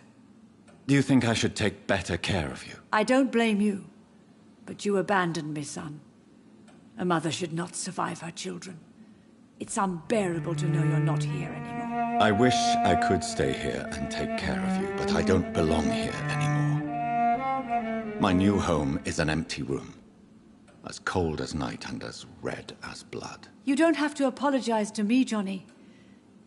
Do you think I should take better care of you? I don't blame you, but you abandoned me, son. A mother should not survive her children. It's unbearable to know you're not here anymore. I wish I could stay here and take care of you, but I don't belong here anymore. My new home is an empty room, as cold as night and as red as blood. You don't have to apologize to me, Johnny.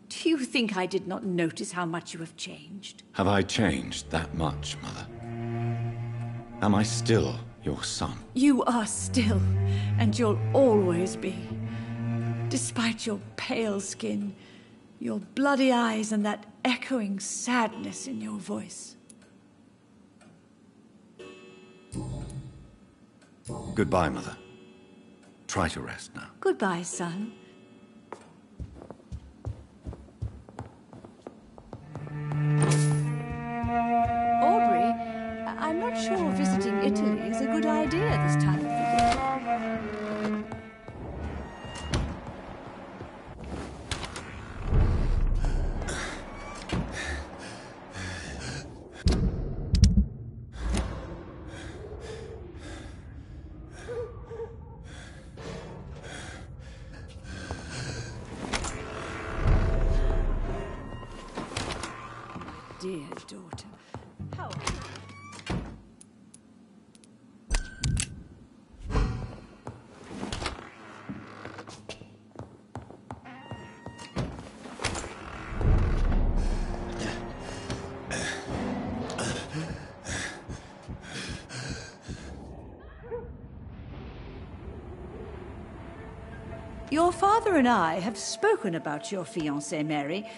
Do you think I did not notice how much you have changed? Have I changed that much, Mother? Am I still your son? You are still, and you'll always be. Despite your pale skin, your bloody eyes, and that echoing sadness in your voice. Goodbye, Mother. Try to rest now. Goodbye, son. Aubrey, I'm not sure visiting Italy is a good idea this time of the year. Dear daughter, how are you? Your father and I have spoken about your fiancé, Mary.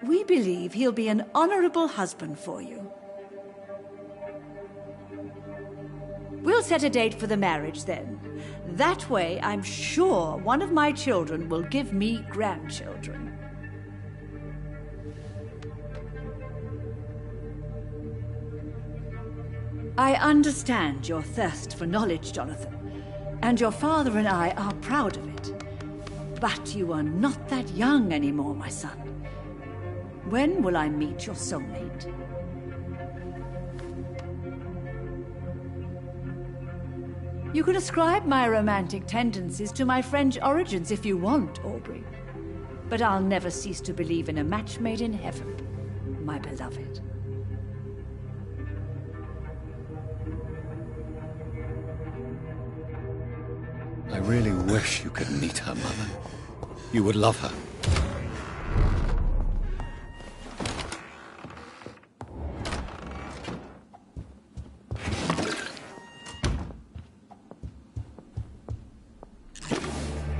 We believe he'll be an honorable husband for you. We'll set a date for the marriage then. That way, I'm sure one of my children will give me grandchildren. I understand your thirst for knowledge, Jonathan, and your father and I are proud of it. But you are not that young anymore, my son. When will I meet your soulmate? You can ascribe my romantic tendencies to my French origins if you want, Aubrey. But I'll never cease to believe in a match made in heaven, my beloved. I really wish you could meet her, Mother. You would love her.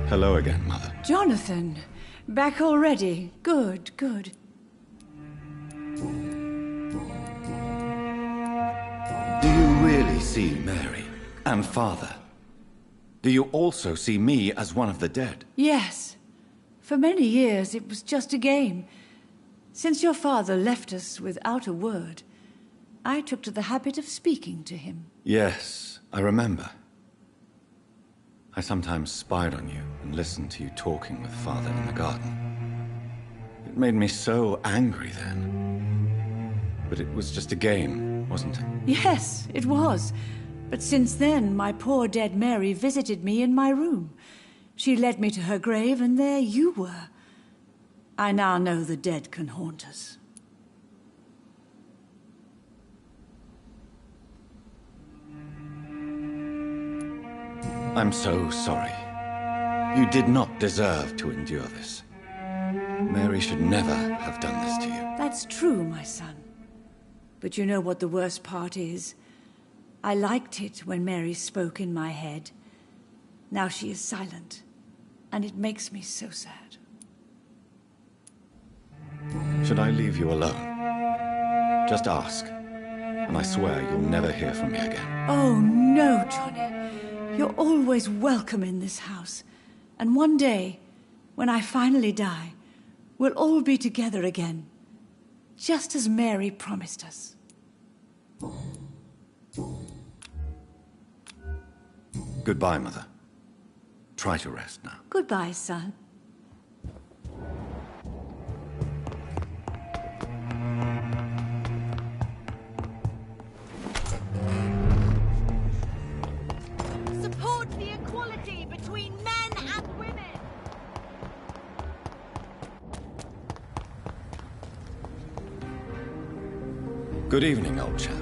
Hello again, Mother. Jonathan, back already. Good, good. Do you really see Mary and Father? Do you also see me as one of the dead? Yes. For many years, it was just a game. Since your father left us without a word, I took to the habit of speaking to him. Yes, I remember. I sometimes spied on you and listened to you talking with Father in the garden. It made me so angry then. But it was just a game, wasn't it? Yes, it was. But since then, my poor dead Mary visited me in my room. She led me to her grave, and there you were. I now know the dead can haunt us. I'm so sorry. You did not deserve to endure this. Mary should never have done this to you. That's true, my son. But you know what the worst part is? I liked it when Mary spoke in my head. Now she is silent, and it makes me so sad. Should I leave you alone? Just ask, and I swear you'll never hear from me again. Oh, no, Johnny. You're always welcome in this house. And one day, when I finally die, we'll all be together again, just as Mary promised us. Goodbye, Mother. Try to rest now. Goodbye, son. Support the equality between men and women. Good evening, old chap.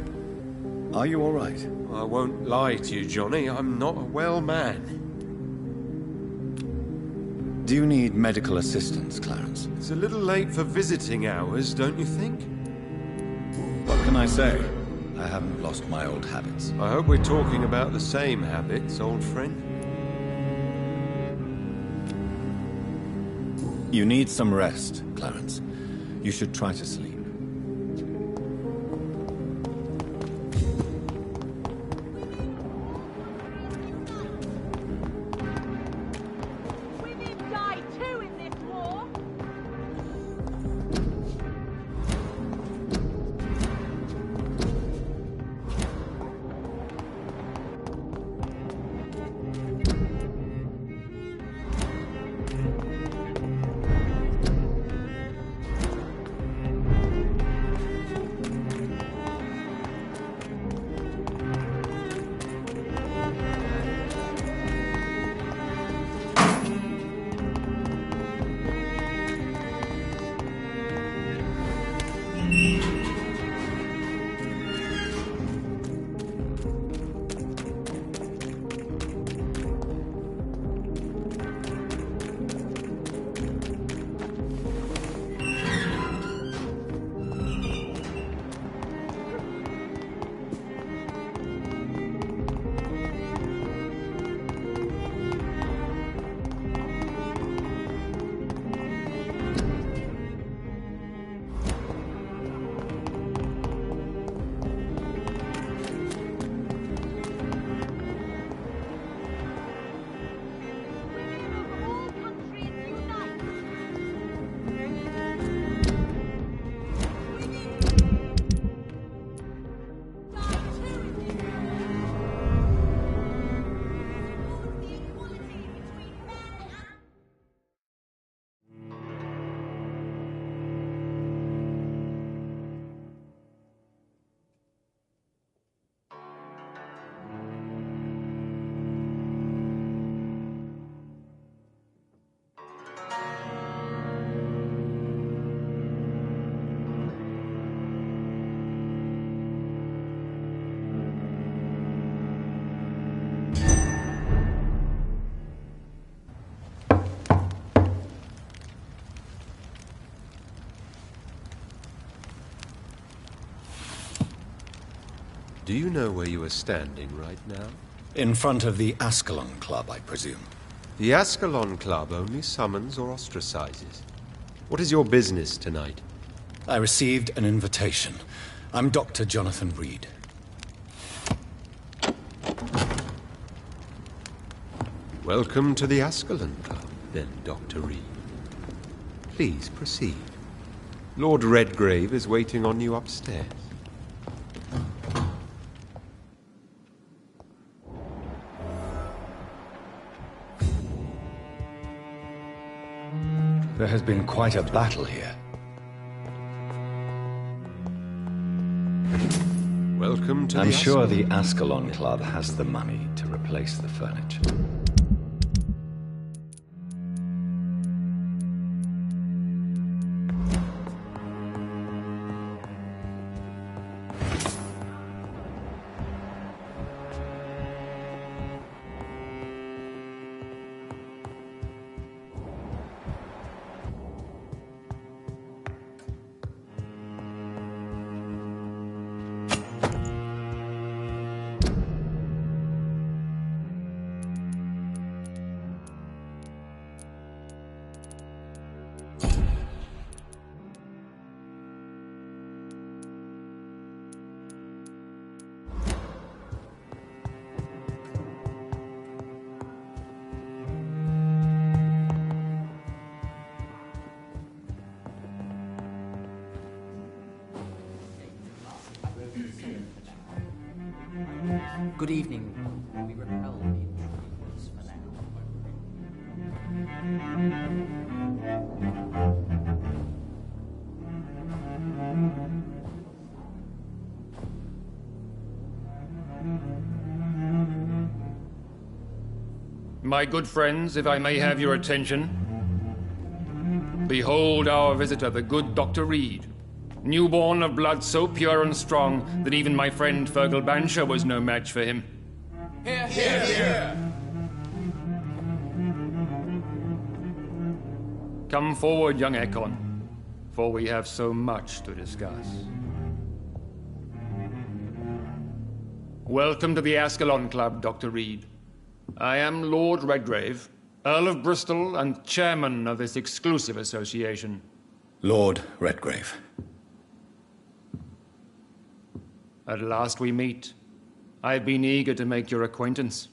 Are you all right? I won't lie to you, Johnny. I'm not a well man. Do you need medical assistance, Clarence? It's a little late for visiting hours, don't you think? What can I say? I haven't lost my old habits. I hope we're talking about the same habits, old friend. You need some rest, Clarence. You should try to sleep. Women die too in this war. Do you know where you are standing right now? In front of the Ascalon Club, I presume. The Ascalon Club only summons or ostracizes. What is your business tonight? I received an invitation. I'm Dr. Jonathan Reed. Welcome to the Ascalon Club, then, Dr. Reed. Please proceed. Lord Redgrave is waiting on you upstairs. There has been quite a battle here. Welcome to I'm the sure Ascalon. the Ascalon Club has the money to replace the furniture. Good evening. We repel the intruders for now. My good friends, if I may have your attention. Behold our visitor, the good Dr. Reed. Newborn of blood so pure and strong that even my friend Fergal Bansher was no match for him. Here, here, here. Come forward, young Ekon, for we have so much to discuss. Welcome to the Ascalon Club, Dr. Reed. I am Lord Redgrave, Earl of Bristol and chairman of this exclusive association. Lord Redgrave. At last we meet. I've been eager to make your acquaintance.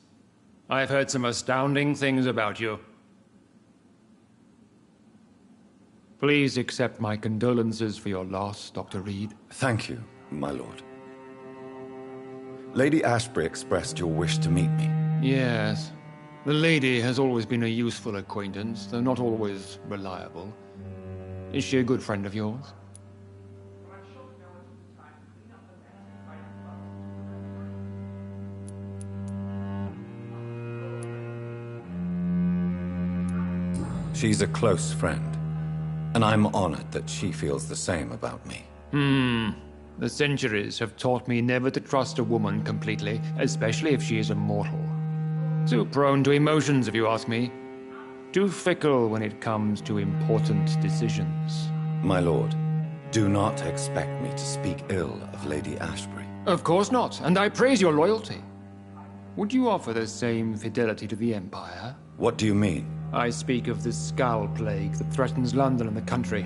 I've heard some astounding things about you. Please accept my condolences for your loss, Dr. Reed. Thank you, my lord. Lady Ashbury expressed your wish to meet me. Yes. The lady has always been a useful acquaintance, though not always reliable. Is she a good friend of yours? She's a close friend, and I'm honored that she feels the same about me. The centuries have taught me never to trust a woman completely, especially if she is immortal. Too prone to emotions, if you ask me. Too fickle when it comes to important decisions. My lord, do not expect me to speak ill of Lady Ashbury. Of course not, and I praise your loyalty. Would you offer the same fidelity to the Empire? What do you mean? I speak of the Skull Plague that threatens London and the country.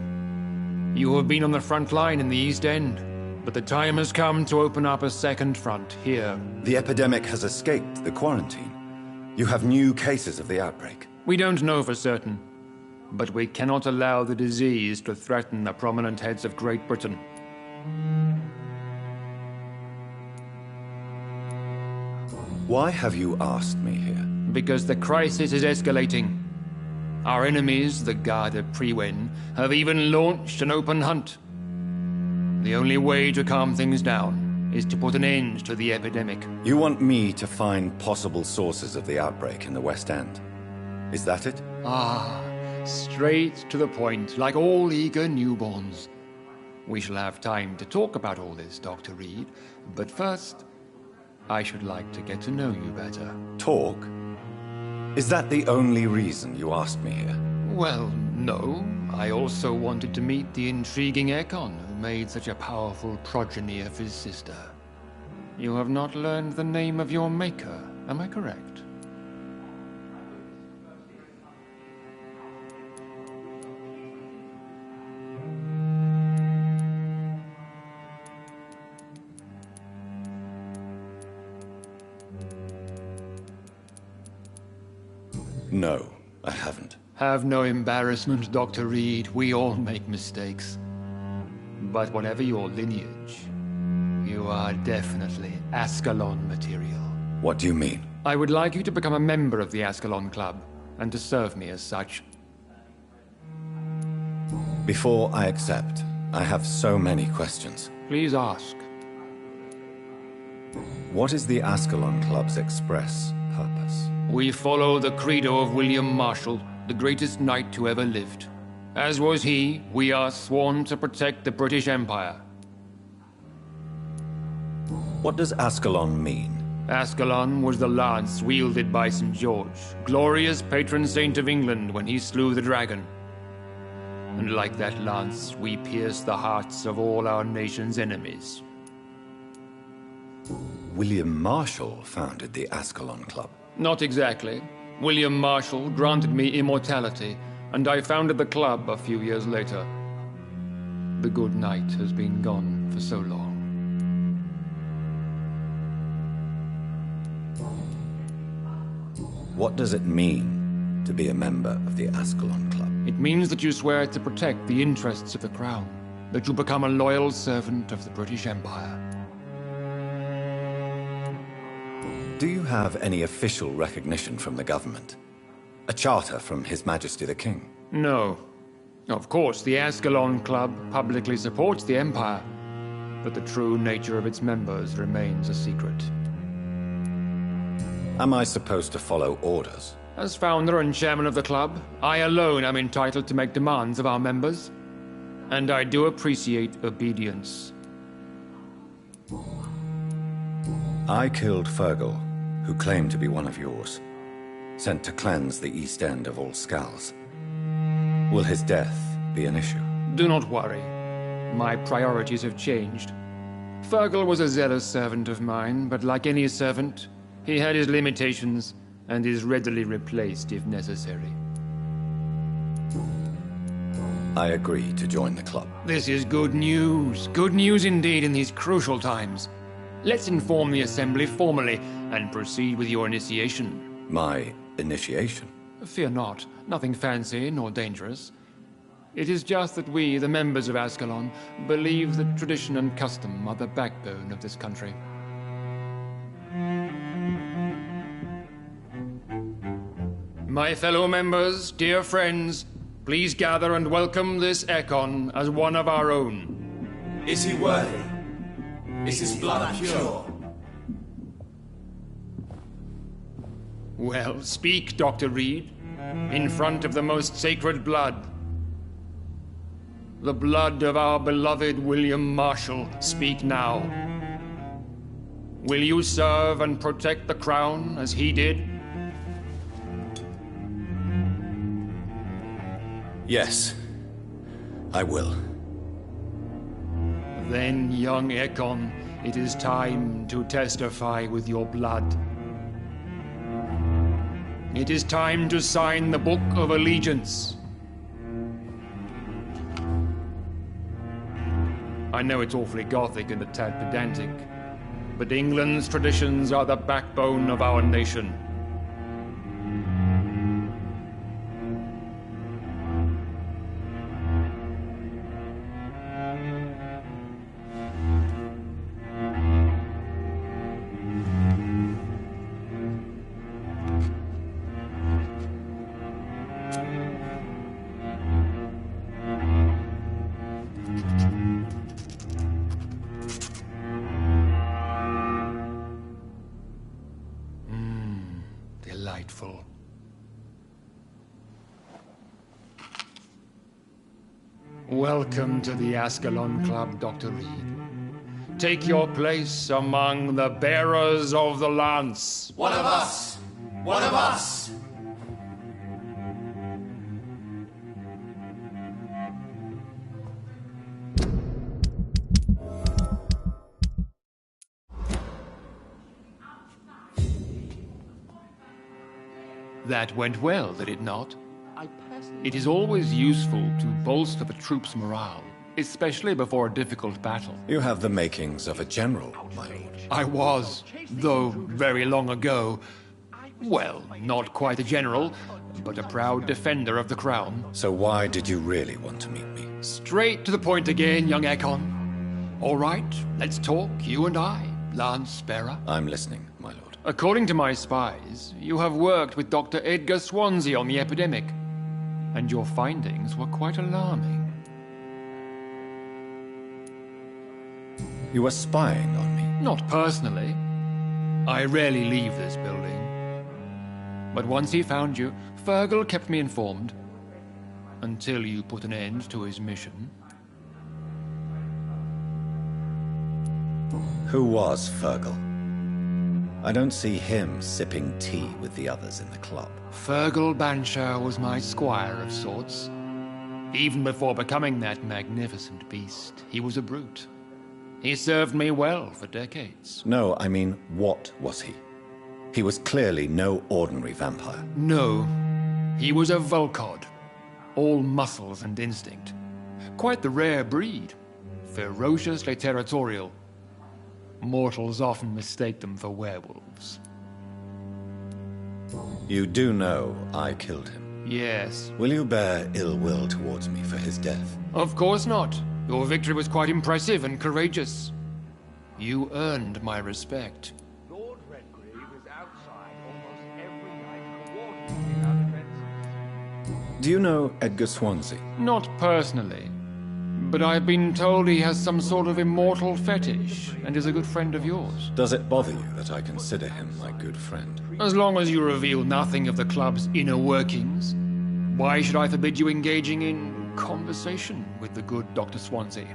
You have been on the front line in the East End, but the time has come to open up a second front here. The epidemic has escaped the quarantine. You have new cases of the outbreak. We don't know for certain, but we cannot allow the disease to threaten the prominent heads of Great Britain. Why have you asked me here? Because the crisis is escalating. Our enemies, the Garda Priwen, have even launched an open hunt. The only way to calm things down is to put an end to the epidemic. You want me to find possible sources of the outbreak in the West End? Is that it? Ah, straight to the point, like all eager newborns. We shall have time to talk about all this, Dr. Reed, but first, I should like to get to know you better. Talk? Is that the only reason you asked me here? Well, no. I also wanted to meet the intriguing Ekon, who made such a powerful progeny of his sister. You have not learned the name of your maker, am I correct? No, I haven't. Have no embarrassment, Dr. Reed. We all make mistakes. But whatever your lineage, you are definitely Ascalon material. What do you mean? I would like you to become a member of the Ascalon Club, and to serve me as such. Before I accept, I have so many questions. Please ask. What is the Ascalon Club's express purpose? We follow the credo of William Marshall, the greatest knight who ever lived. As was he, we are sworn to protect the British Empire. What does Ascalon mean? Ascalon was the lance wielded by St. George, glorious patron saint of England when he slew the dragon. And like that lance, we pierce the hearts of all our nation's enemies. William Marshall founded the Ascalon Club. Not exactly. William Marshall granted me immortality, and I founded the club a few years later. The good knight has been gone for so long. What does it mean to be a member of the Ascalon Club? It means that you swear to protect the interests of the crown, that you become a loyal servant of the British Empire. Do you have any official recognition from the government? A charter from His Majesty the King? No. Of course, the Ascalon Club publicly supports the Empire, but the true nature of its members remains a secret. Am I supposed to follow orders? As founder and chairman of the club, I alone am entitled to make demands of our members, and I do appreciate obedience. I killed Fergal, who claimed to be one of yours, sent to cleanse the East End of all Skulls. Will his death be an issue? Do not worry. My priorities have changed. Fergal was a zealous servant of mine, but like any servant, he had his limitations and is readily replaced if necessary. I agree to join the club. This is good news. Good news indeed in these crucial times. Let's inform the Assembly formally and proceed with your initiation. My initiation? Fear not. Nothing fancy nor dangerous. It is just that we, the members of Ascalon, believe that tradition and custom are the backbone of this country. My fellow members, dear friends, please gather and welcome this Ekon as one of our own. Is he worthy? Is his blood pure? Well, speak, Dr. Reed, in front of the most sacred blood. The blood of our beloved William Marshall, speak now. Will you serve and protect the crown as he did? Yes, I will. Then, young Ekon, it is time to testify with your blood. It is time to sign the Book of Allegiance. I know it's awfully gothic and a tad pedantic, but England's traditions are the backbone of our nation. Delightful. Welcome to the Ascalon Club, Dr. Reed. Take your place among the bearers of the lance. One of us! One of us! That went well, did it not? It is always useful to bolster the troops' morale, especially before a difficult battle. You have the makings of a general, my lord. I was, though very long ago. Well, not quite a general, but a proud defender of the crown. So why did you really want to meet me? Straight to the point again, young Ekon. All right, let's talk, you and I, Lance Bearer. I'm listening, my lord. According to my spies, you have worked with Dr. Edgar Swansea on the epidemic, and your findings were quite alarming. You were spying on me? Not personally. I rarely leave this building. But once he found you, Fergal kept me informed. Until you put an end to his mission. Who was Fergal? I don't see him sipping tea with the others in the club. Fergal Banshire was my squire of sorts. Even before becoming that magnificent beast, he was a brute. He served me well for decades. No, I mean, what was he? He was clearly no ordinary vampire. No, he was a Volcod. All muscles and instinct. Quite the rare breed. Ferociously territorial. Mortals often mistake them for werewolves. You do know I killed him? Yes. Will you bear ill will towards me for his death? Of course not. Your victory was quite impressive and courageous. You earned my respect. Lord Redgrave is Do you know Edgar Swansea? Not personally, but I've been told he has some sort of immortal fetish and is a good friend of yours. Does it bother you that I consider him my good friend? As long as you reveal nothing of the club's inner workings, why should I forbid you engaging in conversation with the good Dr. Swansea?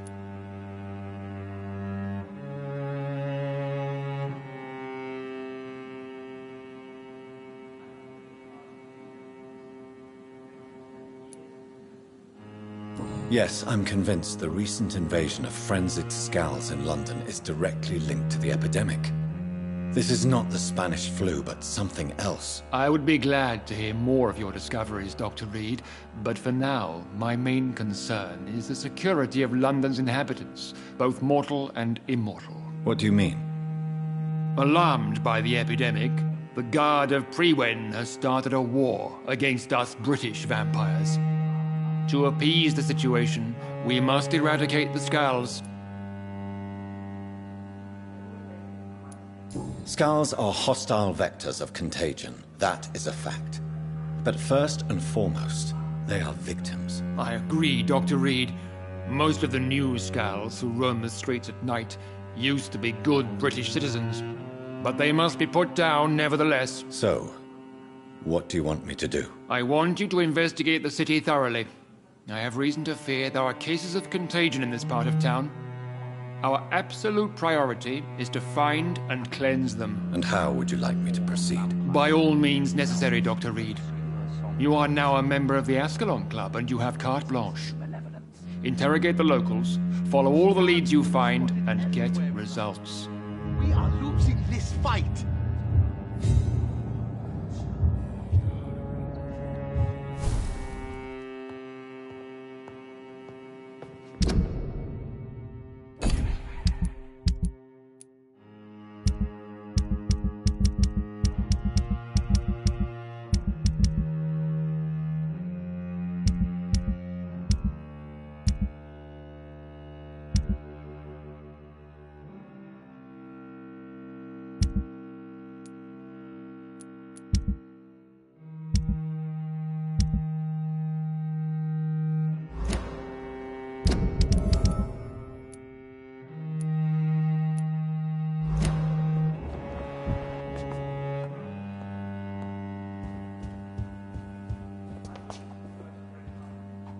Yes, I'm convinced the recent invasion of frenzied Scowls in London is directly linked to the epidemic. This is not the Spanish flu, but something else. I would be glad to hear more of your discoveries, Dr. Reed, but for now, my main concern is the security of London's inhabitants, both mortal and immortal. What do you mean? Alarmed by the epidemic, the Guard of Prewen has started a war against us British vampires. To appease the situation, we must eradicate the Scowls. Scowls are hostile vectors of contagion. That is a fact. But first and foremost, they are victims. I agree, Dr. Reed. Most of the new Scowls who roam the streets at night used to be good British citizens, but they must be put down nevertheless. So, what do you want me to do? I want you to investigate the city thoroughly. I have reason to fear there are cases of contagion in this part of town. Our absolute priority is to find and cleanse them. And how would you like me to proceed? By all means necessary, Dr. Reed. You are now a member of the Ascalon Club, and you have carte blanche. Interrogate the locals, follow all the leads you find, and get results. We are losing this fight.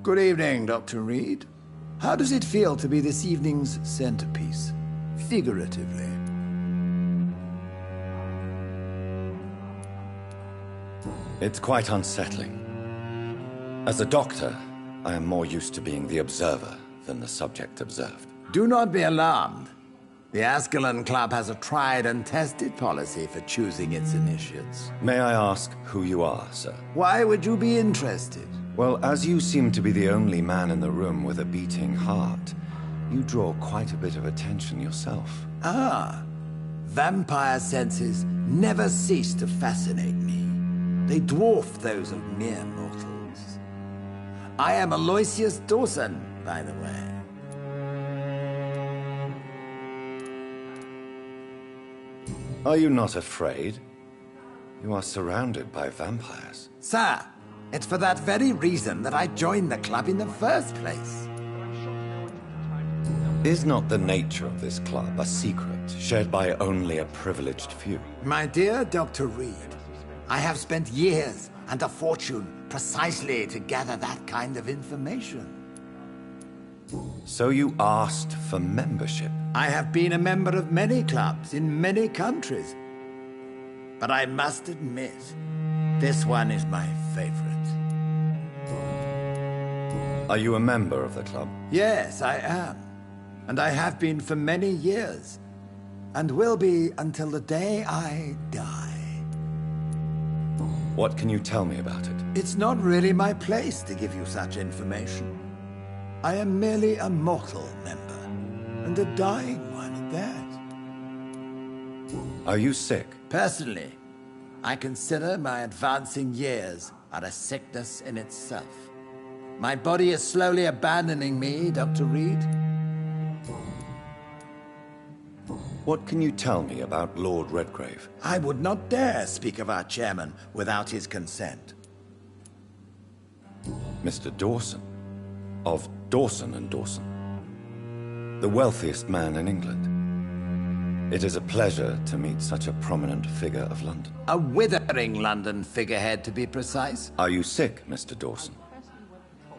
Good evening, Dr. Reed. How does it feel to be this evening's centerpiece, figuratively? It's quite unsettling. As a doctor, I am more used to being the observer than the subject observed. Do not be alarmed. The Ascalon Club has a tried and tested policy for choosing its initiates. May I ask who you are, sir? Why would you be interested? Well, as you seem to be the only man in the room with a beating heart, you draw quite a bit of attention yourself. Ah, vampire senses never cease to fascinate me. They dwarf those of mere mortals. I am Aloysius Dawson, by the way. Are you not afraid? You are surrounded by vampires. Sir, it's for that very reason that I joined the club in the first place. Is not the nature of this club a secret shared by only a privileged few? My dear Dr. Reed, I have spent years and a fortune precisely to gather that kind of information. So you asked for membership? I have been a member of many clubs in many countries. But I must admit, this one is my favorite. Are you a member of the club? Yes, I am. And I have been for many years. And will be until the day I die. What can you tell me about it? It's not really my place to give you such information. I am merely a mortal member, and a dying one at that. Are you sick? Personally, I consider my advancing years are a sickness in itself. My body is slowly abandoning me, Dr. Reed. What can you tell me about Lord Redgrave? I would not dare speak of our chairman without his consent. Mr. Dawson, of Dawson and Dawson, the wealthiest man in England. It is a pleasure to meet such a prominent figure of London. A withering London figurehead, to be precise. Are you sick, Mr. Dawson?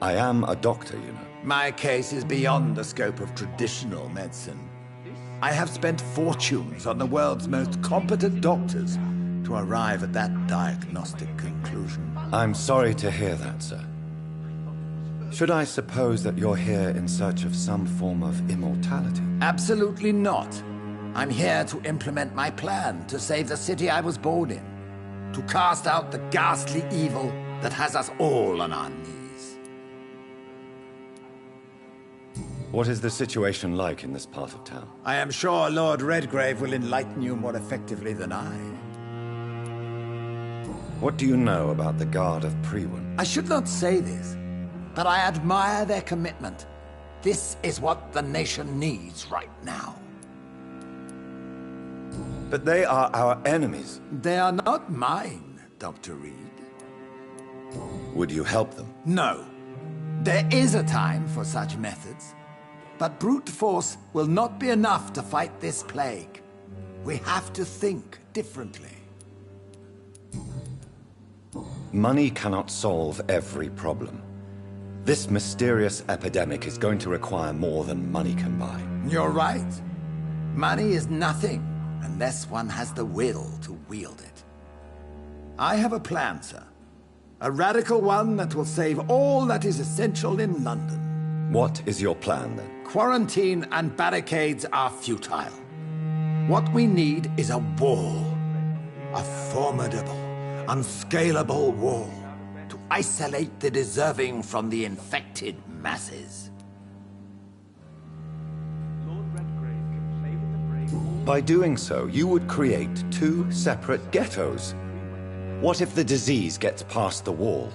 I am a doctor, you know. My case is beyond the scope of traditional medicine. I have spent fortunes on the world's most competent doctors to arrive at that diagnostic conclusion. I'm sorry to hear that, sir. Should I suppose that you're here in search of some form of immortality? Absolutely not. I'm here to implement my plan to save the city I was born in, to cast out the ghastly evil that has us all on our knees. What is the situation like in this part of town? I am sure Lord Redgrave will enlighten you more effectively than I. What do you know about the Guard of Priwen? I should not say this, but I admire their commitment. This is what the nation needs right now. But they are our enemies. They are not mine, Dr. Reed. Would you help them? No. There is a time for such methods. But brute force will not be enough to fight this plague. We have to think differently. Money cannot solve every problem. This mysterious epidemic is going to require more than money can buy. You're right. Money is nothing unless one has the will to wield it. I have a plan, sir. A radical one that will save all that is essential in London. What is your plan, then? Quarantine and barricades are futile. What we need is a wall. A formidable, unscalable wall to isolate the deserving from the infected masses. By doing so, you would create two separate ghettos. What if the disease gets past the wall?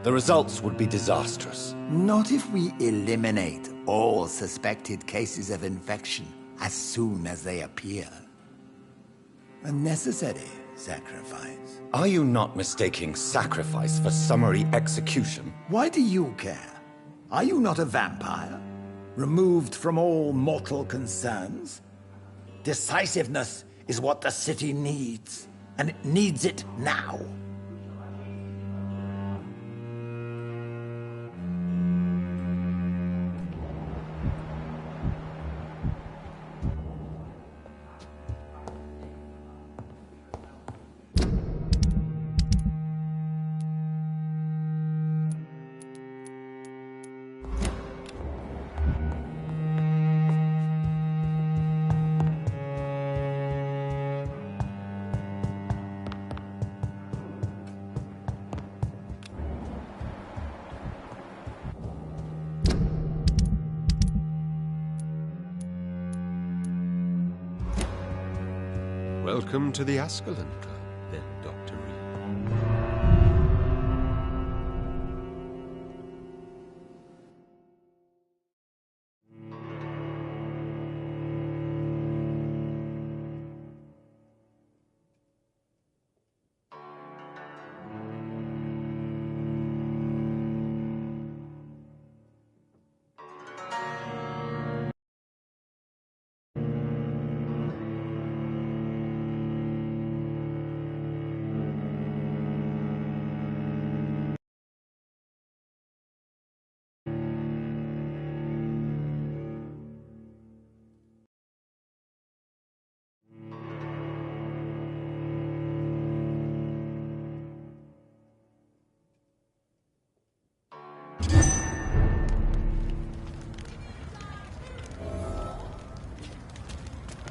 The results would be disastrous. Not if we eliminate all suspected cases of infection as soon as they appear. A necessary sacrifice. Are you not mistaking sacrifice for summary execution? Why do you care? Are you not a vampire? Removed from all mortal concerns? Decisiveness is what the city needs, and it needs it now. Welcome to the Ascalon Club, then, Dr. Reed.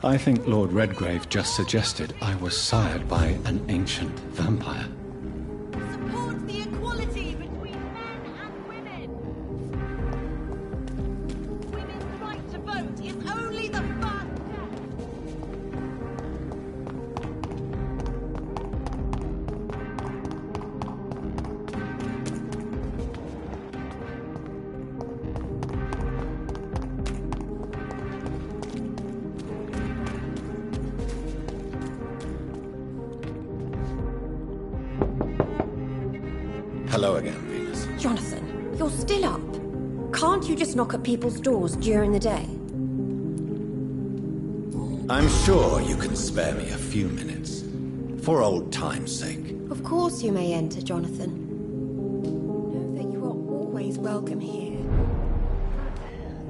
I think Lord Redgrave just suggested I was sired by an ancient vampire. Support the equality between men and women. Women's right to vote is only the first step. Hello again, Venus. Jonathan, You're still up. Can't you just knock at people's doors during the day? I'm sure you can spare me a few minutes. For old time's sake. Of course you may enter, Jonathan. Know that you are always welcome here.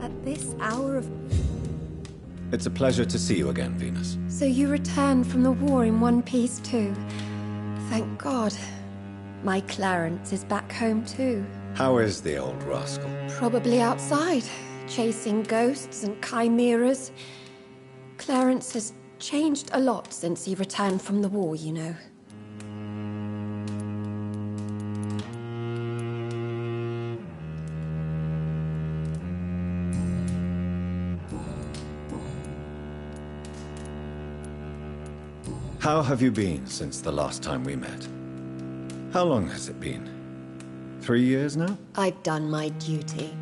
At this hour of... It's a pleasure to see you again, Venus. So you returned from the war in one piece too. Thank God. My Clarence is back home too. How is the old rascal? Probably outside, chasing ghosts and chimeras. Clarence has changed a lot since he returned from the war, you know. How have you been since the last time we met? How long has it been? 3 years now? I've done my duty,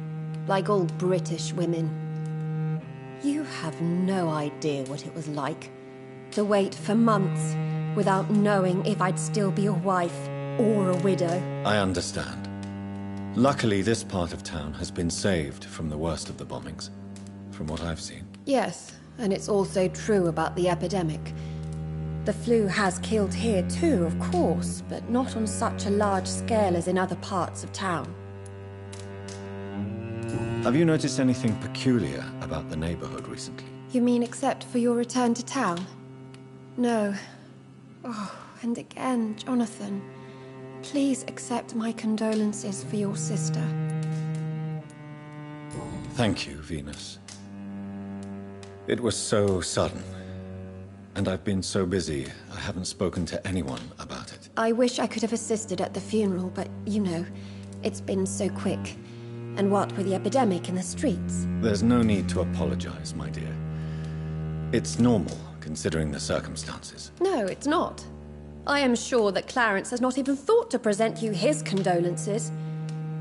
like all British women. You have no idea what it was like to wait for months without knowing if I'd still be a wife or a widow. I understand. Luckily, this part of town has been saved from the worst of the bombings, from what I've seen. Yes, and it's also true about the epidemic. The flu has killed here too, of course, but not on such a large scale as in other parts of town. Have you noticed anything peculiar about the neighborhood recently? You mean except for your return to town? No. Oh, and again, Jonathan, please accept my condolences for your sister. Thank you, Venus. It was so sudden. And I've been so busy, I haven't spoken to anyone about it. I wish I could have assisted at the funeral, but, you know, it's been so quick. And what with the epidemic in the streets? There's no need to apologize, my dear. It's normal, considering the circumstances. No, it's not. I am sure that Clarence has not even thought to present you his condolences.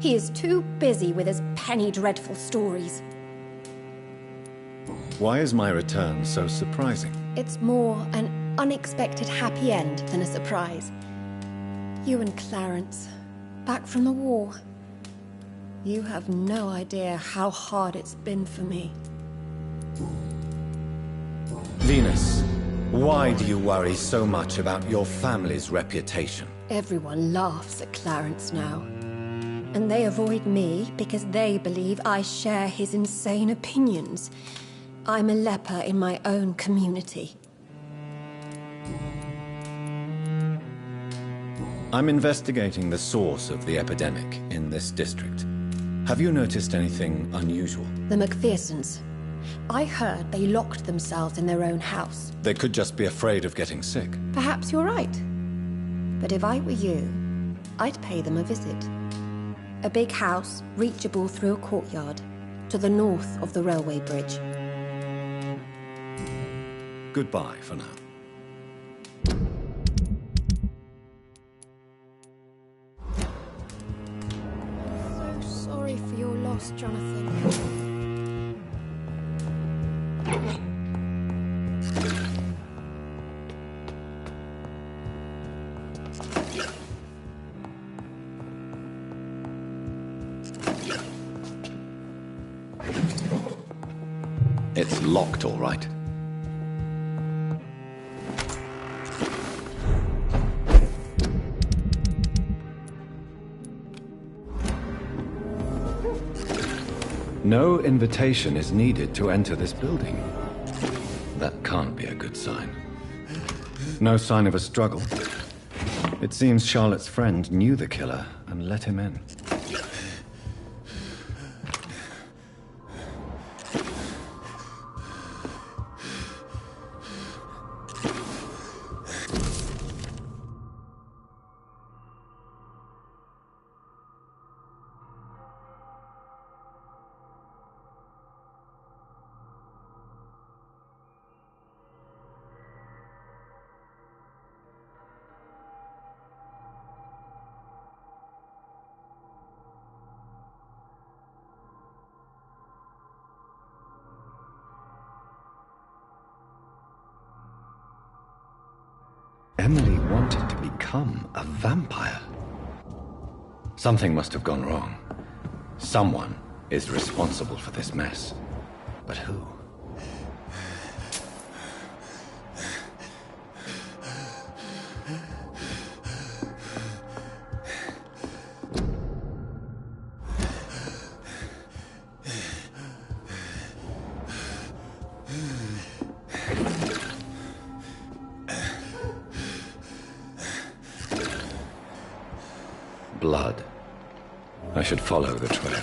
He is too busy with his penny dreadful stories. Why is my return so surprising? It's more an unexpected happy end than a surprise. You and Clarence, back from the war. You have no idea how hard it's been for me. Venus, why do you worry so much about your family's reputation? Everyone laughs at Clarence now. And they avoid me because they believe I share his insane opinions. I'm a leper in my own community. I'm investigating the source of the epidemic in this district. Have you noticed anything unusual? The McPhersons. I heard they locked themselves in their own house. They could just be afraid of getting sick. Perhaps you're right. But if I were you, I'd pay them a visit. A big house, reachable through a courtyard, to the north of the railway bridge. Goodbye for now. So sorry for your loss, Jonathan. It's locked, all right. No invitation is needed to enter this building. That can't be a good sign. No sign of a struggle. It seems Charlotte's friend knew the killer and let him in. Emily wanted to become a vampire. Something must have gone wrong. Someone is responsible for this mess. But who? Blood. I should follow the trail.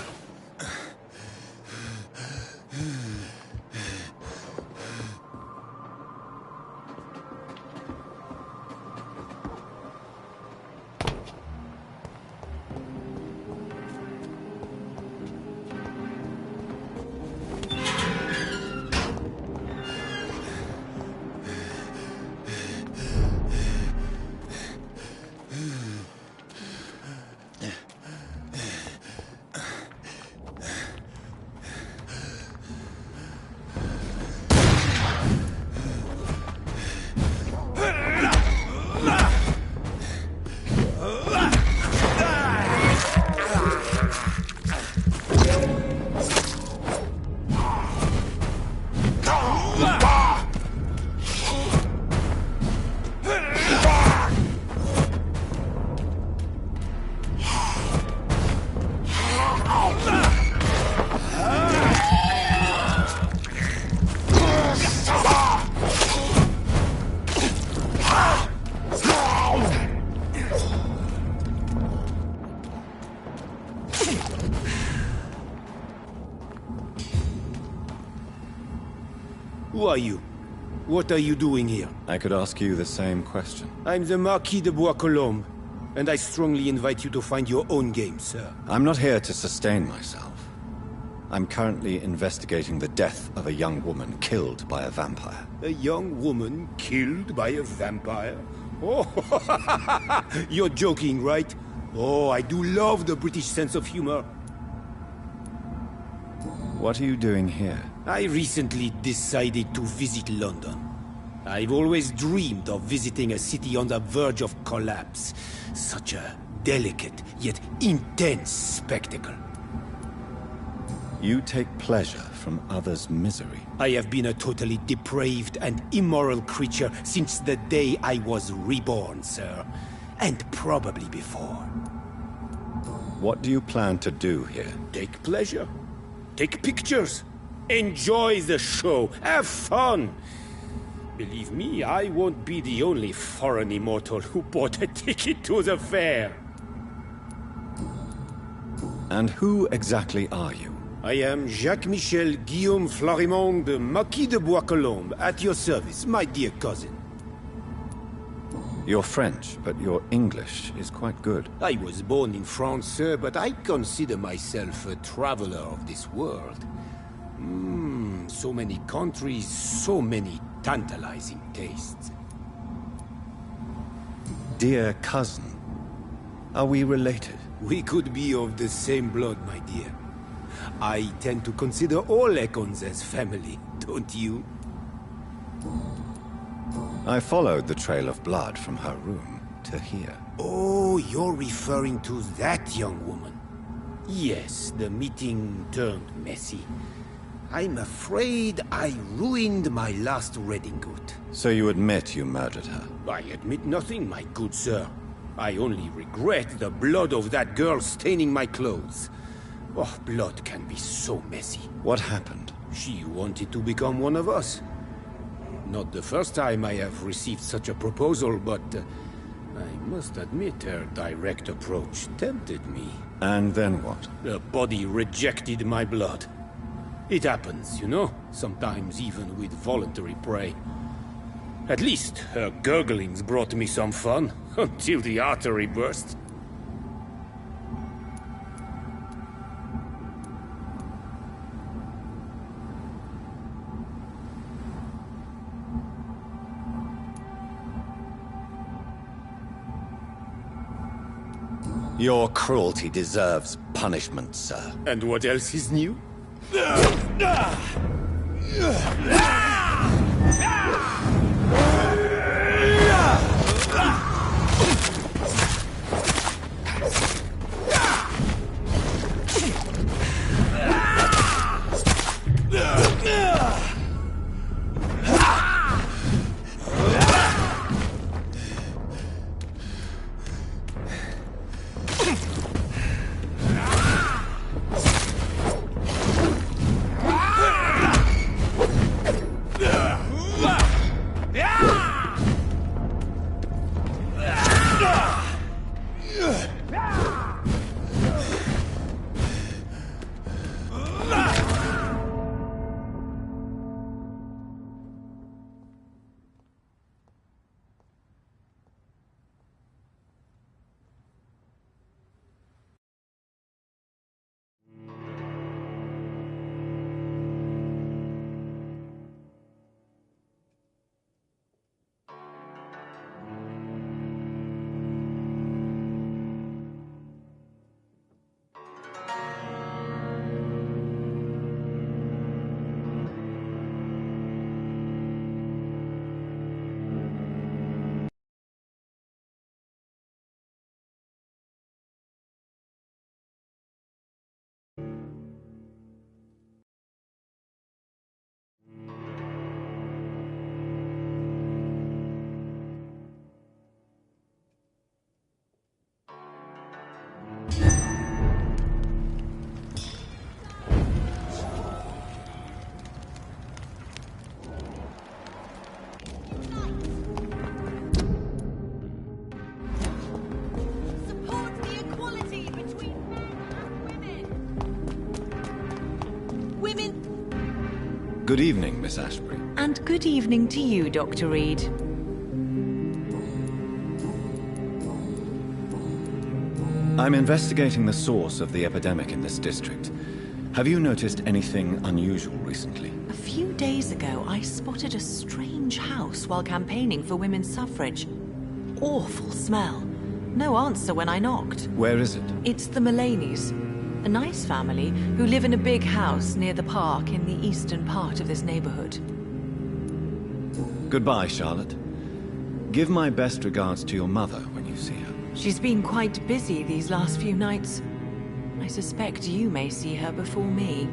Who are you? What are you doing here? I could ask you the same question. I'm the Marquis de Bois-Colombes, and I strongly invite you to find your own game, sir. I'm not here to sustain myself. I'm currently investigating the death of a young woman killed by a vampire. A young woman killed by a vampire? Oh, you're joking, right? Oh, I do love the British sense of humor. What are you doing here? I recently decided to visit London. I've always dreamed of visiting a city on the verge of collapse. Such a delicate, yet intense spectacle. You take pleasure from others' misery. I have been a totally depraved and immoral creature since the day I was reborn, sir. And probably before. What do you plan to do here? Take pleasure. Take pictures. Enjoy the show. Have fun. Believe me, I won't be the only foreign immortal who bought a ticket to the fair. And who exactly are you? I am Jacques-Michel Guillaume Florimond, the Marquis de Bois-Colombes, at your service, my dear cousin. You're French, but your English is quite good. I was born in France, sir, but I consider myself a traveler of this world. So many countries, so many tantalizing tastes. Dear cousin, are we related? We could be of the same blood, my dear. I tend to consider all Econs as family, don't you? I followed the trail of blood from her room to here. Oh, you're referring to that young woman. Yes, the meeting turned messy. I'm afraid I ruined my last redingote. So you admit you murdered her? I admit nothing, my good sir. I only regret the blood of that girl staining my clothes. Oh, blood can be so messy. What happened? She wanted to become one of us. Not the first time I have received such a proposal, but I must admit her direct approach tempted me. And then what? The body rejected my blood. It happens, you know, sometimes even with voluntary prey. At least her gurglings brought me some fun, until the artery burst. Your cruelty deserves punishment, sir. And what else is new? women... Good evening, Miss Ashbury. And good evening to you, Dr. Reed. I'm investigating the source of the epidemic in this district. Have you noticed anything unusual recently? A few days ago, I spotted a strange house while campaigning for women's suffrage. Awful smell. No answer when I knocked. Where is it? It's the Mullaneys, a nice family who live in a big house near the park in the eastern part of this neighborhood. Goodbye, Charlotte. Give my best regards to your mother when you see her. She's been quite busy these last few nights. I suspect you may see her before me.